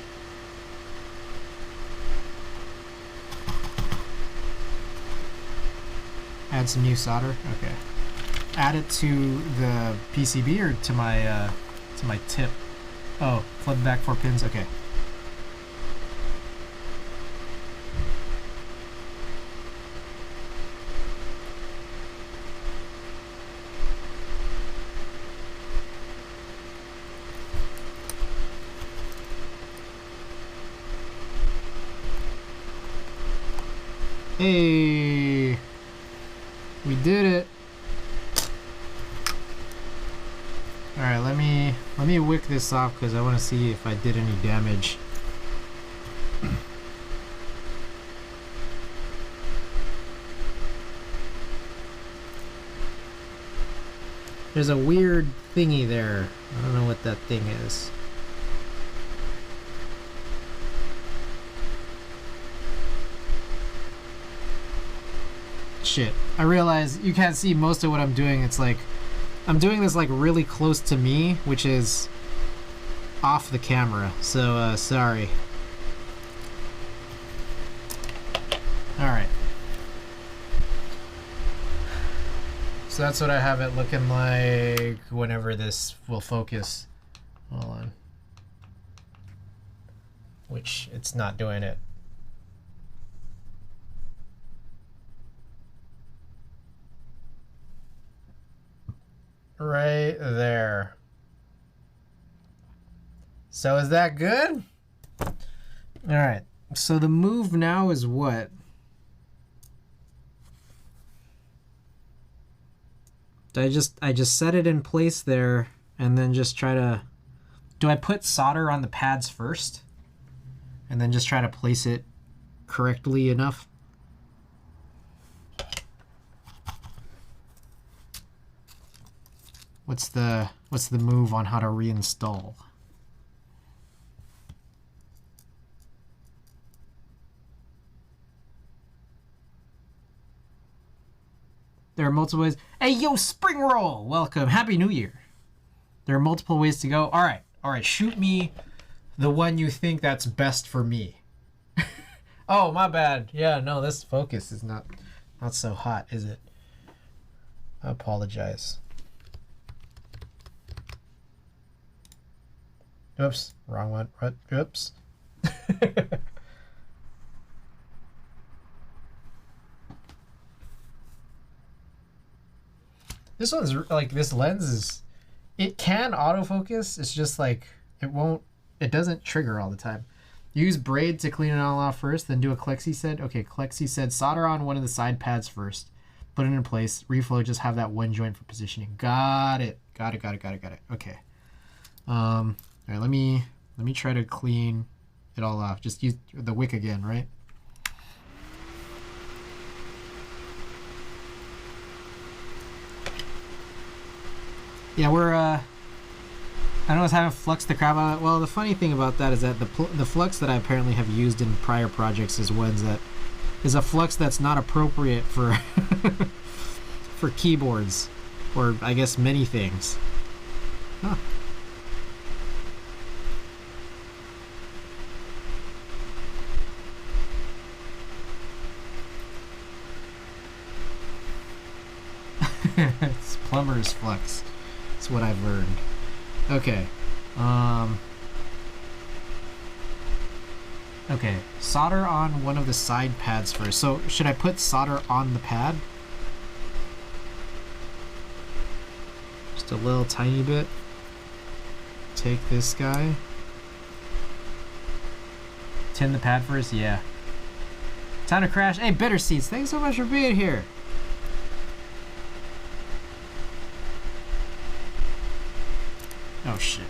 A: Add some new solder. Okay. Add it to the PCB or to my tip. Oh, flip back 4 pins. Okay. Hey, we did it. All right, let me wick this off because I want to see if I did any damage. There's a weird thingy there. I don't know what that thing is. Shit. I realize you can't see most of what I'm doing. It's like I'm doing this like really close to me, which is off the camera. So sorry. Alright. So that's what I have it looking like whenever this will focus. Hold on. Which it's not doing it. Right there. So is that good? All right. So the move now is what? I just set it in place there and then just try to... Do I put solder on the pads first? And then just try to place it correctly enough? What's the move on how to reinstall? There are multiple ways. Hey, yo, Spring Roll! Welcome. Happy New Year. There are multiple ways to go. All right. Shoot me the one you think that's best for me. Oh, my bad. Yeah, no, this focus is not so hot, is it? I apologize. Oops, wrong one. Oops. This one's like, this lens is, it can autofocus. It's just like, it doesn't trigger all the time. Use braid to clean it all off first, then do a Klexi set. Okay, Klexi said solder on one of the side pads first. Put it in place. Reflow, just have that one joint for positioning. Got it. Got it. Okay. All right, let me try to clean it all off. Just use the wick again, right? Yeah, we're I don't know what's having flux the crap out of it. Well, the funny thing about that is that the flux that I apparently have used in prior projects is ones that is a flux that's not appropriate for for keyboards, or I guess many things. Huh. It's plumber's flux. That's what I've learned. Okay. Okay. Solder on one of the side pads first. So should I put solder on the pad? Just a little tiny bit. Take this guy. Tin the pad first? Yeah. Time to crash. Hey, Bitter Seeds, thanks so much for being here. Oh shit.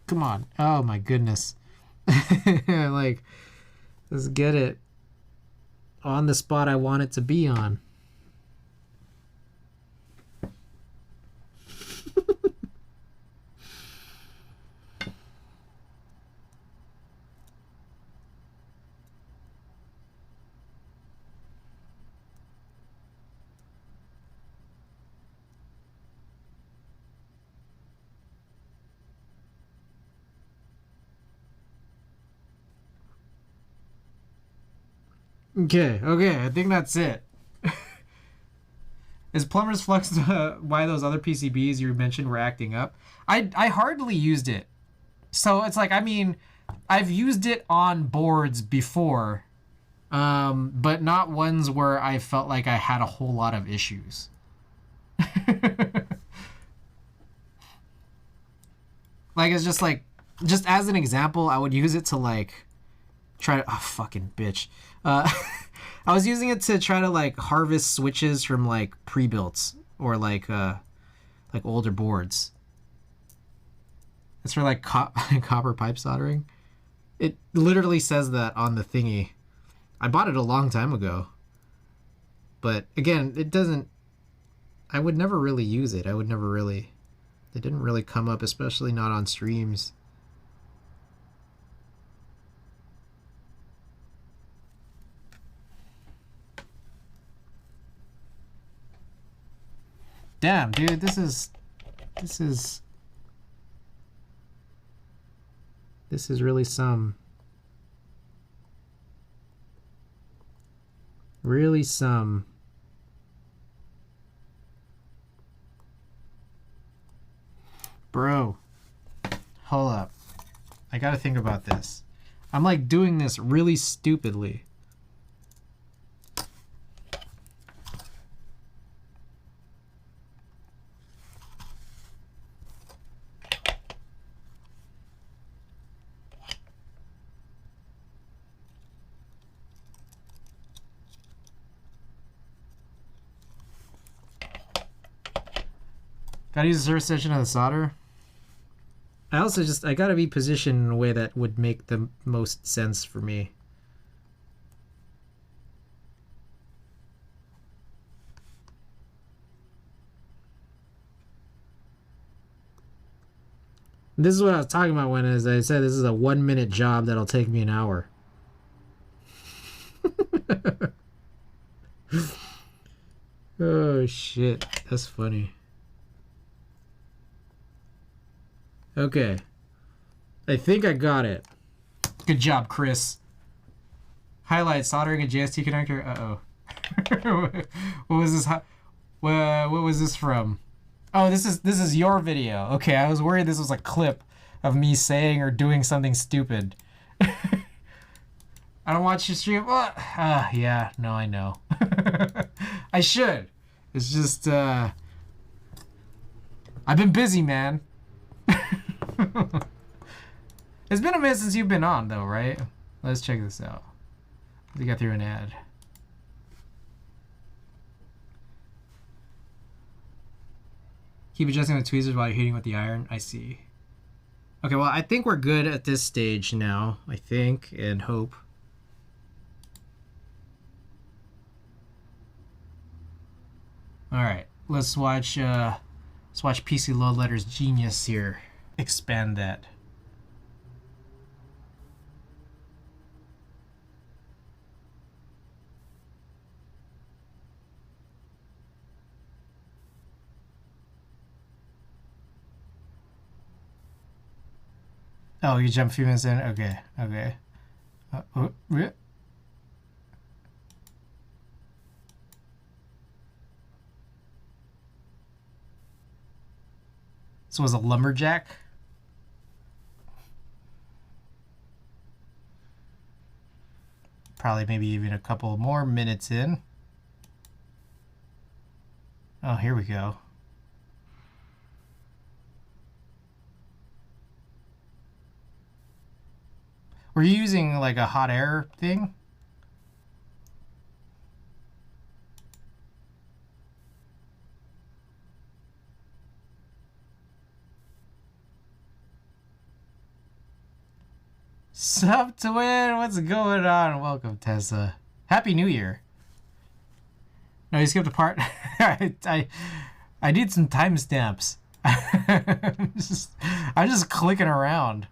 A: Come on. Oh my goodness. Like, let's get it on the spot I want it to be on. Okay, I think that's it. Is Plumber's Flux why those other PCBs you mentioned were acting up? I hardly used it. So it's like, I mean, I've used it on boards before, but not ones where I felt like I had a whole lot of issues. Like, it's just like, just as an example, I would use it to like try to, oh, fucking bitch. I was using it to try to like harvest switches from like pre-builts or like older boards. It's for like copper pipe soldering. It literally says that on the thingy. I bought it a long time ago. But again, it doesn't, I would never really use it. It didn't really come up, especially not on streams. Damn, dude, this is really some. Really some. Bro, hold up. I gotta think about this. I'm like doing this really stupidly. Gotta use the surface tension of the solder. I also I gotta be positioned in a way that would make the most sense for me. This is what I was talking about when I said this is a 1-minute job that'll take me an hour. Oh shit, that's funny. Okay. I think I got it. Good job, Chris. Highlight soldering a JST connector. Uh-oh. What was this? What was this from? Oh, this is your video. Okay, I was worried this was a clip of me saying or doing something stupid. I don't watch your stream. What? Yeah, no, I know. I should. It's just, I've been busy, man. It's been a minute since you've been on, though, right? Let's check this out. We got through an ad. Keep adjusting the tweezers while you're heating with the iron. I see. Okay, well, I think we're good at this stage now. I think and hope. All right, let's watch PC Load Letters Genius here. Expand that. Oh, you jump a few minutes in? Okay, okay. So was a lumberjack? Probably maybe even a couple more minutes in. Oh, here we go. Were you using like a hot air thing? Sup, twin? What's going on? Welcome, Tessa. Happy New Year. No, you skipped a part. I need some timestamps. I'm just clicking around.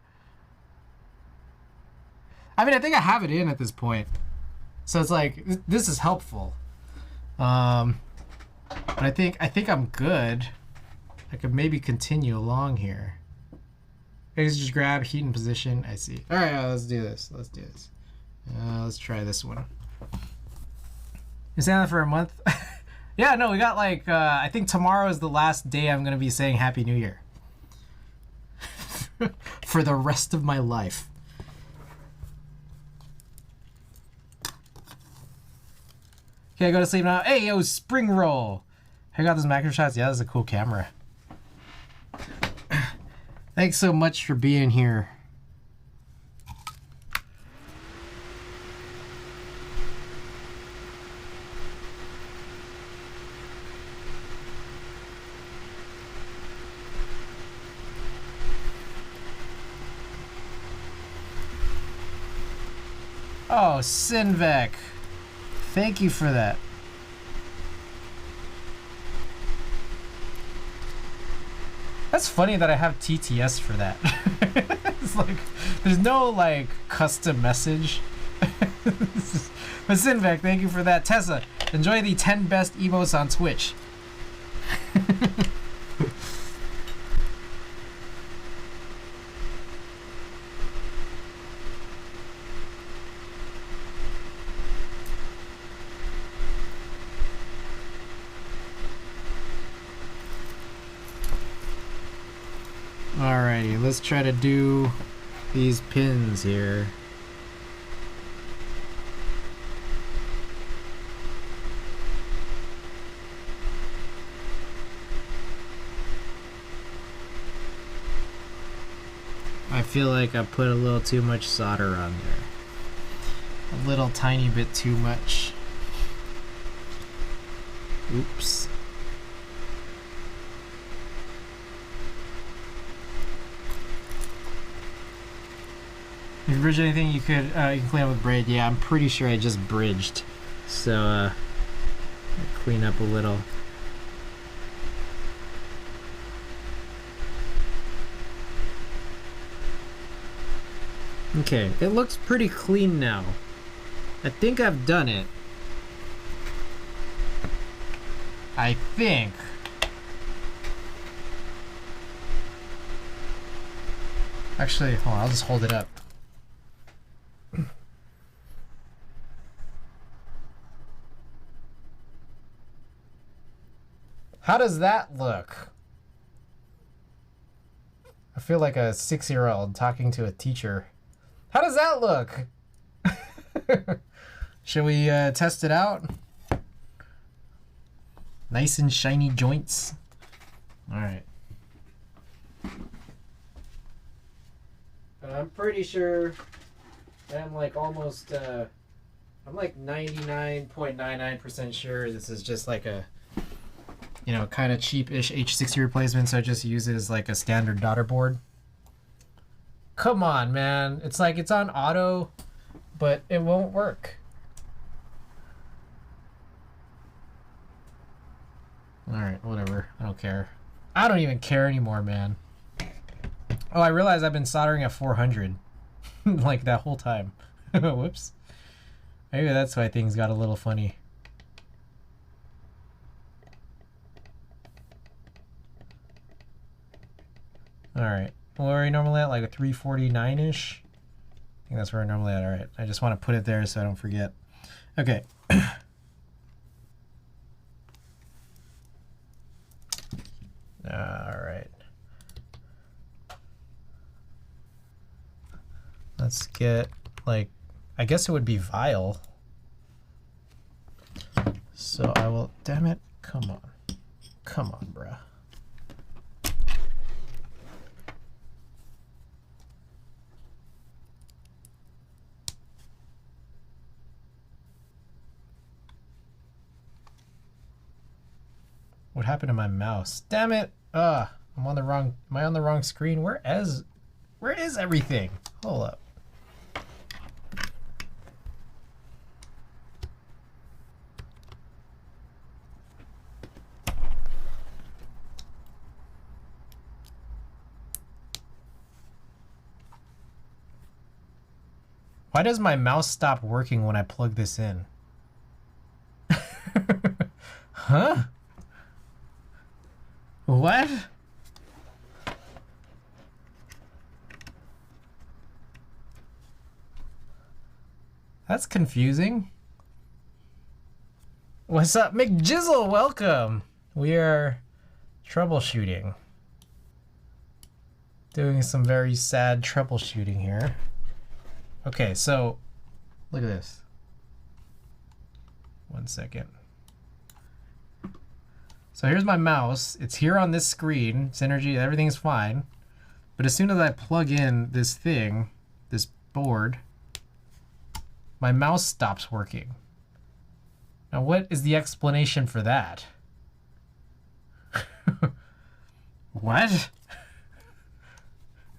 A: I mean, I think I have it in at this point, so it's like this is helpful. But I think I'm good. I could maybe continue along here. I just grab heat and position. I see. All right, let's do this. Let's do this. Let's try this one. Is that for a month? Yeah, no, we got like, I think tomorrow is the last day I'm going to be saying Happy New Year. For the rest of my life. Okay, go to sleep now. Hey, yo, spring roll. I got those macro shots. Yeah, that's a cool camera. Thanks so much for being here. Oh, Sinvec. Thank you for that. That's funny that I have TTS for that. It's like, there's no like custom message. But Sinvec, thank you for that. Tessa, enjoy the 10 best emotes on Twitch. Alrighty, let's try to do these pins here. I feel like I put a little too much solder on there. A little tiny bit too much. Oops. If you bridge anything, you can clean up with braid. Yeah, I'm pretty sure I just bridged. So, clean up a little. Okay, it looks pretty clean now. I think I've done it. I think. Actually, hold on, I'll just hold it up. How does that look? I feel like a 6-year-old talking to a teacher. How does that look? Should we test it out? Nice and shiny joints. All right. I'm pretty sure I'm like almost, I'm like 99.99% sure this is just like a, you know, kind of cheap-ish H60 replacement, so I just use it as like a standard daughter board. Come on, man. It's like it's on auto, but it won't work. Alright, whatever. I don't care. I don't even care anymore, man. Oh, I realized I've been soldering at 400. Like that whole time. Whoops. Maybe that's why things got a little funny. Alright. Where are we normally at? Like a 349-ish? I think that's where we're normally at. Alright. I just want to put it there so I don't forget. Okay. Alright. Let's get, like, I guess it would be vial. So I will, damn it. Come on. Come on, bruh. What happened to my mouse? Damn it! I'm on the wrong. Am I on the wrong screen? Where is everything? Hold up. Why does my mouse stop working when I plug this in? Huh? What? That's confusing. What's up, McJizzle? Welcome. We are troubleshooting. Doing some very sad troubleshooting here. Okay, so look at this. 1 second. So here's my mouse. It's here on this screen. Synergy, everything's fine. But as soon as I plug in this thing, this board, my mouse stops working. Now what is the explanation for that? What?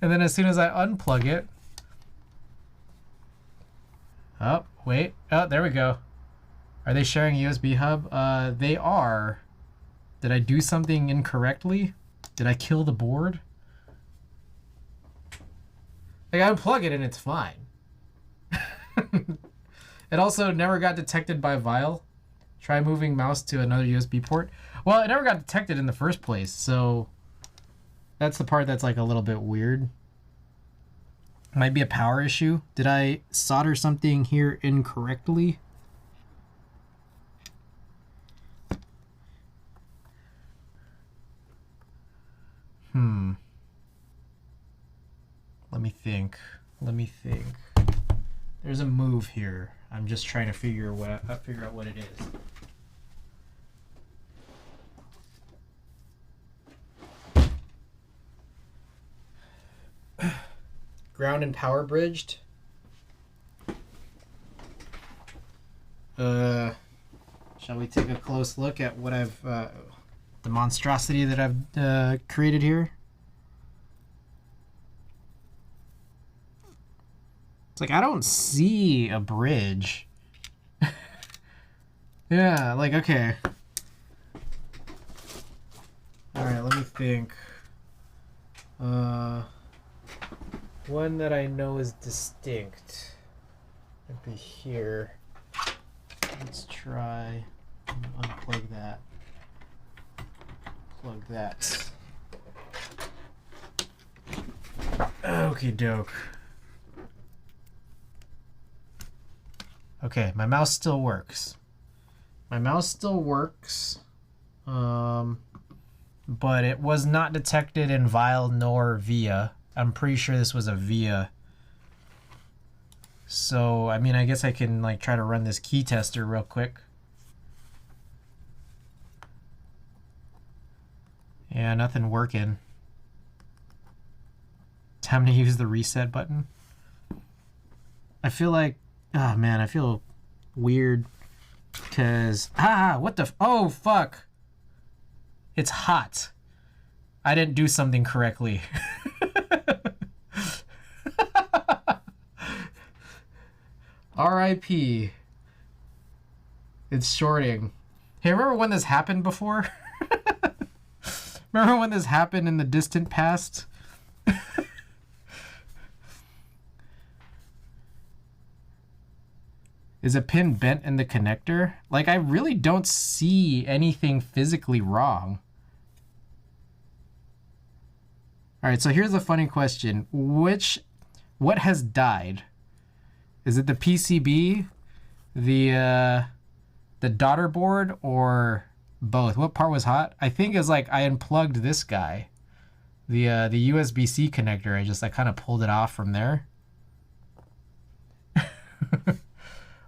A: And then as soon as I unplug it, oh, wait, oh, there we go. Are they sharing a USB hub? They are. Did I do something incorrectly? Did I kill the board? Like, I unplug it and it's fine. It also never got detected by Vile. Try moving mouse to another USB port. Well, it never got detected in the first place, so that's the part that's like a little bit weird. Might be a power issue. Did I solder something here incorrectly? Let me think. There's a move here. I'm just trying to figure out what it is. Ground and power bridged. Shall we take a close look at what I've the monstrosity that I've created here? It's like, I don't see a bridge. Yeah, like, okay. All right, let me think. One that I know is distinct would be here. Let's try unplug that. Plug that. Okie doke. Okay, my mouse still works. My mouse still works, but it was not detected in Vile nor Via. I'm pretty sure this was a Via. So, I mean, I guess I can like try to run this key tester real quick. Yeah, nothing working. Time to use the reset button. I feel like, oh man, I feel weird because, what the, oh fuck. It's hot. I didn't do something correctly. RIP. It's shorting. Hey, remember when this happened before? Remember when this happened in the distant past? Is a pin bent in the connector? Like, I really don't see anything physically wrong. All right, so here's a funny question. What has died? Is it the PCB, the daughter board, or both? What part was hot? I think it's like I unplugged this guy, the USB-C connector. I kind of pulled it off from there.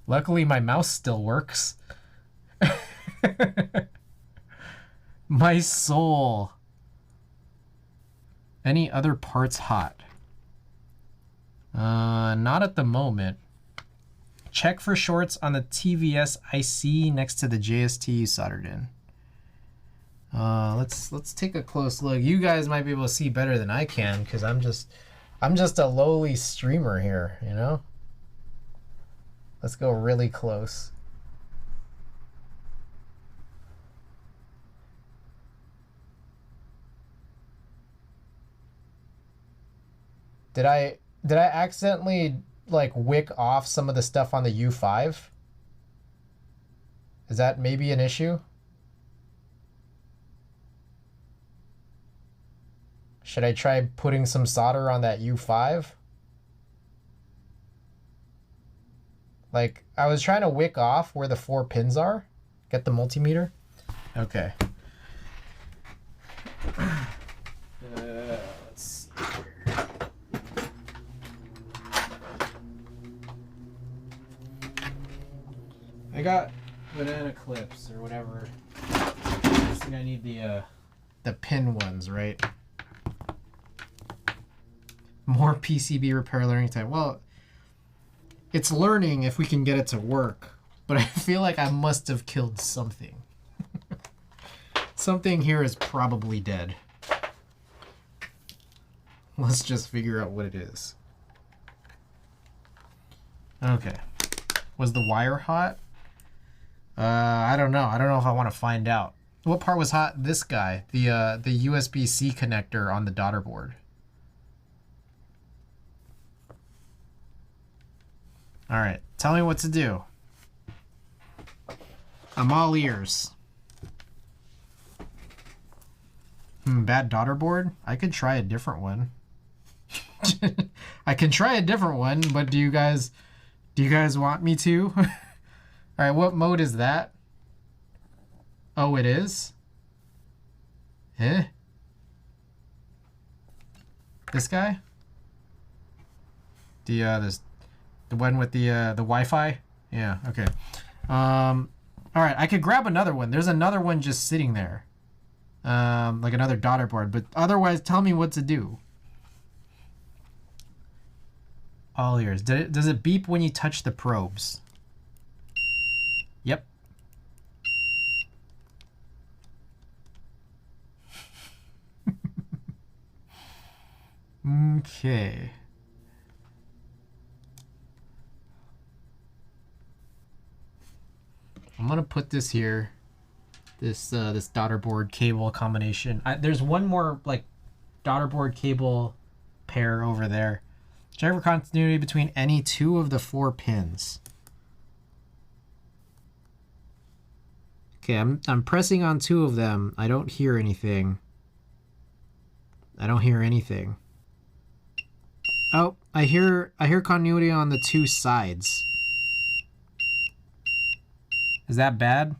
A: Luckily, my mouse still works. My soul. Any other parts hot? Not at the moment. Check for shorts on the TVS IC next to the JST you soldered in. Let's take a close look. You guys might be able to see better than I can because I'm just a lowly streamer here, you know? Let's go really close. Did I accidentally like wick off some of the stuff on the U5? Is that maybe an issue? Should I try putting some solder on that U5? Like, I was trying to wick off where the 4 pins are. Get the multimeter. Okay. Let's see here. I got banana clips or whatever. I think I need the pin ones, right? More PCB repair learning time. Well, it's learning if we can get it to work, but I feel like I must have killed something. Something here is probably dead. Let's just figure out what it is. Okay. Was the wire hot? I don't know. I don't know if I want to find out. What part was hot? This guy, the USB-C connector on the daughter board. All right, tell me what to do. I'm all ears. Bad daughter board? I could try a different one. I can try a different one, but do you guys want me to? All right, what mode is that? Oh, it is? Eh? This guy? The one with the Wi-Fi? Yeah, okay. All right, I could grab another one. There's another one just sitting there. Like another daughter board, but otherwise tell me what to do. All ears. Does it beep when you touch the probes? Yep. Okay. I'm gonna put this here. This daughter board cable combination. There's one more like daughter board cable pair over there. Check for continuity between any 2 of the 4 pins. Okay, I'm pressing on 2 of them. I don't hear anything. I don't hear anything. Oh, I hear continuity on the 2 sides. Is that bad?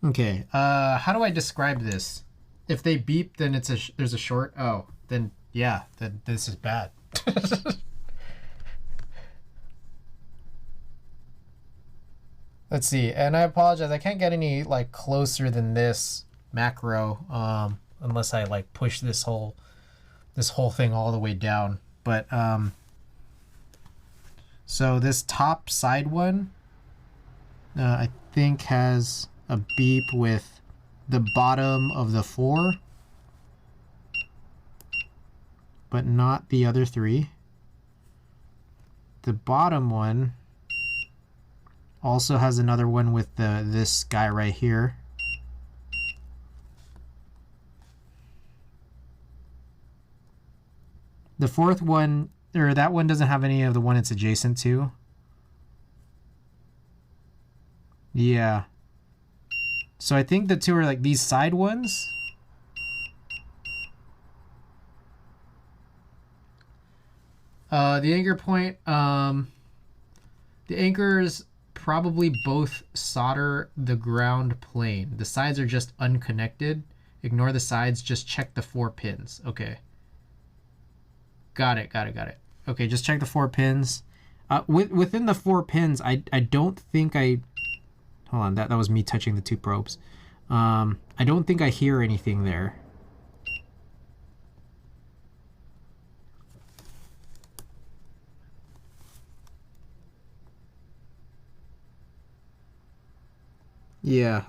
A: Okay, how do I describe this? If they beep, then there's a short. Oh, then yeah, then this is bad. Let's see, and I apologize. I can't get any like closer than this macro, unless I like push this whole thing all the way down. But so this top side one, I think has a beep with the bottom of the 4, but not the other 3. The bottom one also has another one with this guy right here. The 4th one, or that one doesn't have any of the one it's adjacent to. Yeah. So I think the 2 are like these side ones. The anchor point, the anchors probably both solder the ground plane. The sides are just unconnected. Ignore the sides, just check the 4 pins. Okay. Got it. Okay, just check the 4 pins. Within the 4 pins, I don't think hold on, that was me touching the 2 probes. I don't think I hear anything there. Yeah,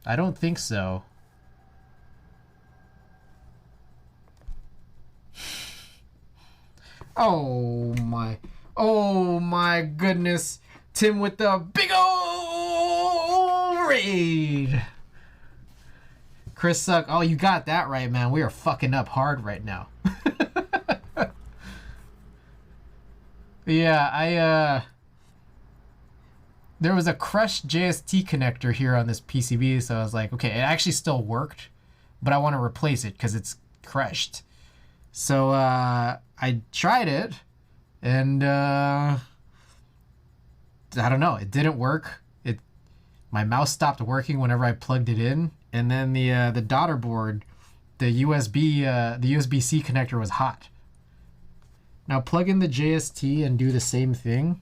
A: I don't think so. Oh my goodness. Tim with the big ol' raid. Chris Suck. Oh, you got that right, man. We are fucking up hard right now. Yeah, there was a crushed JST connector here on this PCB, so I was like, okay, it actually still worked, but I want to replace it because it's crushed. So I tried it, and I don't know, it didn't work. My mouse stopped working whenever I plugged it in, and then the daughter board, the USB-C connector was hot. Now plug in the JST and do the same thing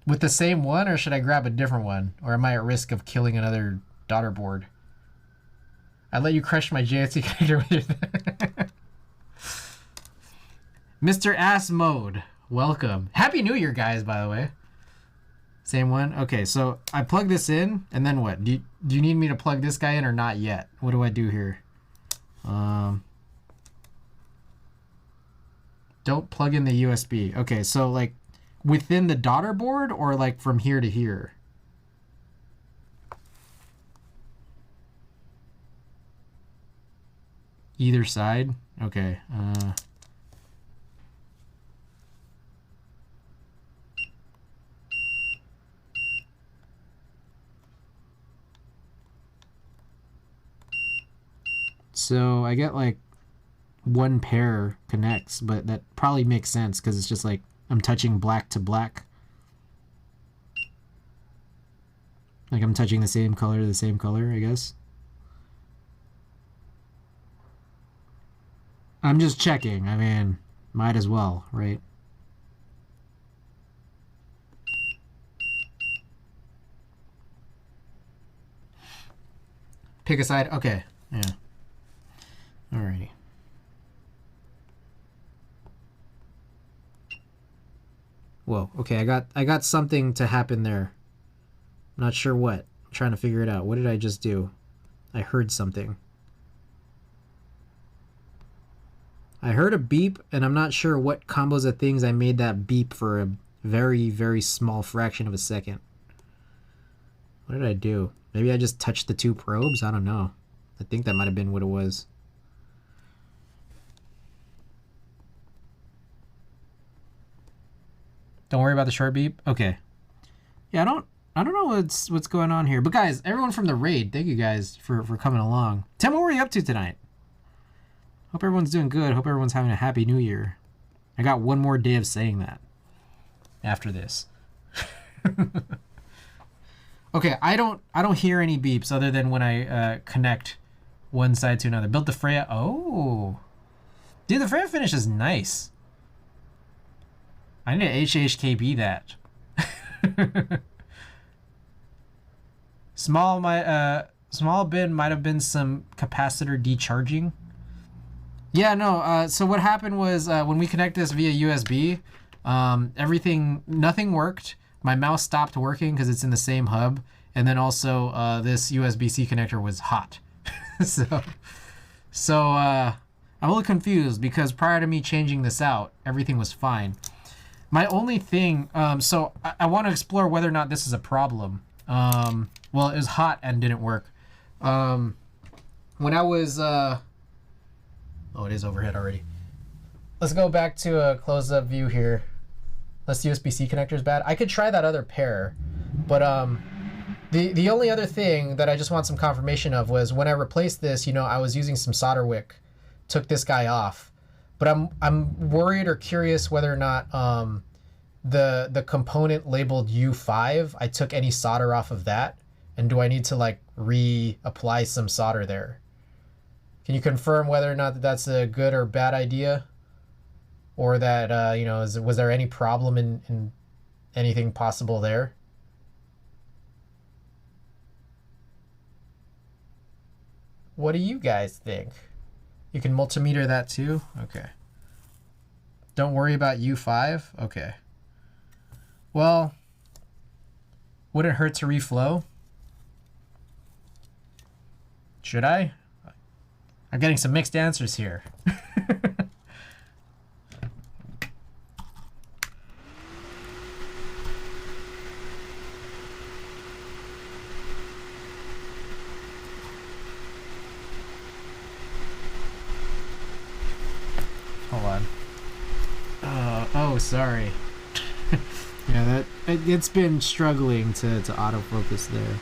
A: with the same one, or should I grab a different one? Or am I at risk of killing another daughter board? I let you crush my JST connector with your Mr. Ass Mode, welcome. Happy New Year, guys, by the way. Same one? Okay, so I plug this in, and then what? Do you need me to plug this guy in or not yet? What do I do here? Don't plug in the USB. Okay, so like within the daughter board or like from here to here? Either side? Okay. So I get like one pair connects, but that probably makes sense because it's just like I'm touching black to black. Like I'm touching the same color to the same color, I guess. I'm just checking. I mean, might as well, right? Pick a side. Okay. Yeah. Alrighty. Whoa. Okay, I got something to happen there. I'm not sure what. I'm trying to figure it out. What did I just do? I heard something. I heard a beep, and I'm not sure what combos of things I made that beep for a very, very small fraction of a second. What did I do? Maybe I just touched the two probes? I don't know. I think that might have been what it was. Don't worry about the short beep. Okay. Yeah, I don't know what's going on here. But guys, everyone from the raid, thank you guys for coming along. Tim, what were you up to tonight? Hope everyone's doing good. Hope everyone's having a happy new year. I got one more day of saying that after this. Okay, I don't hear any beeps other than when I connect one side to another. Built the Freya. Oh. Dude, the Freya finish is nice. I need to HHKB that. Small bit might have been some capacitor decharging. Yeah, no, so what happened was when we connect this via USB, nothing worked. My mouse stopped working because it's in the same hub. And then also this USB-C connector was hot. so I'm a little confused because prior to me changing this out, everything was fine. My only thing, so I want to explore whether or not this is a problem. Well, it was hot and didn't work. When I was, oh, it is overhead already. Let's go back to a close-up view here. Unless the USB-C connector is bad. I could try that other pair, but the only other thing that I just want some confirmation of was when I replaced this, you know, I was using some solder wick, took this guy off. But I'm worried or curious whether or not the component labeled U5, I took any solder off of that, and do I need to like reapply some solder there? Can you confirm whether or not that's a good or bad idea, or that you know, was there any problem in anything possible there? What do you guys think? You can multimeter that too? Okay. Don't worry about U5? Okay. Well, would it hurt to reflow? Should I? I'm getting some mixed answers here. Oh, sorry. Yeah, it's been struggling to autofocus there.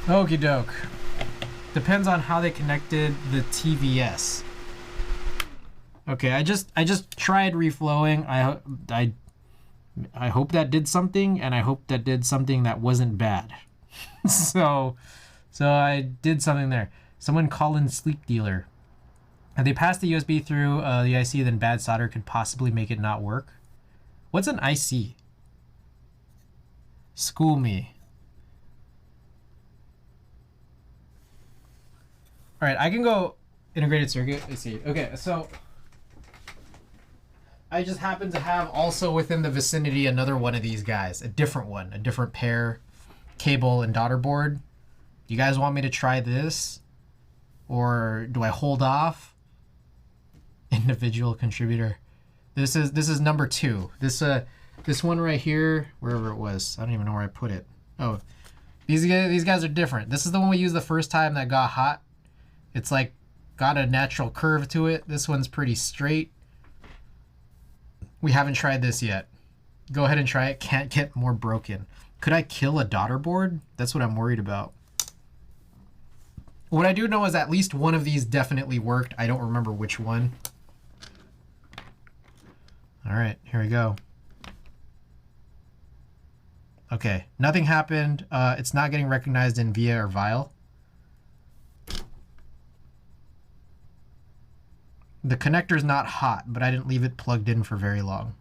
A: Okie doke. Depends on how they connected the TVS. Okay, I just tried reflowing. I hope that did something, and I hope that did something that wasn't bad. so I did something there. Someone call in Sleep Dealer. If they passed the USB through the IC, then bad solder could possibly make it not work. What's an IC? School me. All right, I can go integrated circuit. Let's see. Okay, so I just happen to have also within the vicinity another one of these guys, a different one, a different pair, cable and daughter board. You guys want me to try this, or do I hold off? Individual contributor. This is number 2. This one right here, wherever it was, I don't even know where I put it. Oh, these guys are different. This is the one we used the first time that got hot. It's like got a natural curve to it. This one's pretty straight. We haven't tried this yet. Go ahead and try it. Can't get more broken. Could I kill a daughter board? That's what I'm worried about. What I do know is at least one of these definitely worked. I don't remember which one. All right, here we go. Okay, nothing happened. It's not getting recognized in VIA or VIAL. The connector's not hot, but I didn't leave it plugged in for very long.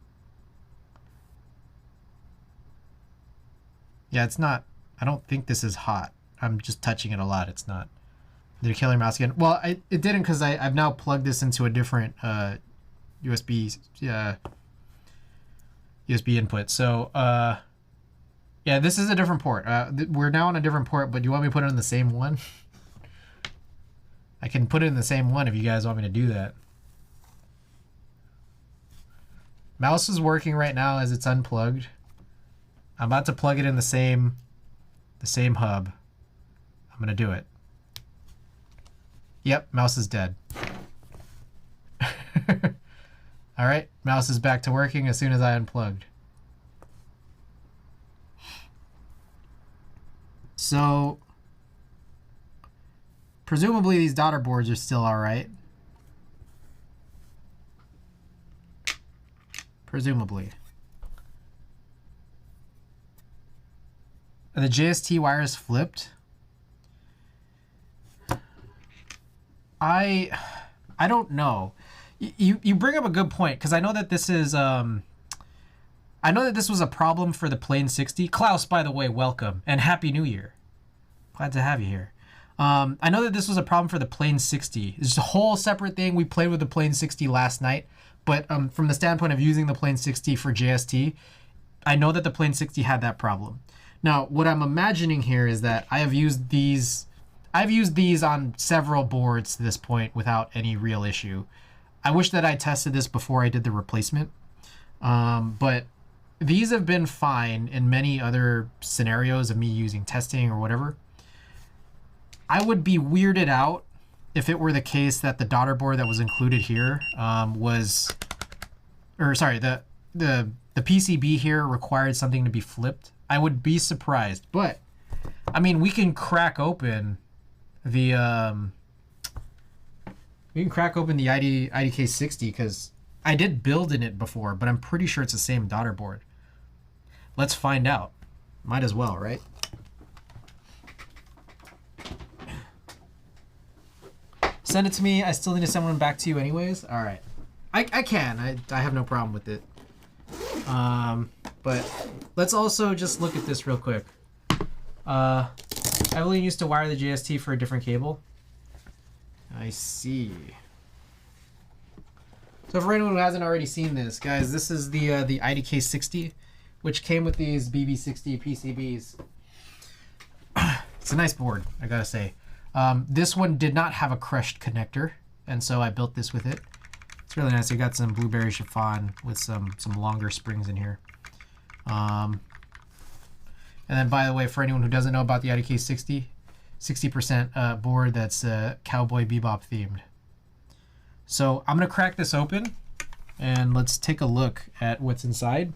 A: Yeah, it's not. I don't think this is hot. I'm just touching it a lot. It's not. Did it kill your mouse again? Well, it didn't, because I've now plugged this into a different USB input. So, yeah, this is a different port. We're now on a different port, but do you want me to put it in the same one? I can put it in the same one if you guys want me to do that. Mouse is working right now as it's unplugged. I'm about to plug it in the same hub. I'm gonna do it. Yep, mouse is dead. All right, mouse is back to working as soon as I unplugged. So, presumably these daughter boards are still all right. Presumably. Are the JST wires flipped? I don't know. You bring up a good point, because I know that this is I know that this was a problem for the Plane 60. Klaus, by the way, welcome and Happy New Year. Glad to have you here. I know that this was a problem for the Plane 60. It's a whole separate thing. We played with the Plane 60 last night, but from the standpoint of using the Plane 60 for JST, I know that the Plane 60 had that problem. Now, what I'm imagining here is that I've used these on several boards to this point without any real issue. I wish that I tested this before I did the replacement, but these have been fine in many other scenarios of me using testing or whatever. I would be weirded out if it were the case that the daughter board that was included here the PCB here required something to be flipped. I would be surprised, but I mean, we can crack open the IDK60 because I did build in it before, but I'm pretty sure it's the same daughter board. Let's find out. Might as well, right? Send it to me. I still need to send one back to you anyways. All right. I can. I have no problem with it. But let's also just look at this real quick. Evelyn used to wire the JST for a different cable. I see. So for anyone who hasn't already seen this, guys, this is the IDK60. which came with these BB60 PCBs. It's a nice board, I gotta say. This one did not have a crushed connector, and so I built this with it. It's really nice. I got some blueberry chiffon with some longer springs in here. And then, by the way, for anyone who doesn't know about the IDK 60% board, that's Cowboy Bebop themed. So I'm gonna crack this open, and let's take a look at what's inside.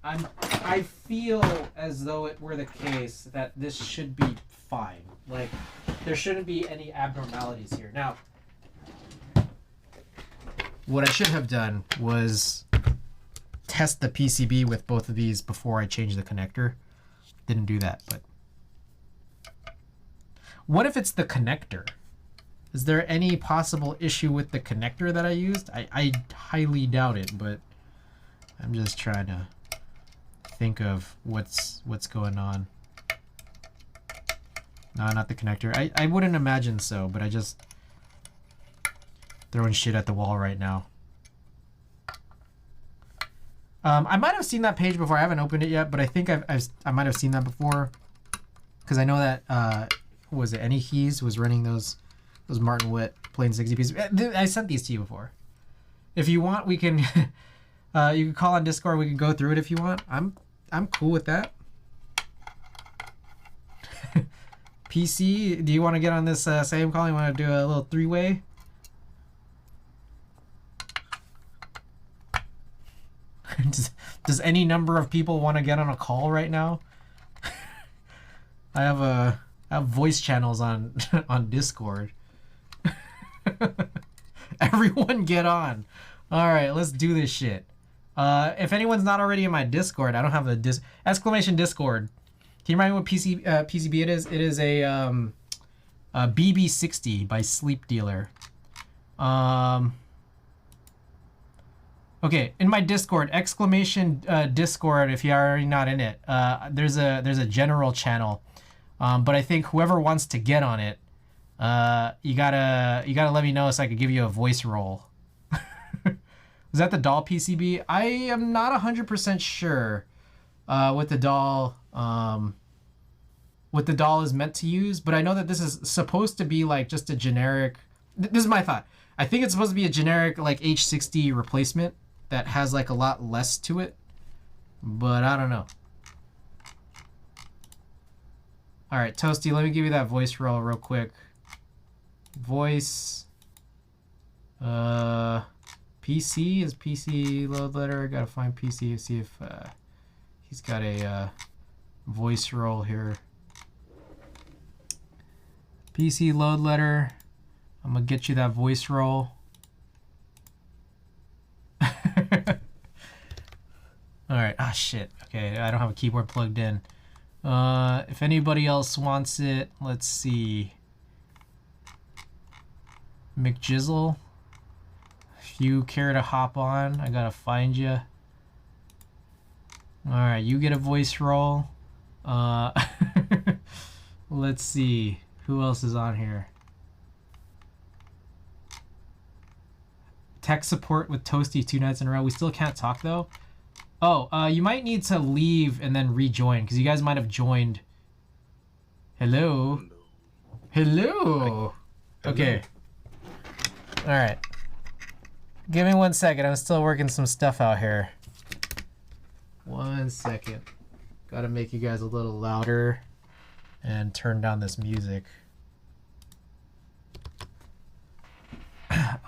A: I feel as though it were the case that this should be fine. Like, there shouldn't be any abnormalities here. Now, what I should have done was test the PCB with both of these before I changed the connector. Didn't do that, but what if it's the connector? Is there any possible issue with the connector that I used? I highly doubt it, but I'm just trying to think of what's going on. No, not the connector. I wouldn't imagine so, but I just throwing shit at the wall right now. I might have seen that page before. I haven't opened it yet, but I think I might have seen that before, because I know that what was it, Nixies was running those Martin Witt plain 60 pieces. I sent these to you before. If you want, we can you can call on Discord. We can go through it if you want. I'm cool with that. PC, do you want to get on this same call? You want to do a little three-way? Does any number of people want to get on a call right now? I have voice channels on on Discord. Everyone get on. All right, let's do this shit. If anyone's not already in my Discord, I don't have the exclamation Discord. Can you remind me what PCB it is? It is a BB60 by Sleep Dealer. Okay, in my Discord, exclamation Discord. If you're already not in it, there's a general channel, but I think whoever wants to get on it, you gotta let me know so I could give you a voice role. Is that the doll PCB? I am not 100% sure what the doll is meant to use, but I know that this is supposed to be like just a generic. This is my thought. I think it's supposed to be a generic like H60 replacement that has like a lot less to it, but I don't know. All right, Toasty, let me give you that voice roll real quick. Voice. PC is PC load letter. I gotta find PC to see if he's got a voice roll here. PC load letter. I'm gonna get you that voice roll. All right. Ah, shit. Okay, I don't have a keyboard plugged in. If anybody else wants it, let's see. McJizzle. If you care to hop on, I gotta find you. All right, you get a voice roll. Let's see. Who else is on here? Tech support with Toasty 2 nights in a row. We still can't talk though. Oh, you might need to leave and then rejoin because you guys might have joined. Hello. Hello. Okay. All right. Give me 1 second. I'm still working some stuff out here. 1 second. Gotta make you guys a little louder and turn down this music.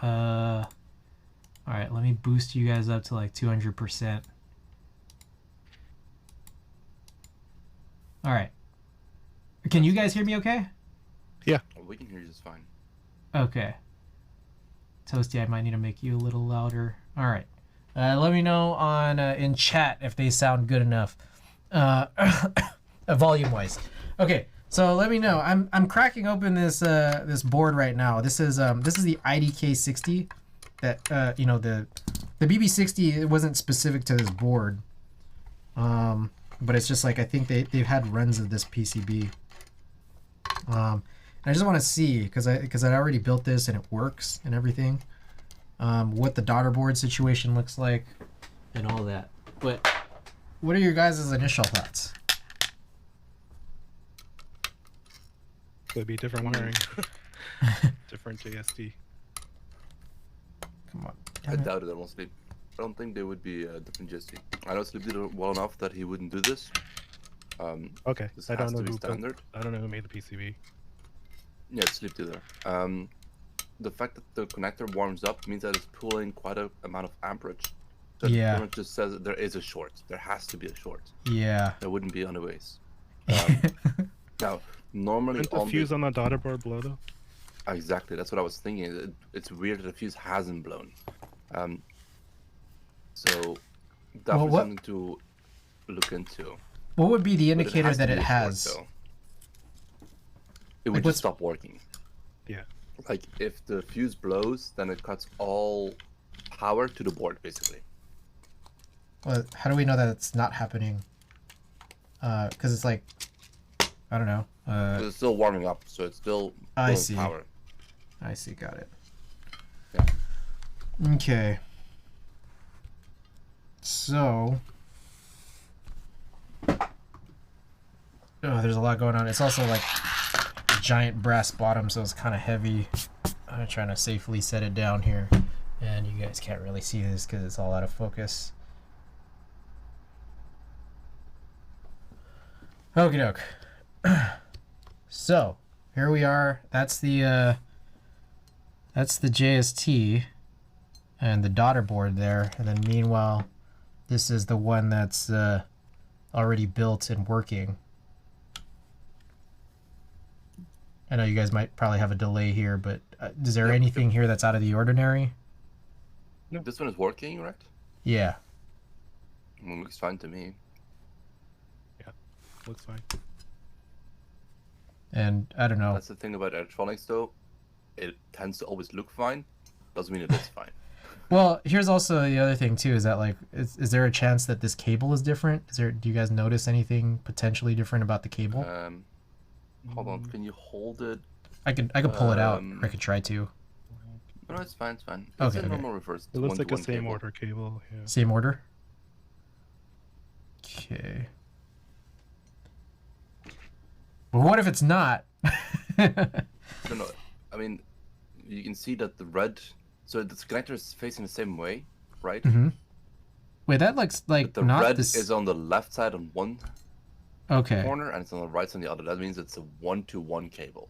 A: All right, let me boost you guys up to like 200%. All right. Can you guys hear me okay?
B: Yeah.
C: We can hear you just fine.
A: Okay. Toasty, I might need to make you a little louder. All right. Let me know on in chat if they sound good enough, volume-wise. Okay, so let me know. I'm cracking open this this board right now. This is the IDK 60. That you know, the BB60, it wasn't specific to this board, but it's just like I think they've had runs of this PCB. And I just want to see because I already built this and it works and everything. What the daughter board situation looks like and all that. But what are your guys' initial thoughts?
B: Could be different wiring. Different JST.
A: Come on.
C: I doubt it, honestly. I don't think they would be different JST. I know Sleep did it well enough that he wouldn't do this.
B: Okay,
C: This
B: I
C: has
B: don't know
C: to be
B: who
C: standard.
B: I don't know who made the PCB.
C: Yeah, it's Sleep did there. The fact that the connector warms up means that it's pulling quite a amount of amperage. So
A: Yeah.
C: it pretty much just says that there is a short. There has to be a short.
A: Yeah.
C: There wouldn't be anyways. Now, normally
B: Isn't the fuse on the daughter board blow though?
C: Exactly, that's what I was thinking. It's weird that the fuse hasn't blown. So definitely
A: what-
C: something to look into.
A: What would be the
C: But
A: indicator
C: has to
A: that
C: be
A: it
C: a short,
A: has?
C: though. It would
A: Like,
C: just stop working.
B: Yeah.
C: Like if the fuse blows, then it cuts all power to the board, basically.
A: Well, how do we know that it's not happening? Because it's like, I don't know.
C: But it's still warming up, so it's still
A: I
C: pulling
A: see.
C: power.
A: I see. Got it.
C: Yeah.
A: Okay. So. Oh, there's a lot going on. It's also like a giant brass bottom, so it's kind of heavy. I'm trying to safely set it down here. And you guys can't really see this because it's all out of focus. Okie doke. So, here we are. That's the JST and the daughter board there. And then meanwhile, this is the one that's already built and working. I know you guys might probably have a delay here, but is there anything here that's out of the ordinary?
C: No. This one is working, right?
A: Yeah.
C: Well, looks fine to me.
B: Yeah. Looks fine.
A: And I don't know.
C: That's the thing about electronics, though. It tends to always look fine. Doesn't mean it is fine.
A: Well, here's also the other thing too, is that like, is there a chance that this cable is different? Do you guys notice anything potentially different about the cable?
C: Hold on, can you hold it?
A: I could pull it out, or I could try to.
C: No, it's fine, it's fine.
A: Okay,
C: It's a
A: okay.
C: normal reverse.
B: It looks like a
C: one-to-one
B: same
C: cable.
B: order cable. Yeah.
A: Same order? Okay. But what if it's not?
C: No, I mean, you can see that the red... So this connector is facing the same way, right?
A: Mm-hmm. Wait, that looks like
C: But the
A: not
C: red
A: this...
C: is on the left side on one
A: Okay.
C: corner, and it's on the right side on the other. That means it's a one-to-one cable.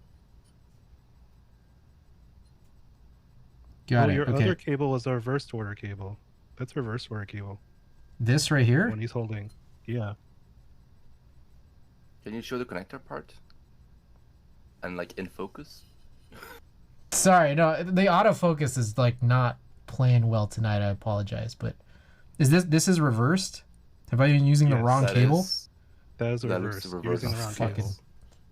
A: Got it.
B: Your
A: Okay.
B: other cable is a reverse order cable. That's a reverse order cable.
A: This right here?
B: When he's holding. Yeah.
C: Can you show the connector part? And like in focus?
A: Sorry, no, the autofocus is like not playing well tonight. I apologize, but is this is reversed? Have I been using the
B: Yes,
A: wrong
C: That
A: cable?
C: is-
B: That is a
C: that
B: reverse.
C: looks
B: You're
C: reverse.
B: using the wrong
A: Fucking-
B: cable.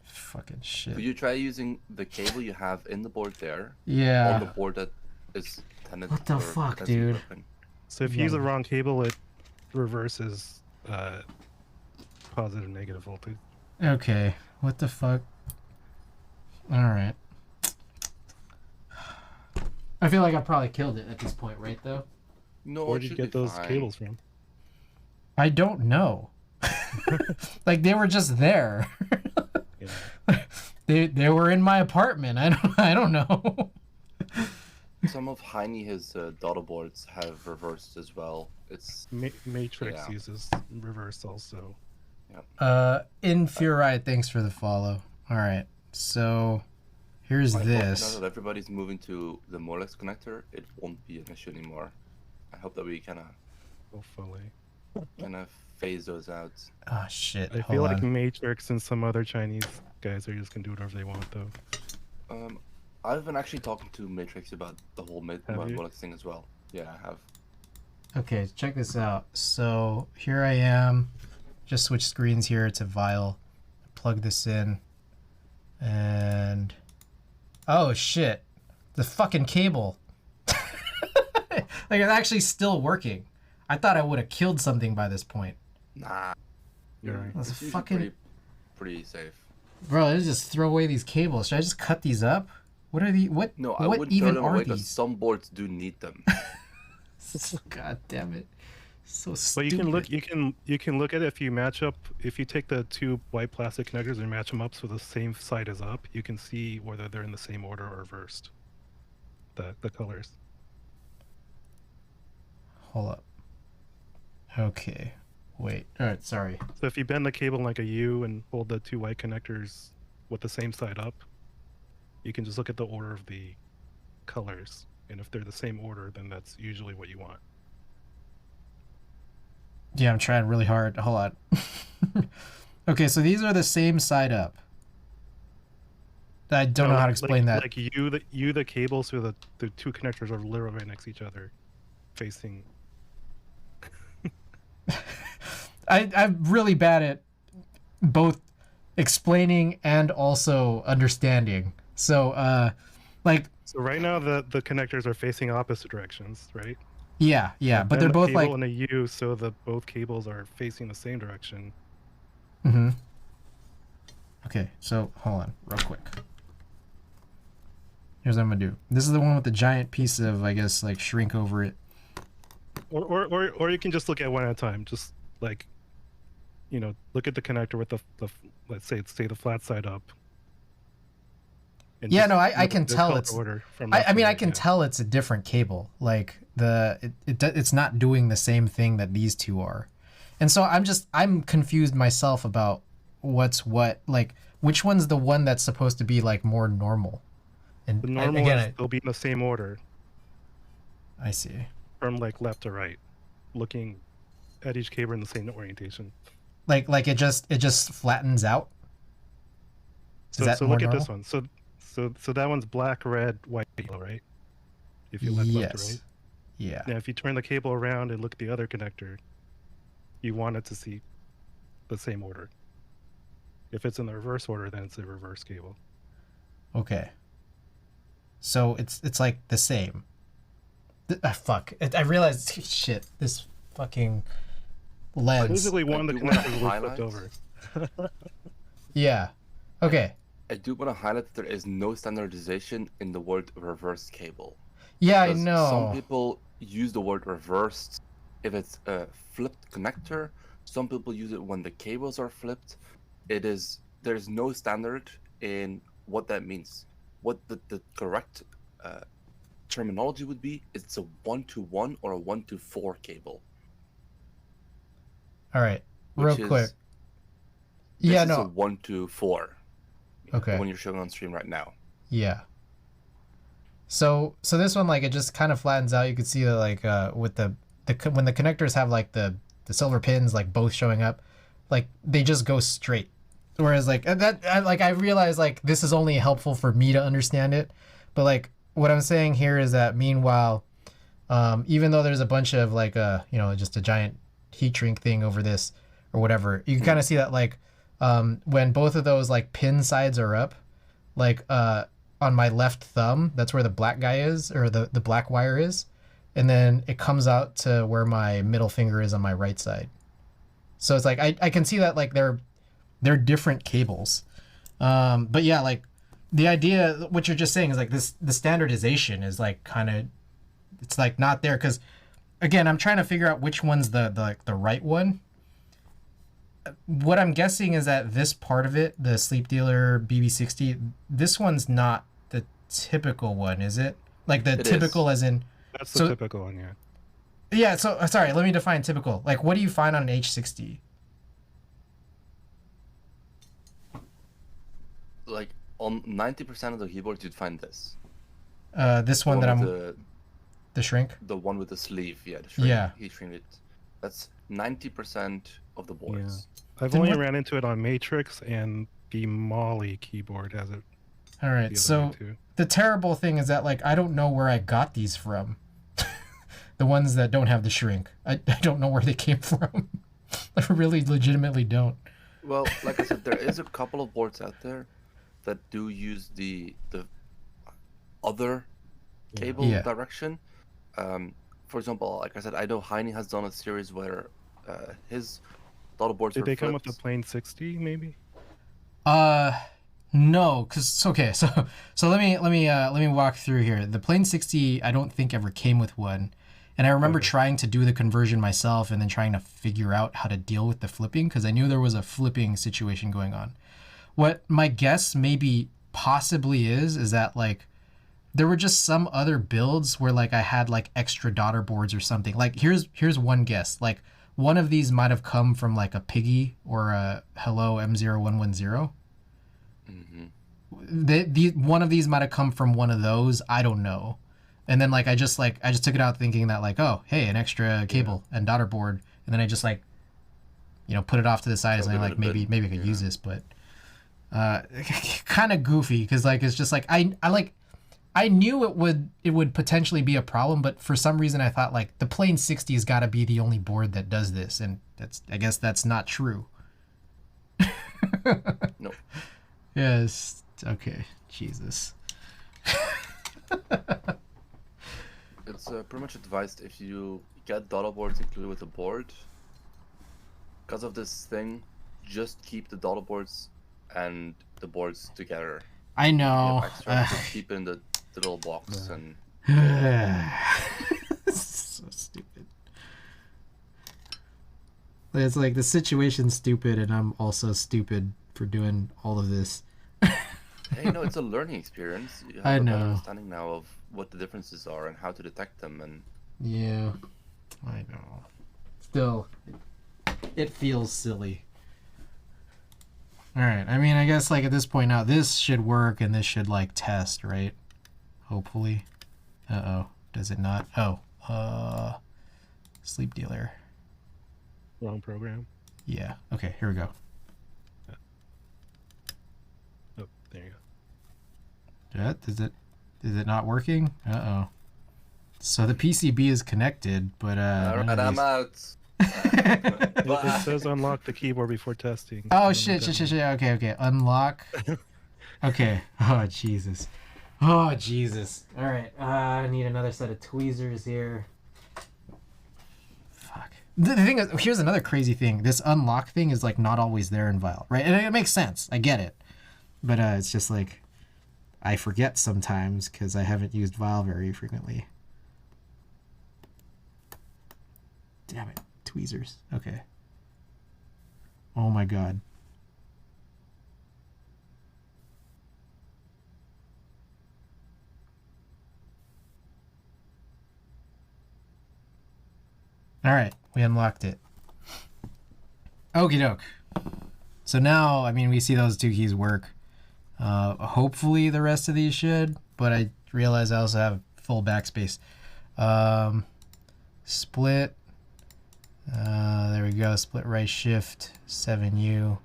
A: Fucking shit.
C: Could you try using the cable you have in the board there on the
A: Yeah.
C: board that is tended
A: What the
C: or
A: fuck,
C: potentially
A: dude?
C: broken?
B: So if you use the wrong cable, it reverses positive negative voltage.
A: Okay. What the fuck? All right. I feel like I probably killed it at this point, right? Though.
C: No,
B: Where'd
C: it
B: you
C: should
B: get
C: be
B: those
C: fine.
B: cables from?
A: I don't know. Like they were just there.
B: Yeah.
A: They were in my apartment. I don't know.
C: Some of Heine, his daughter boards have reversed as well. It's
B: Matrix
C: Yeah.
B: uses reverse also.
A: Infuriate, thanks for the follow. All right, so here's
C: I hope
A: this.
C: now that everybody's moving to the Molex connector, it won't be an issue anymore. I hope that we kind
B: Hopefully.
C: of phase those out.
A: Oh shit!
B: I
A: Hold
B: feel like
A: on.
B: Matrix and some other Chinese guys are just gonna do whatever they want though.
C: I've been actually talking to Matrix about the whole
B: Have you?
C: Molex thing as well. Yeah, I have.
A: Okay, check this out. So here I am. Just switch screens here to Vial. Plug this in, and oh shit, the fucking cable. Like it's actually still working. I thought I would have killed something by this point.
C: Nah.
B: You're right.
A: That's
C: It's usually
A: fucking
C: pretty safe.
A: bro. Let's just throw away these cables. Should I just cut these up? What are the what?
C: No, I
A: what
C: wouldn't
A: even
C: throw them
A: are
C: away because
A: these?
C: some boards do need them.
A: God damn it! So
B: But
A: stupid.
B: you can look at it if you match up, if you take the two white plastic connectors and match them up so the same side is up, you can see whether they're in the same order or reversed. The colors.
A: Hold up. Okay. Wait. All right. Sorry.
B: So if you bend the cable like a U and hold the two white connectors with the same side up, you can just look at the order of the colors. And if they're the same order, then that's usually what you want.
A: Yeah, I'm trying really hard. Hold on. Okay, so these are the same side up. I don't know how to explain that.
B: Like the cables, so the two connectors are literally right next to each other, facing.
A: I'm really bad at both explaining and also understanding. So, like.
B: So right now the connectors are facing opposite directions, right?
A: Yeah, but they're both like.
B: And a U, so both cables are facing the same direction.
A: Mm-hmm. Okay, so hold on, real quick. Here's what I'm gonna do. This is the one with the giant piece of, I guess, like shrink over it.
B: Or you can just look at one at a time. Just like, look at the connector with the let's say the flat side up.
A: Yeah, no, I can tell it's. I mean, I can
B: yeah.
A: tell it's a different cable. Like it's not doing the same thing that these two are, and so I'm confused myself about what's what. Like, which one's the one that's supposed to be like more normal? And
B: The normal they'll be in the same order.
A: I see.
B: From like left to right, looking at each cable in the same orientation.
A: Like it just flattens out.
B: So look at this one. So that one's black, red, white, yellow, right? If you look left to right.
A: Yeah.
B: Now, if you turn the cable around and look at the other connector, you want it to see the same order. If it's in the reverse order, then it's a reverse cable.
A: Okay. So it's like the same. Fuck. I realized, shit, this fucking lens.
B: Basically, one of the connectors was flipped over.
A: Yeah. Okay.
C: I do want to highlight that there is no standardization in the word reverse cable.
A: Yeah, I know.
C: Some people use the word reversed if it's a flipped connector. Some people use it when the cables are flipped. There's no standard in what that means. What the correct terminology would be, it's a 1-to-1 or a 1-to-4 cable.
A: All right, real quick.
C: This is a 1-to-4.
A: Okay.
C: The one you're showing on stream right now.
A: Yeah. So this one, like, it just kind of flattens out. You can see that, like, with when the connectors have like the silver pins like both showing up, like they just go straight. Whereas like I realize like this is only helpful for me to understand it, but like what I'm saying here is that meanwhile, even though there's a bunch of like just a giant heat shrink thing over this or whatever, you can kind of see that like when both of those like pin sides are up, like on my left thumb, that's where the black guy is, or the black wire is, and then it comes out to where my middle finger is on my right side. So it's like I can see that like they're different cables. But yeah, like the idea, what you're just saying is like the standardization is like kind of, it's like not there. Cause again, I'm trying to figure out which one's the right one. What I'm guessing is that this part of it, the Sleep Dealer BB60, this one's not the typical one, is it? Like the typical as in.
B: That's the typical one, yeah.
A: Yeah, so sorry, let me define typical. Like what do you find on an H60?
C: Like on 90% of the keyboards, you'd find this.
A: This one that I'm. The shrink.
C: The one with the sleeve, yeah. The shrink,
A: yeah.
C: Heat shrink it. That's 90% of the boards.
B: Yeah. I've only ran into it on Matrix, and the Molly keyboard has it.
A: All right, so the terrible thing is that like I don't know where I got these from. The ones that don't have the shrink, I don't know where they came from. I really legitimately don't.
C: Well, like I said, there is a couple of boards out there that do use the other cable direction. For example, like I said, I know Heine has done a series where his daughter boards
B: Did
C: were
B: they come
C: flipped.
B: with the plain 60 maybe?
A: No, cause okay, so let me walk through here. The plain 60 I don't think ever came with one, And I remember
B: Okay.
A: trying to do the conversion myself and then trying to figure out how to deal with the flipping because I knew there was a flipping situation going on. What my guess maybe possibly is that like there were just some other builds where like I had like extra daughter boards or something. Like here's one guess. Like one of these might have come from like a Piggy or a Hello M0110. One of these might have come from one of those. I don't know. And then like I just took it out thinking that like, oh hey, an extra cable and daughter board, and then I just like, you know, put it off to the side as like maybe I could use this, but kind of goofy because like it's just like I knew it would potentially be a problem, but for some reason I thought like the plain 60 has got to be the only board that does this, and I guess that's not true.
C: No.
A: Yes. Okay. Jesus.
C: It's pretty much advised if you get daughter boards included with the board. Because of this thing, just keep the daughter boards and the boards together.
A: I
C: You
A: know.
C: have extra, just keep in the little box and.
A: So stupid. It's like the situation's stupid, and I'm also stupid for doing all of this.
C: Hey, no, it's a learning experience. You have
A: I
C: a better
A: know.
C: understanding now of what the differences are and how to detect them. And
A: Yeah, I know. Still, it feels silly. All right. I mean, I guess like at this point now, this should work, and this should like test, right? Hopefully. Uh-oh. Does it not? Oh. Sleep dealer.
B: Wrong program.
A: Yeah. Okay, here we go.
B: Oh, there you go.
A: Is it not working? Uh-oh. So the PCB is connected, but
C: Alright, I'm out.
B: It says unlock the keyboard before testing.
A: Oh shit. Okay. Unlock. Okay. Oh Jesus. All right. I need another set of tweezers here. Fuck. The thing is, here's another crazy thing. This unlock thing is like not always there in Vile, right? And it makes sense. I get it. But it's just like I forget sometimes because I haven't used Vile very frequently. Damn it. Tweezers. Okay. Oh my god. All right, we unlocked it. Okie doke. So now, I mean, we see those two keys work. Hopefully the rest of these should, but I realize I also have full backspace. Split. There we go. Split right shift 7U.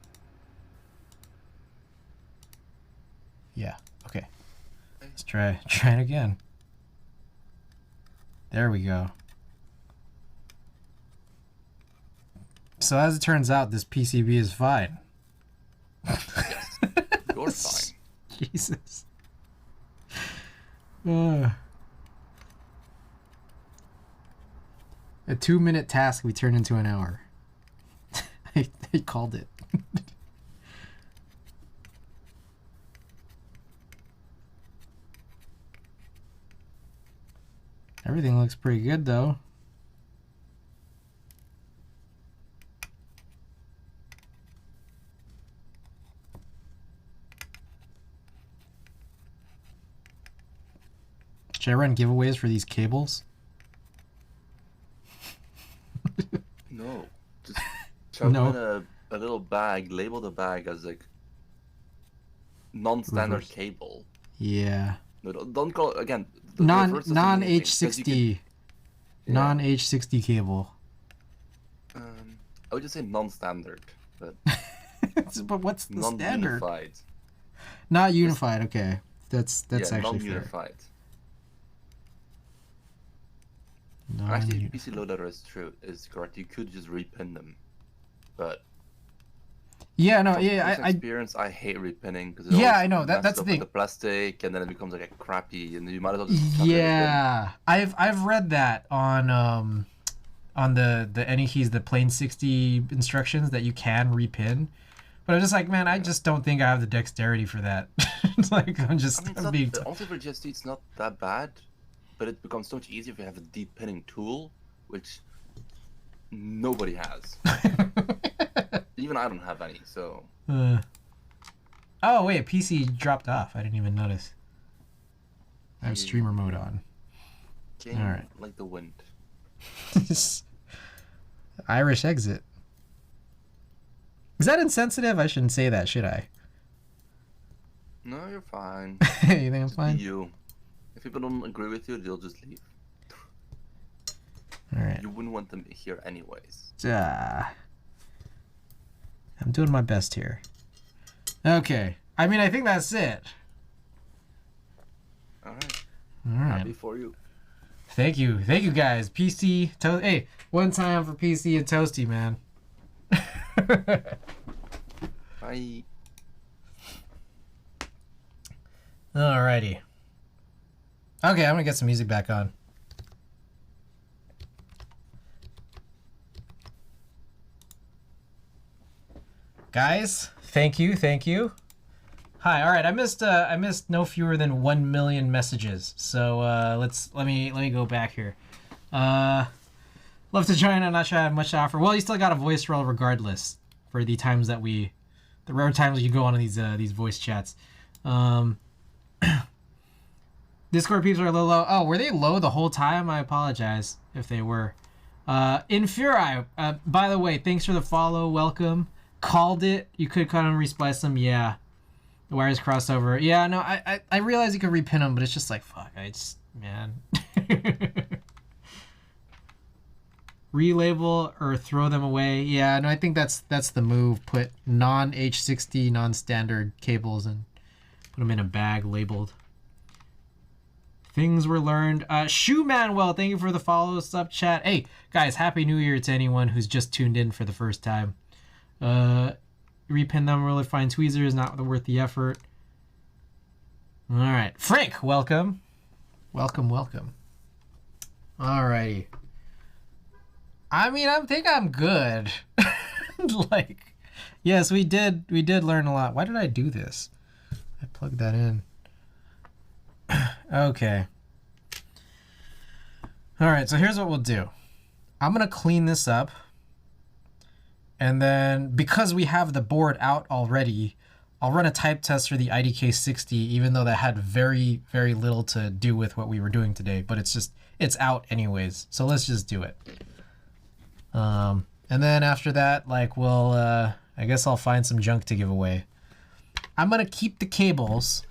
A: Yeah. Okay. Let's try it again. There we go. So as it turns out, this PCB is fine.
C: Yes, you're fine.
A: Jesus. A 2-minute task we turned into an hour. I called it. Everything looks pretty good though. Should I run giveaways for these cables?
C: No, just shove
A: No.
C: them in a little bag. Label the bag as like non-standard
A: Reverse.
C: cable.
A: Yeah.
C: No, don't call it again. the
A: Non
C: reverse doesn't mean anything, 'cause you
A: H60
C: could- yeah,
A: non H60 cable.
C: I would just say non-standard, but
A: But what's the standard?
C: non-unified.
A: Not unified. Okay, that's
C: Yeah,
A: actually fair.
C: non-unified.
A: Non-
C: Actually, PC loader is correct. You could just repin them, but
A: Yeah, no,
C: from
A: yeah,
C: personal
A: I
C: experience, I hate repinning because
A: Yeah, I know, that's the thing.
C: The plastic, and then it becomes like a crappy, and you might as well just chuck it in.
A: yeah, I've read that on the Nixies, the plain 60 instructions that you can repin, but I'm just like, man, I just don't think I have the dexterity for that. It's like I'm
C: I mean,
A: just
C: it's
A: I'm
C: not,
A: being
C: honestly, for JST, it's not that bad. but it becomes so much easier if you have a deep pinning tool, which nobody has. Even I don't have any, so.
A: Oh wait, PC dropped off. I didn't even notice. I have streamer mode on.
C: Came
A: All right.
C: like the wind.
A: Irish exit. Is that insensitive? I shouldn't say that, should I?
C: No, you're fine.
A: You think I'm
C: Just be
A: fine?
C: you. If people don't agree with you, they'll just leave.
A: All right.
C: You wouldn't want them here anyways.
A: I'm doing my best here. Okay. I mean, I think that's it.
C: Alright.
A: All right.
C: Happy for you.
A: Thank you. Thank you, guys. PC, hey, one time for PC and Toasty, man.
C: Bye.
A: Alrighty. Okay, I'm gonna get some music back on. Guys, thank you. Hi. All right, I missed no fewer than 1 million messages. So let me go back here. Love to join. I'm not sure I have much to offer. Well, you still got a voice roll regardless for the times that the rare times you go on these voice chats. Discord peeps are a little low. Oh, were they low the whole time? I apologize if they were. Infuri, by the way, thanks for the follow. Welcome. Called it. You could kind of resplice them. Yeah. The wires crossed over. Yeah, no, I realize you could repin them, but it's just like, fuck. Man. Relabel or throw them away. Yeah, no, I think that's the move. Put non-H60, non-standard cables and put them in a bag labeled. Things were learned. Shoe Manuel, thank you for the follow, sub chat. Hey, guys, Happy New Year to anyone who's just tuned in for the first time. Repin them, really fine tweezers, not worth the effort. All right. Frank, welcome. Welcome. Alrighty. I mean, I think I'm good. Like, yes, we did learn a lot. Why did I do this? I plugged that in. Okay. All right, so here's what we'll do. I'm going to clean this up. And then, because we have the board out already, I'll run a type test for the IDK60, even though that had very, very little to do with what we were doing today. But it's out anyways. So let's just do it. And then after that, like, I guess I'll find some junk to give away. I'm going to keep the cables.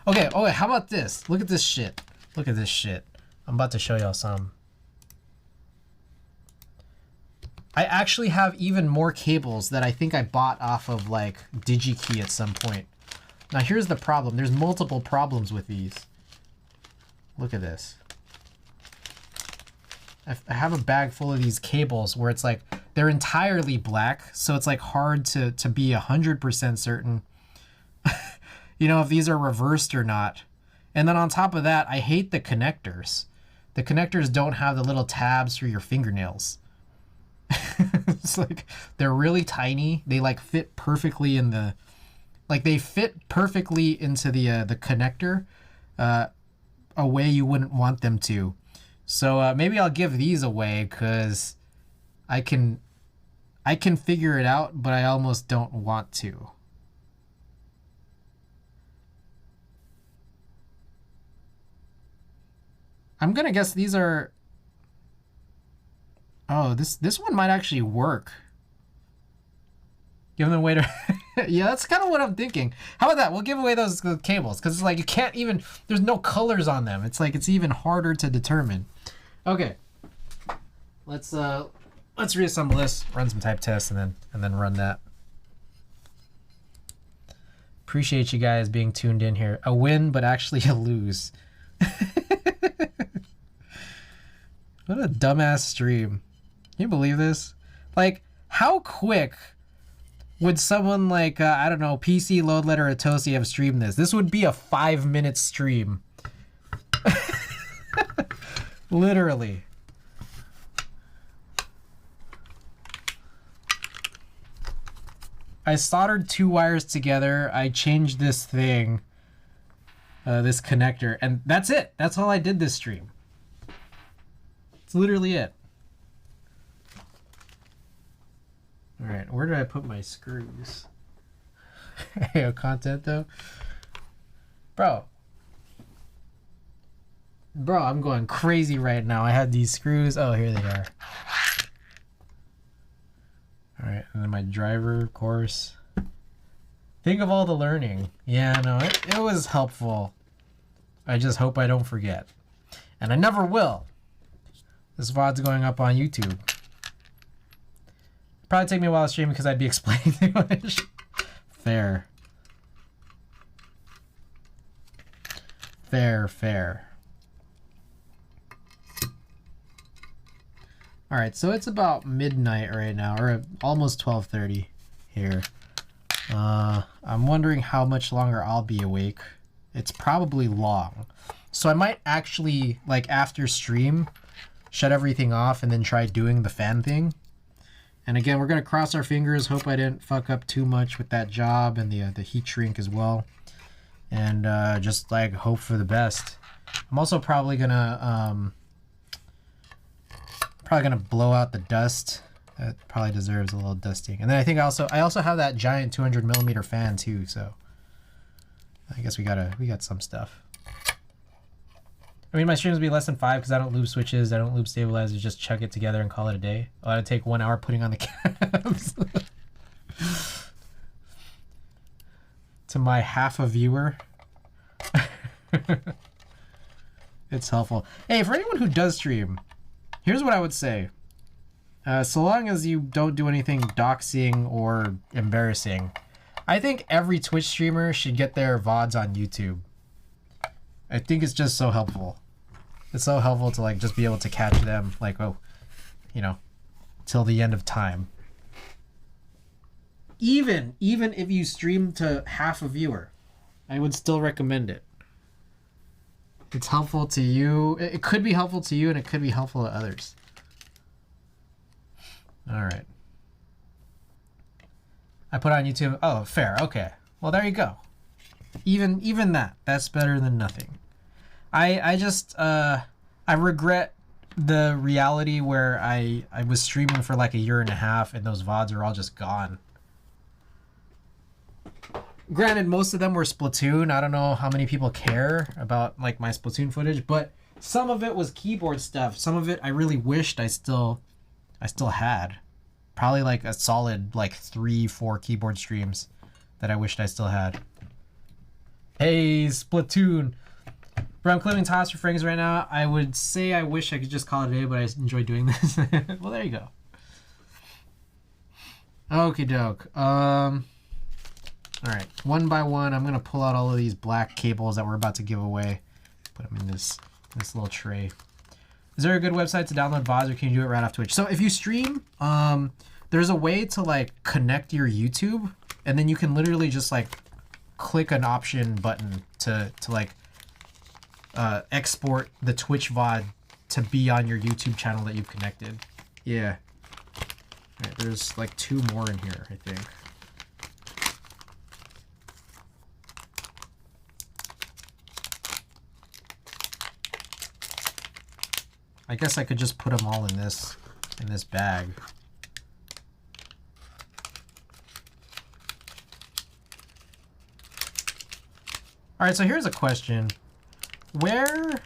A: Okay, oh wait, how about this? Look at this shit. I'm about to show y'all some. I actually have even more cables that I think I bought off of like DigiKey at some point. Now here's the problem. There's multiple problems with these. Look at this. I have a bag full of these cables where it's like they're entirely black, so it's like hard to be 100% certain you know, if these are reversed or not. And then on top of that, I hate the connectors. The connectors don't have the little tabs for your fingernails. It's like they're really tiny. They like fit perfectly in the, like they fit perfectly into the connector, a way you wouldn't want them to. So maybe I'll give these away because I can figure it out, but I almost don't want to. I'm gonna guess these are. Oh, this one might actually work. Give them away to. Yeah, that's kind of what I'm thinking. How about that? We'll give away those cables because it's like you can't even. There's no colors on them. It's like it's even harder to determine. Okay. Let's reassemble this, run some type tests, and then run that. Appreciate you guys being tuned in here. A win, but actually a lose. What a dumbass stream. Can you believe this? Like, how quick would someone like, I don't know, PC, Load Letter, or Toasty have streamed this? This would be a 5-minute stream. Literally. I soldered 2 wires together. I changed this thing, this connector, and that's it. That's all I did this stream. It's literally it. All right, where did I put my screws? Hey, content though, bro. Bro, I'm going crazy right now. I had these screws. Oh, here they are. All right, and then my driver, of course. Think of all the learning. Yeah, no, it was helpful. I just hope I don't forget. And I never will. This VOD's going up on YouTube. Probably take me a while to stream because I'd be explaining too much. Fair. Fair, fair. All right, so it's about midnight right now, or almost 12:30 here. I'm wondering how much longer I'll be awake. It's probably long. So I might actually, like after stream, shut everything off and then try doing the fan thing. And again, we're gonna cross our fingers, hope I didn't fuck up too much with that job and the heat shrink as well. And just like hope for the best. I'm also probably gonna blow out the dust. That probably deserves a little dusting. And then I think I also have that giant 200mm fan too, so I guess we got some stuff. I mean, my streams will be less than 5 because I don't loop switches, I don't loop stabilizers, just chuck it together and call it a day. I'll take 1 hour putting on the cabs. To my half a viewer. It's helpful. Hey, for anyone who does stream, here's what I would say. So long as you don't do anything doxing or embarrassing, I think every Twitch streamer should get their VODs on YouTube. I think it's just so helpful. It's so helpful to like just be able to catch them like, oh, you know, till the end of time. Even if you stream to half a viewer, I would still recommend it. It's helpful to you. It could be helpful to you and it could be helpful to others. All right. I put on YouTube. Oh, fair. Okay. Well, there you go. Even that's better than nothing. I just I regret the reality where I was streaming for like a year and a half and those VODs are all just gone. Granted, most of them were Splatoon. I don't know how many people care about like my Splatoon footage, but some of it was keyboard stuff. Some of it I really wished I still had. Probably like a solid like 3-4 keyboard streams that I wished I still had. Hey, Splatoon. Bro, I'm clipping tops for Franks right now. I would say I wish I could just call it a day, but I enjoy doing this. Well, there you go. Okie doke. All right, one by one, I'm gonna pull out all of these black cables that we're about to give away. Put them in this little tray. Is there a good website to download VODs, or can you do it right off Twitch? So if you stream, there's a way to like connect your YouTube, and then you can literally just like click an option button to like export the Twitch VOD to be on your YouTube channel that you've connected. Yeah. All right, there's like 2 more in here, I think. I guess I could just put them all in this bag. All right, so here's a question. Where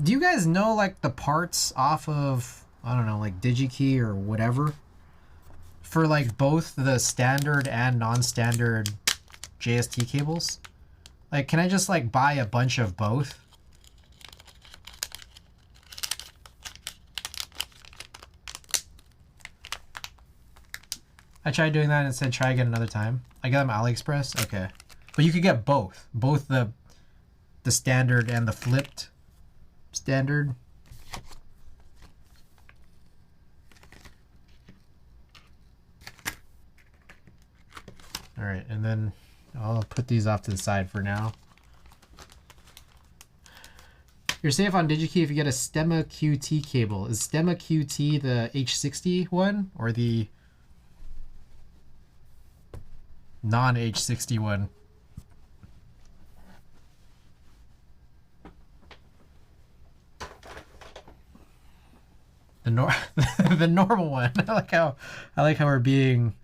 A: do you guys know like the parts off of, I don't know, like DigiKey or whatever for like both the standard and non-standard JST cables? Like, can I just like buy a bunch of both? I tried doing that and said try again another time. I got them AliExpress. Okay, but you could get both the standard and the flipped standard. All right, and then I'll put these off to the side for now. You're safe on DigiKey if you get a Stemma QT cable. Is Stemma QT the H60 one or the non-H60 one? the normal one. I like how we're being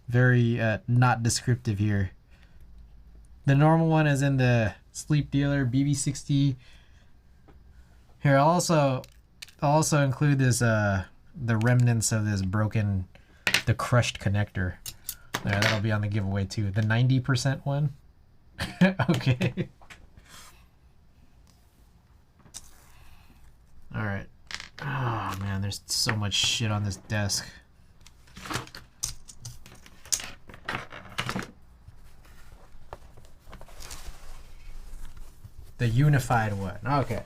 A: very not descriptive here. The normal one is in the Sleep Dealer BB60. Here, I'll also include this the remnants of this broken, the crushed connector. There, that'll be on the giveaway too. The 90% one. Okay. All right. Oh man, there's so much shit on this desk. The unified one. Okay.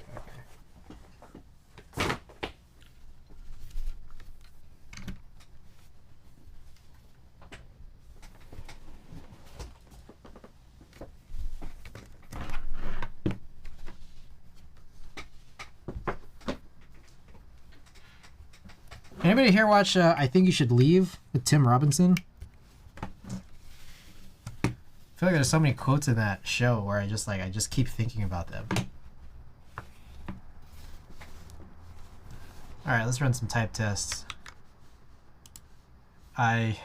A: Anybody here watch I Think You Should Leave with Tim Robinson? I feel like there's so many quotes in that show where I just keep thinking about them. Alright, let's run some type tests. If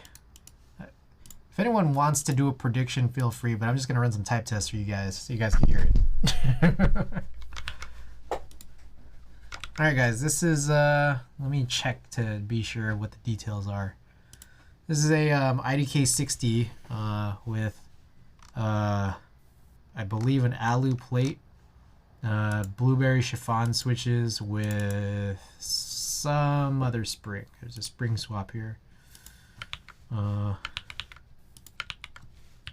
A: anyone wants to do a prediction, feel free, but I'm just gonna run some type tests for you guys so you guys can hear it. Alright guys, this is, let me check to be sure what the details are. This is a IDK60 with, I believe an alu plate, blueberry chiffon switches with some other spring. There's a spring swap here.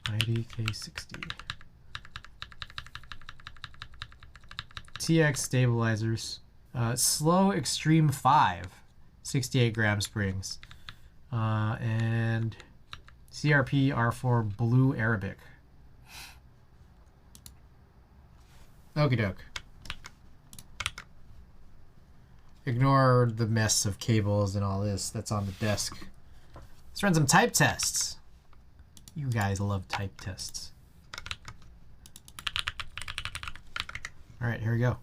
A: IDK60. TX stabilizers. Slow Extreme 5, 68 gram springs, and CRP R4 Blue Arabic. Okie doke. Ignore the mess of cables and all this that's on the desk. Let's run some type tests. You guys love type tests. All right, here we go.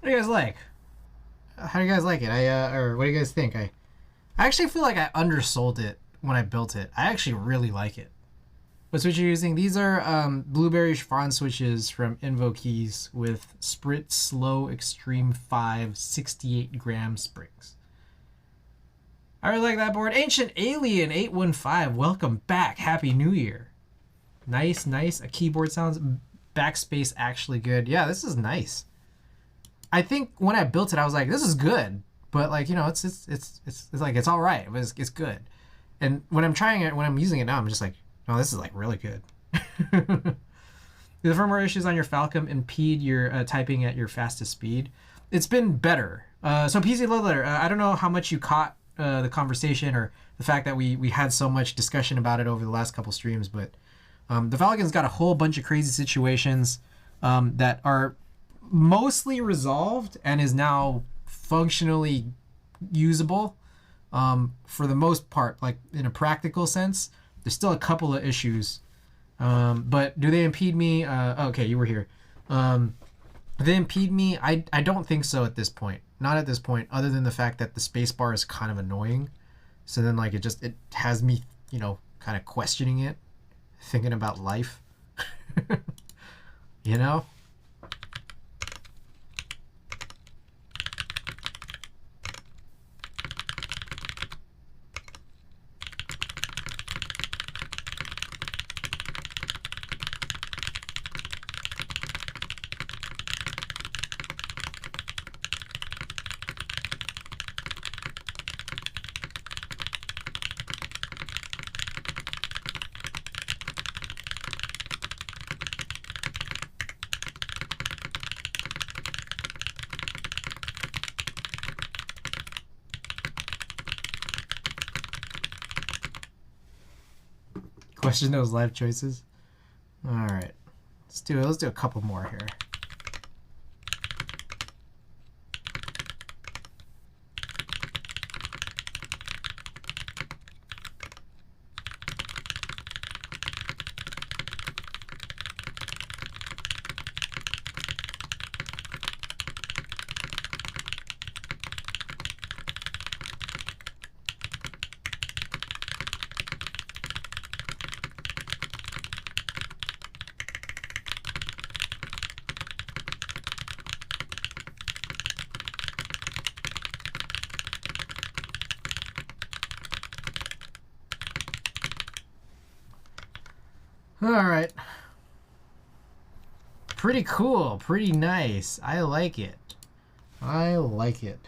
A: What do you guys like? How do you guys like it? Or what do you guys think? I actually feel like I undersold it when I built it. I actually really like it. What switch you're using? These are blueberry chiffon switches from Invokeys with Sprit Slow Extreme 5 68 gram springs. I really like that board. Ancient Alien 815, welcome back. Happy New Year. Nice, nice. A keyboard sounds backspace actually good. Yeah, this is nice. I think when I built it, I was like, "This is good," but like it's like it's all right. It's good. And when I'm trying it, when I'm using it now, I'm just like, "No, this is like really good." Do the firmware issues on your Falcom impede your typing at your fastest speed? It's been better. So PC Load Letter, I don't know how much you caught the conversation or the fact that we had so much discussion about it over the last couple streams, but the Falcon's got a whole bunch of crazy situations that are mostly resolved and is now functionally usable for the most part. Like in a practical sense, there's still a couple of issues, but do they impede me? Okay, you were here. Do they impede me? I don't think so at this point. Not at this point, other than the fact that the spacebar is kind of annoying. So then like it has me, kind of questioning it, thinking about life. You know? Question those life choices. All right, let's do it. Let's do a couple more here. All right. Pretty cool. Pretty nice. I like it. I like it.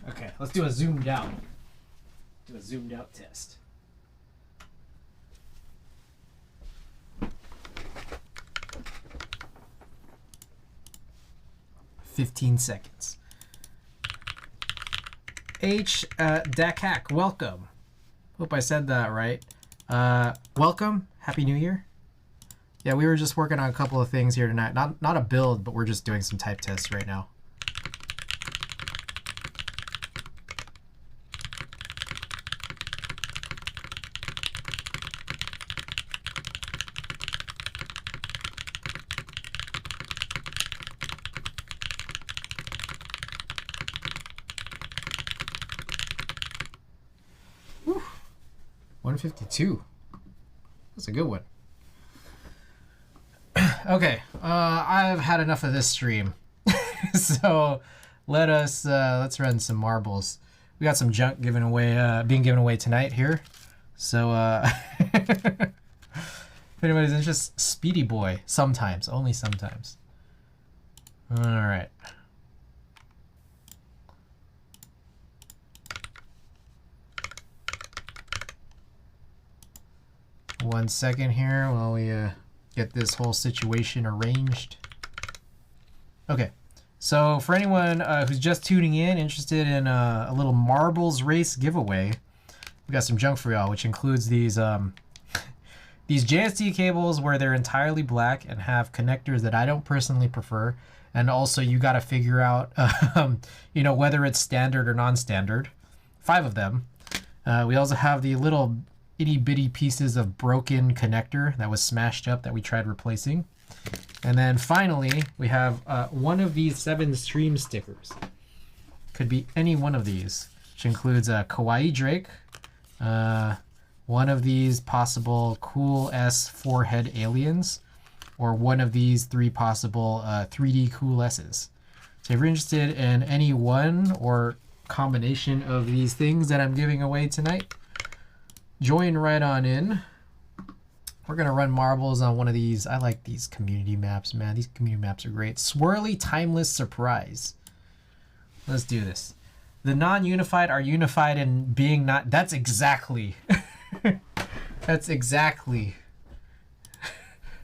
A: Okay, let's do a zoomed out. Do a zoomed out test. "15 seconds. Dakak, welcome. Hope I said that right. Welcome. Happy New Year. Yeah, we were just working on a couple of things here tonight. Not a build, but we're just doing some type tests right now. Whew. 152. That's a good one. Okay, I've had enough of this stream. So let's run some marbles. We got some junk given away, being given away tonight here. So if anybody's interested, Speedy Boy. Sometimes, only sometimes. All right. One second here while we get this whole situation arranged. Okay, so for anyone who's just tuning in, interested in a little marbles race giveaway, we got some junk for y'all, which includes these these JST cables where they're entirely black and have connectors that I don't personally prefer, and also you got to figure out you know, whether it's standard or non-standard. 5 of them. We also have the little itty bitty pieces of broken connector that was smashed up that we tried replacing. And then finally, we have one of these 7 stream stickers. Could be any one of these, which includes a Kawaii Drake, one of these possible cool S forehead aliens, or one of these 3 possible 3D cool S's. So if you're interested in any one or combination of these things that I'm giving away tonight, join right on in. We're gonna run marbles on one of these. I like these community maps, man. These community maps are great. Swirly Timeless Surprise. Let's do this. The non-unified are unified in being not. That's exactly. That's exactly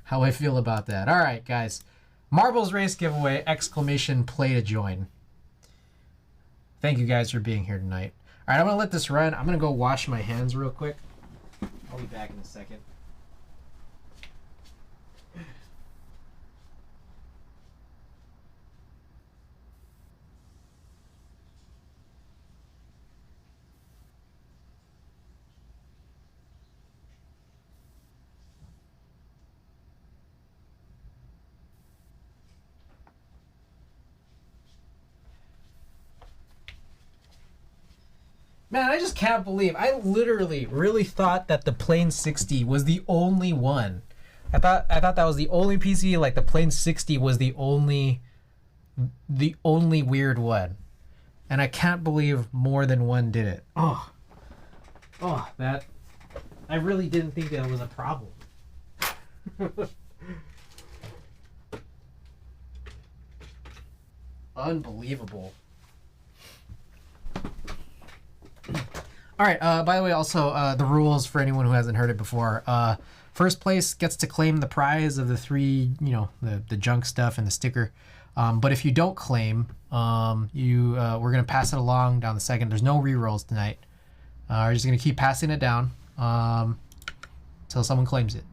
A: how I feel about that. All right, guys. Marbles race giveaway! Exclamation play to join. Thank you guys for being here tonight. All right, I'm gonna let this run. I'm gonna go wash my hands real quick. I'll be back in a second. Man, I just can't believe. I literally really thought that the Plane 60 was the only one. I thought that was the only PC. Like the Plane 60 was the only weird one, and I can't believe more than one did it. Oh, that I really didn't think that was a problem. Unbelievable. All right. By the way, also the rules for anyone who hasn't heard it before. First place gets to claim the prize of the three, the junk stuff and the sticker. But if you don't claim, we're gonna pass it along down the second. There's no re-rolls tonight. We're just gonna keep passing it down until someone claims it.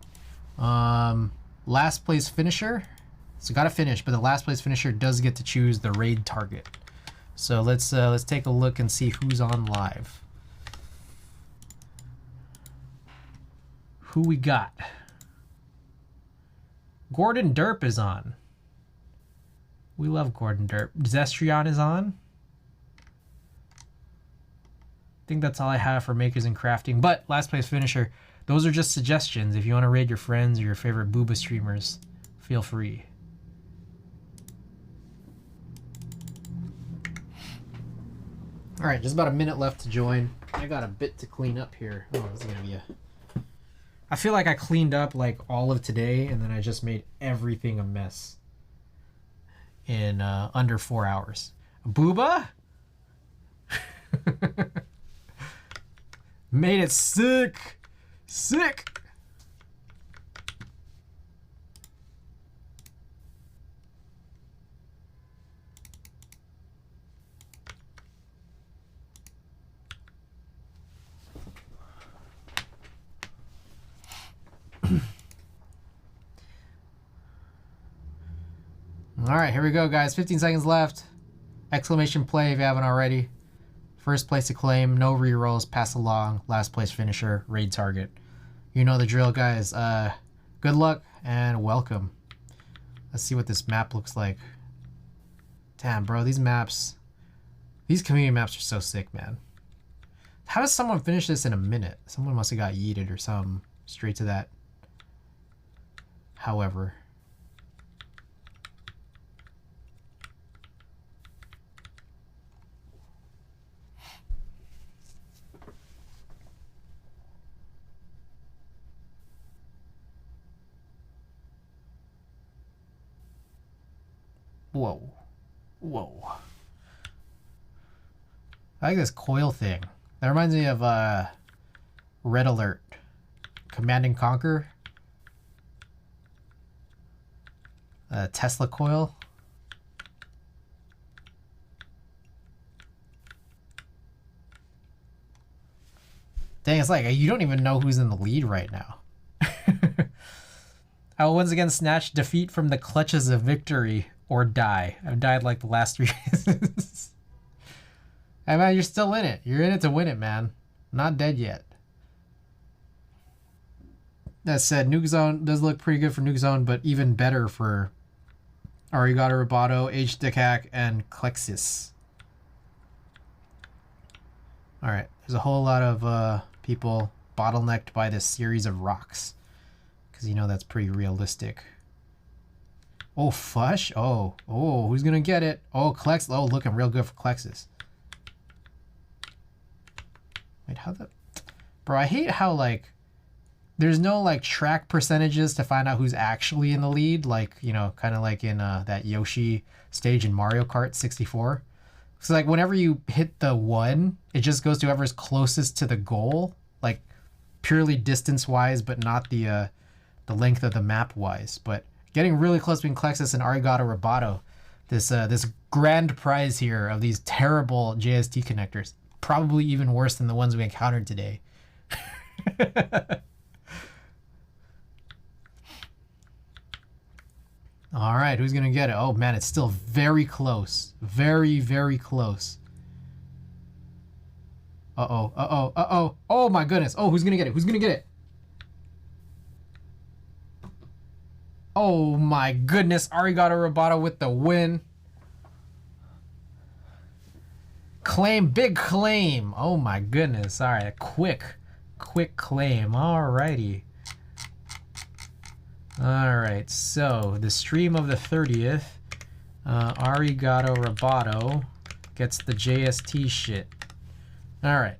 A: Last place finisher. So gotta finish, but the last place finisher does get to choose the raid target. So let's take a look and see who's on live. Who we got? Gordon Derp is on. We love Gordon Derp. Zestrion is on. I think that's all I have for makers and crafting. But last place finisher, those are just suggestions. If you want to raid your friends or your favorite booba streamers, feel free. All right, just about a minute left to join. I got a bit to clean up here. Oh, this is gonna be a... I feel like I cleaned up like all of today, and then I just made everything a mess in under 4 hours. Booba? Made it sick. Sick. All right, here we go, guys. 15 seconds left. Exclamation play if you haven't already. First place to claim, no rerolls, pass along. Last place finisher, raid target. You know the drill, guys. Good luck and welcome. Let's see what this map looks like. Damn, bro, these community maps are so sick, man. How does someone finish this in a minute? Someone must have got yeeted or something. Straight to that. However. Whoa. Whoa. I like this coil thing. That reminds me of Red Alert. Command and Conquer. Tesla coil. Dang, it's like you don't even know who's in the lead right now. I will once again snatch defeat from the clutches of victory or die. I've died like the last 3 races. Hey man, you're still in it. You're in it to win it, man. Not dead yet. That said, Nuke Zone does look pretty good for Nuke Zone, but even better for Arigato Roboto, H-Dicac, and Klexis. Alright, there's a whole lot of people bottlenecked by this series of rocks. Because you know that's pretty realistic. Oh, Fush? Oh, who's gonna get it? Oh, Klex. Oh, looking real good for Klexis. Wait, how the... Bro, I hate how, like, there's no, like, track percentages to find out who's actually in the lead. Like, you know, kind of like in that Yoshi stage in Mario Kart 64. So, like, whenever you hit the 1, it just goes to whoever's closest to the goal. Like, purely distance-wise, but not the length of the map-wise. But... getting really close between Klexis and Arigato Roboto. This grand prize here of these terrible JST connectors. Probably even worse than the ones we encountered today. All right, who's going to get it? Oh, man, it's still very close. Very, very close. Uh-oh, uh-oh, uh-oh. Oh, my goodness. Oh, who's going to get it? Who's going to get it? Oh my goodness, Arigato Roboto with the win. Claim, big claim. Oh my goodness. All right, quick claim. Alrighty. All right, so the stream of the 30th, Arigato Roboto gets the JST shit. All right.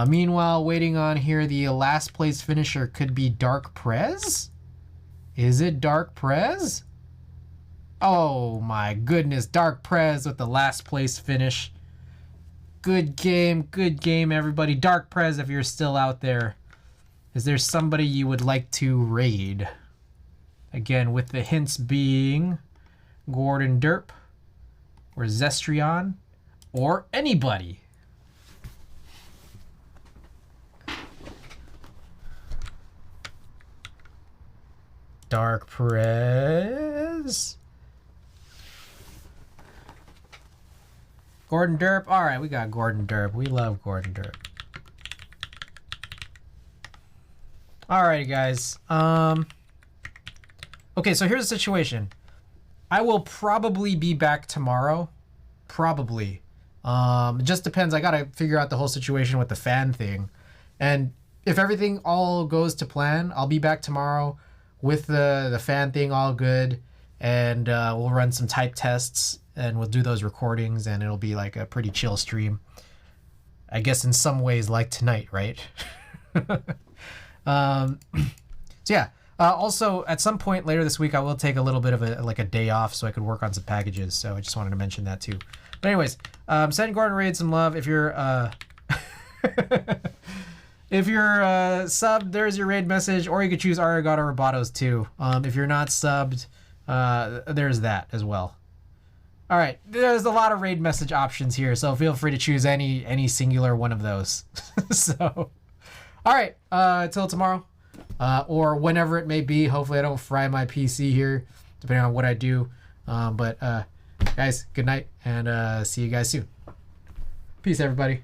A: Meanwhile, waiting on here, the last place finisher could be Dark Prez? Is it Dark Prez? Oh my goodness, Dark Prez with the last place finish. Good game, everybody. Dark Prez, if you're still out there. Is there somebody you would like to raid? Again, with the hints being Gordon Derp or Zestrion or anybody. Dark Prez. Gordon Derp. All right, we got Gordon Derp. We love Gordon Derp. Alrighty, guys. Okay, so here's the situation. I will probably be back tomorrow. Probably. It just depends. I gotta figure out the whole situation with the fan thing. And if everything all goes to plan, I'll be back tomorrow with the fan thing all good. And we'll run some type tests. And we'll do those recordings. And it'll be like a pretty chill stream. I guess in some ways like tonight, right? So yeah, also at some point later this week, I will take a little bit of a day off so I could work on some packages. So I just wanted to mention that too. But anyways, send Gordon Raid some love. If you're, if you're subbed, there's your raid message, or you could choose Arigato Robotos too. If you're not subbed, there's that as well. All right, there's a lot of raid message options here, so feel free to choose any singular one of those. So. All right, till tomorrow, or whenever it may be. Hopefully I don't fry my PC here, depending on what I do. But guys, good night, and see you guys soon. Peace, everybody.